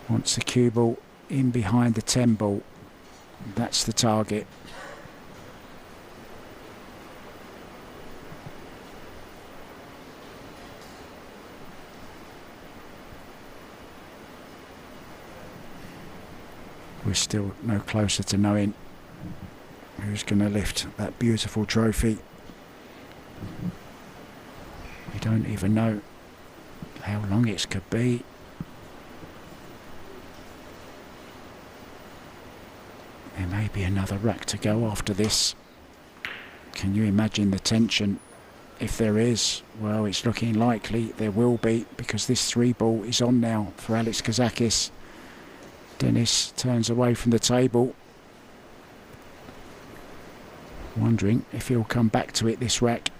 Wants the cue ball in behind the 10 ball. That's the target. We're still no closer to knowing who's going to lift that beautiful trophy. We don't even know how long it could be. There may be another rack to go after this. Can you imagine the tension? If there is, well, it's looking likely there will be, because this 3 ball is on now for Alex Kazakis. Dennis turns away from the table, wondering if he'll come back to it this rack.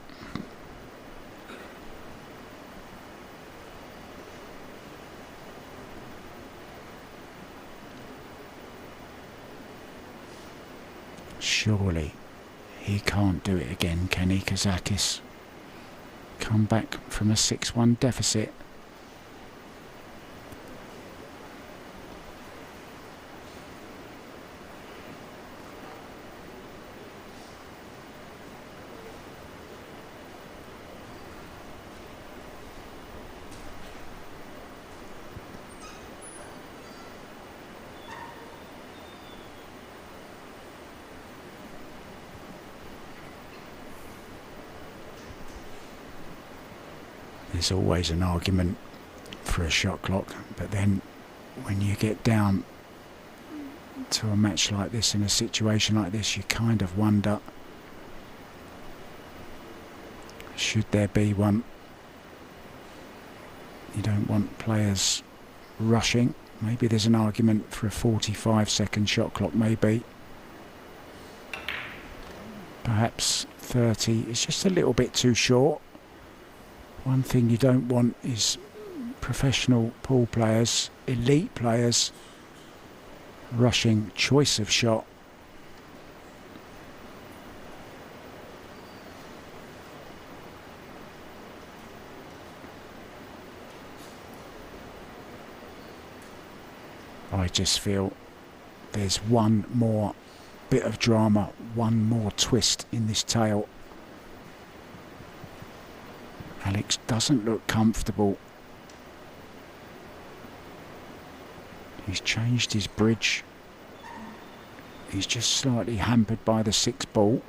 Surely he can't do it again, can he, Kazakis? Come back from a 6-1 deficit. There's always an argument for a shot clock, but then when you get down to a match like this, in a situation like this, you kind of wonder, should there be one? You don't want players rushing. Maybe there's an argument for a 45-second shot clock, maybe. Perhaps 30 is just a little bit too short. One thing you don't want is professional pool players, elite players, rushing choice of shot. I just feel there's one more bit of drama, one more twist in this tale. Alex doesn't look comfortable. He's changed his bridge. He's just slightly hampered by the 6 ball.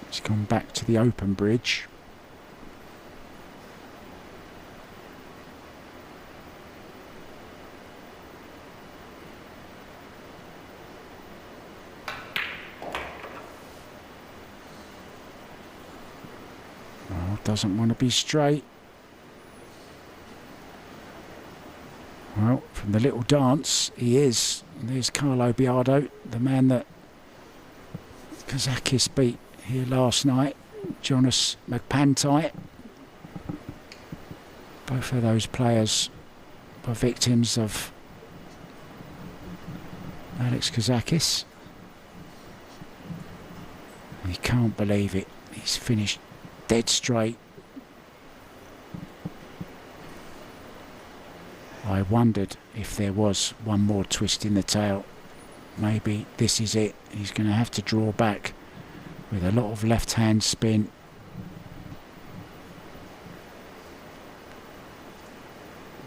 He's gone back to the open bridge. Doesn't want to be straight. Well, from the little dance, he is. There's Carlo Biardo, the man that Kazakis beat here last night. Jonas McPantai. Both of those players were victims of Alex Kazakis. He can't believe it. He's finished dead straight. I wondered if there was one more twist in the tail. Maybe this is it. He's going to have to draw back with a lot of left-hand spin.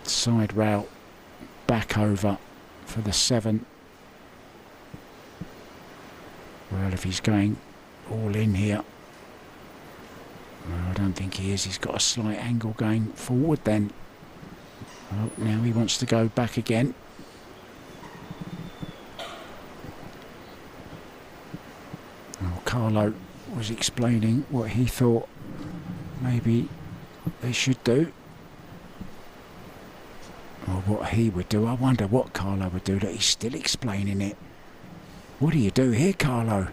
Side rail back over for the 7. Well, if he's going all in here, well, I don't think he is. He's got a slight angle going forward then. Oh, now he wants to go back again. Oh, Carlo was explaining what he thought maybe they should do. Or what he would do. I wonder what Carlo would do, that he's still explaining it. What do you do here, Carlo?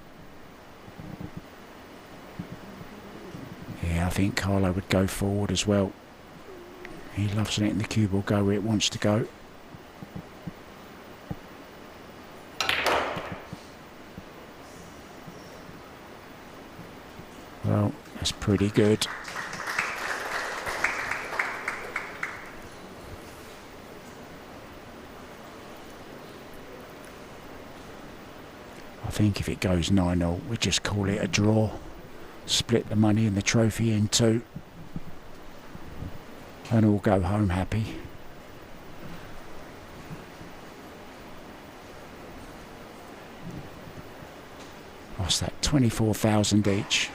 Yeah, I think Carlo would go forward as well. He loves letting the cue ball go where it wants to go. That's pretty good. I think if it goes 9-0, we just call it a draw. Split the money and the trophy in two. And all go home happy. What's that? 24,000 each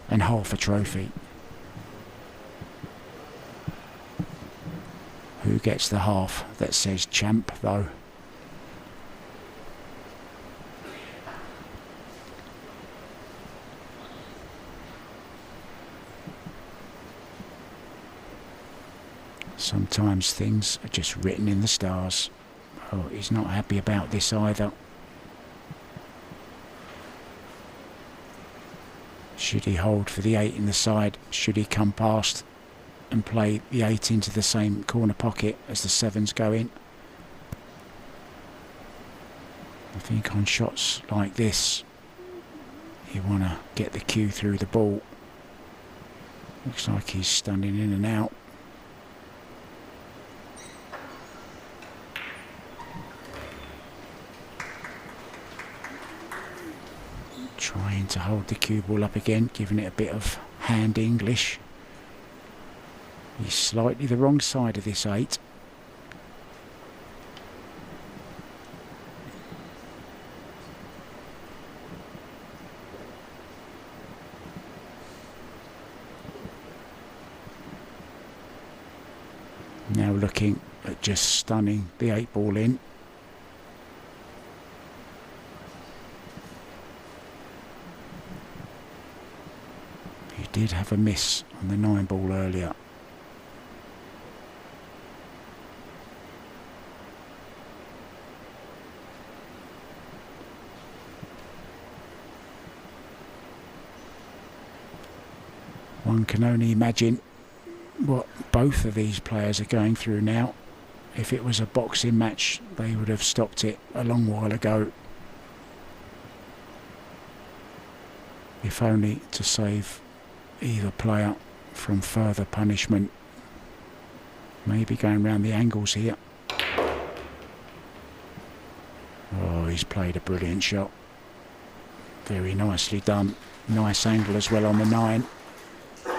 and half a trophy. Who gets the half that says champ though? Sometimes things are just written in the stars. Oh, he's not happy about this either. Should he hold for the 8 in the side? Should he come past and play the 8 into the same corner pocket as the 7s go in? I think on shots like this, you want to get the cue through the ball. Looks like he's stunning in and out. Trying to hold the cue ball up again, giving it a bit of hand English. He's slightly the wrong side of this 8. Now looking at just stunning the 8 ball in. He did have a miss on the 9 ball earlier. One can only imagine what both of these players are going through now. If it was a boxing match, they would have stopped it a long while ago. If only to save either player from further punishment. Maybe going round the angles here. Oh, he's played a brilliant shot. Very nicely done. Nice angle as well on the 9.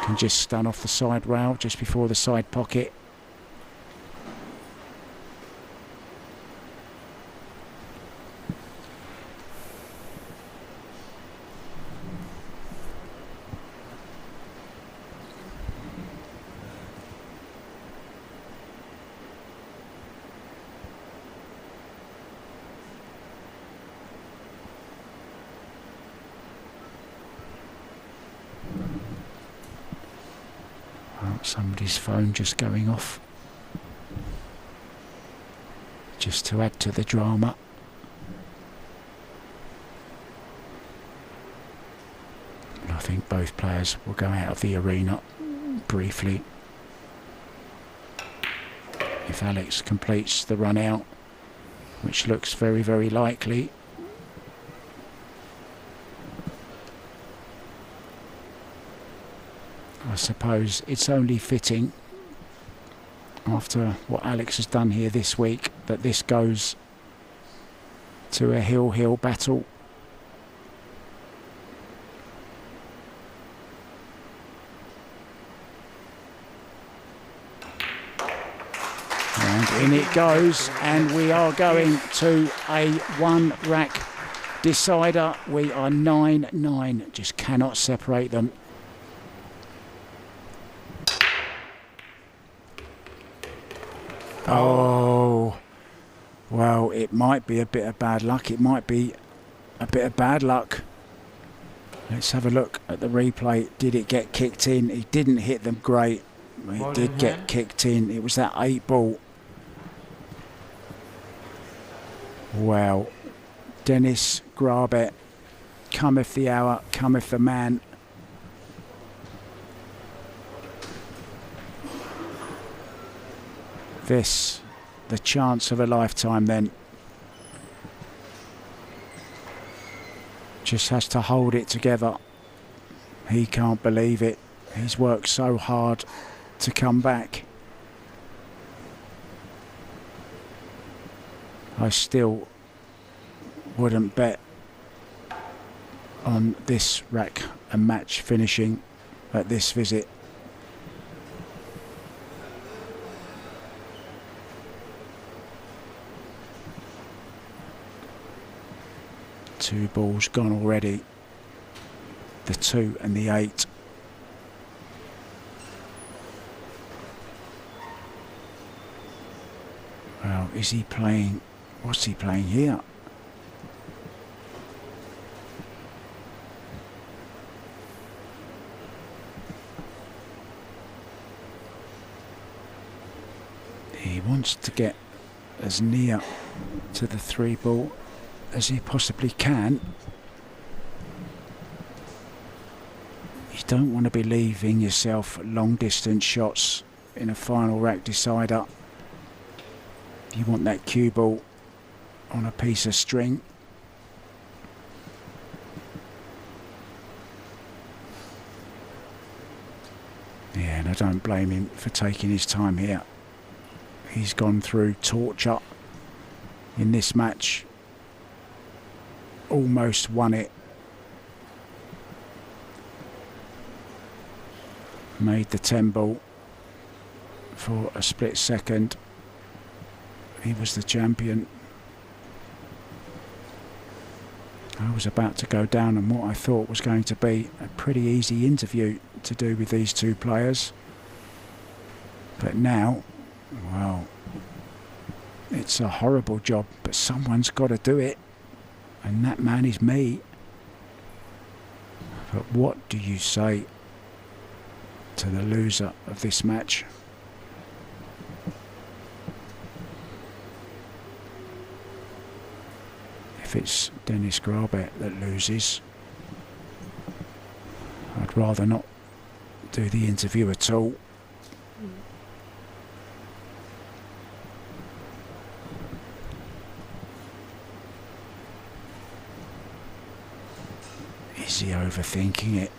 Can just stun off the side rail just before the side pocket. Somebody's phone just going off. Just to add to the drama. I think both players will go out of the arena briefly. If Alex completes the run out, which looks very, very likely. I suppose it's only fitting, after what Alex has done here this week, that this goes to a hill-hill battle. And in it goes, and we are going to a 1-rack decider. We are 9-9, just cannot separate them. Oh, well, it might be a bit of bad luck. It might be a bit of bad luck. Let's have a look at the replay. Did it get kicked in? He didn't hit them great. It did get kicked in. It was that 8 ball. Wow. Dennis Grabe, cometh the hour, cometh the man. This, the chance of a lifetime then. Just has to hold it together. He can't believe it. He's worked so hard to come back. I still wouldn't bet on this rack and match finishing at this visit. Two balls gone already. The 2 and the 8. Well, is he playing? What's he playing here? He wants to get as near to the 3 ball as he possibly can. You don't want to be leaving yourself long distance shots in a final rack decider. You want that cue ball on a piece of string. Yeah, and I don't blame him for taking his time here. He's gone through torture in this match. Almost won it. Made the 10 ball for a split second. He was the champion. I was about to go down on what I thought was going to be a pretty easy interview to do with these two players. But now, well, it's a horrible job, but someone's got to do it. And that man is me. But what do you say to the loser of this match? If it's Dennis Grabe that loses, I'd rather not do the interview at all. Is he overthinking it?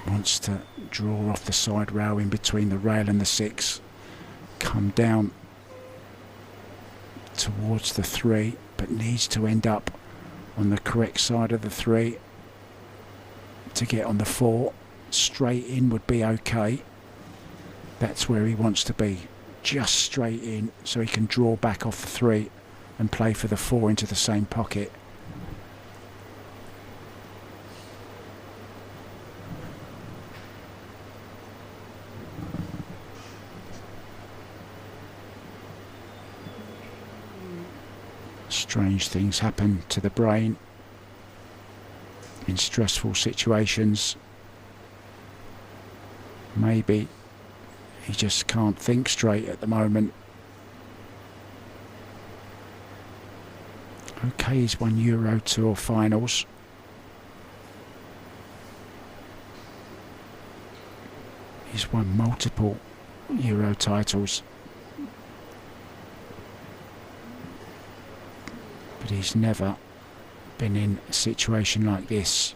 Wants to draw off the side rail in between the rail and the 6, come down towards the 3, but needs to end up on the correct side of the 3 to get on the 4. Straight in would be okay. That's where he wants to be, just straight in, so he can draw back off the 3 and play for the 4 into the same pocket. Strange things happen to the brain in stressful situations. Maybe he just can't think straight at the moment. Okay, he's won Euro Tour finals. He's won multiple Euro titles. But he's never been in a situation like this.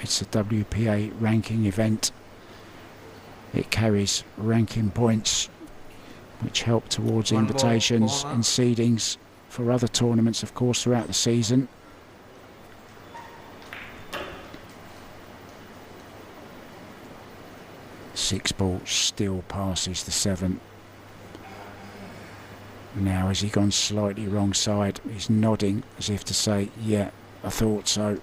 It's a WPA ranking event. It carries ranking points which help towards invitations and seedings for other tournaments, of course, throughout the season. Six ball still passes the 7. Now, has he gone slightly wrong side? He's nodding as if to say, yeah, I thought so.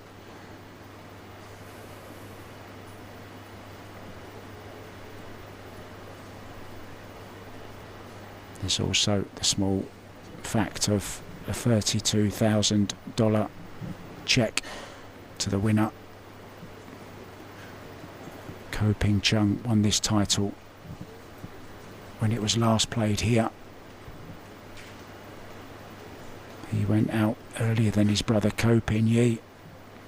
There's also the small fact of a $32,000 check to the winner. Ko Ping Chung won this title when it was last played here. He went out earlier than his brother Ko Pin Yi,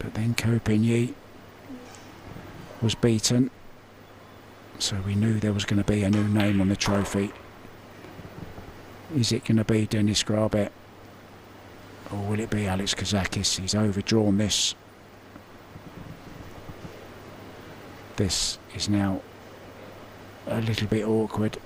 but then Ko Pin Yi was beaten, so we knew there was going to be a new name on the trophy. Is it going to be Dennis Grabe, or will it be Alex Kazakis? He's overdrawn this. This is now a little bit awkward.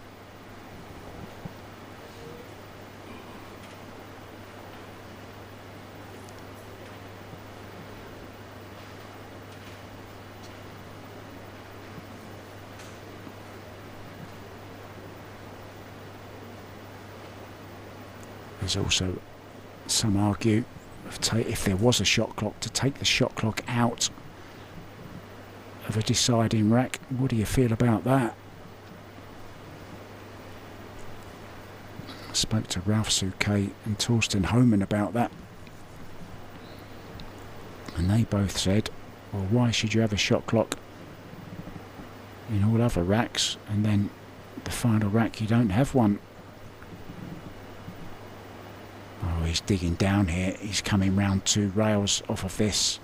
There's also some argue if there was a shot clock, to take the shot clock out of a deciding rack. What do you feel about that? I spoke to Ralph Souquet and Torsten Homan about that, and they both said, well, why should you have a shot clock in all other racks and then the final rack you don't have one? Oh, he's digging down here. He's coming round 2 rails off of this.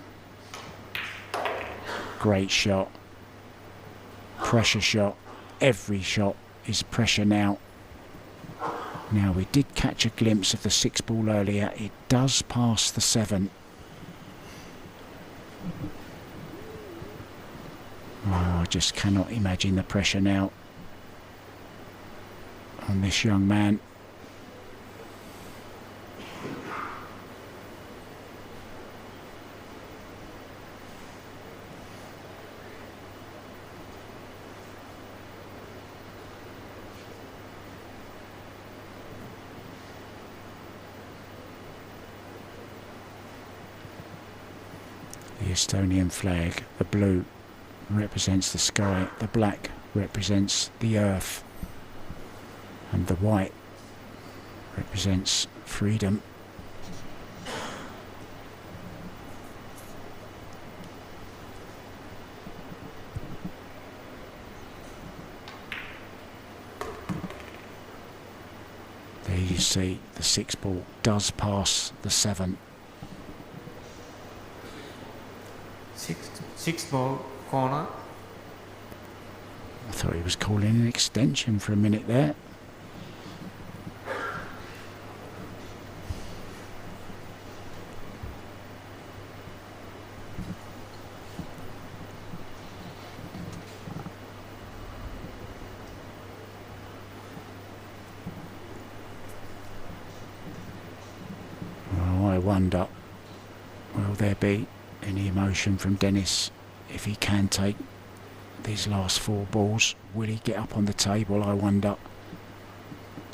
Great shot. Pressure shot. Every shot is pressure now. Now, we did catch a glimpse of the 6 ball earlier. It does pass the 7. Oh, I just cannot imagine the pressure now on this young man. The Estonian flag, the blue represents the sky, the black represents the earth, and the white represents freedom. There you see the 6 ball does pass the 7. Six ball corner. I thought he was calling an extension for a minute there. Oh, I wonder, will there be any emotion from Dennis if he can take these last 4 balls? Will he get up on the table, I wonder?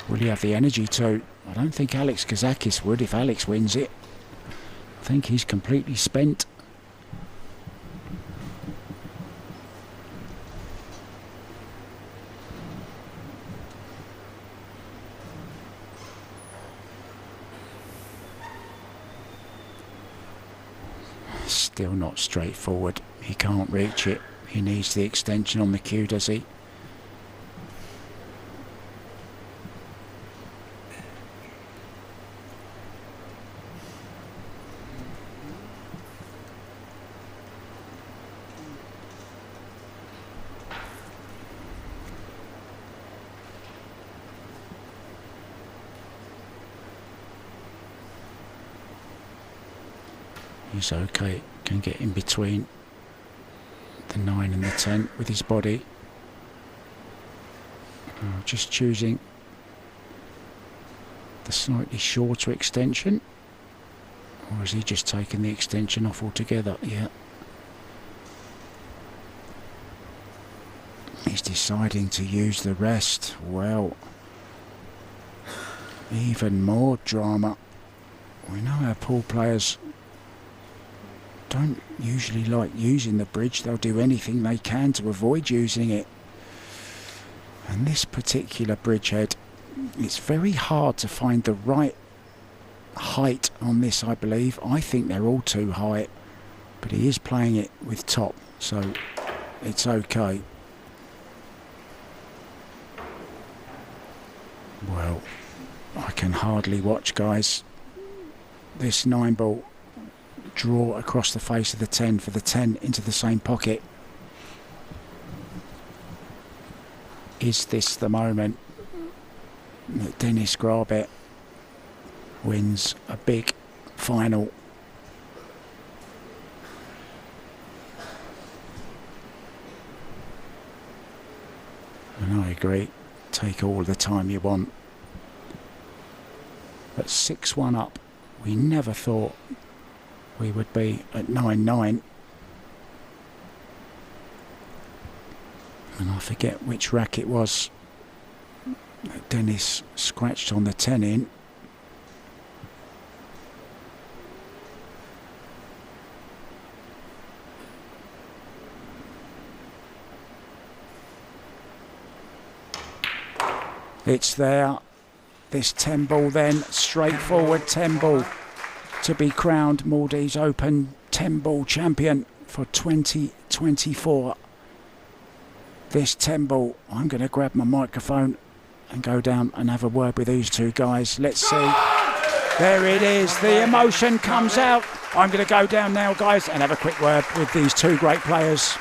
Will he have the energy to? I don't think Alex Kazakis would if Alex wins it. I think he's completely spent. Still not straightforward. He can't reach it. He needs the extension on the cue, does he? He's okay, can get in between the 9 and the 10 with his body. Just choosing the slightly shorter extension, or is he just taking the extension off altogether? Yeah. He's deciding to use the rest. Well, even more drama. We know our pool players don't usually like using the bridge. They'll do anything they can to avoid using it. And this particular bridgehead, it's very hard to find the right height on this, I believe. I think they're all too high, but he is playing it with top, so it's okay. Well, I can hardly watch, guys. This 9 ball draw across the face of the 10 for the 10 into the same pocket. Is this the moment that Dennis Grabe wins a big final? And I agree. Take all the time you want. At 6-1 up, we never thought we would be at 9-9. And I forget which rack it was that Dennis scratched on the 10 in. It's there. This 10 ball then, straightforward 10 ball to be crowned Maldives Open 10 ball champion for 2024. This 10 ball, I'm going to grab my microphone and go down and have a word with these two guys. Let's see. There it is. The emotion comes out. I'm going to go down now, guys, and have a quick word with these two great players.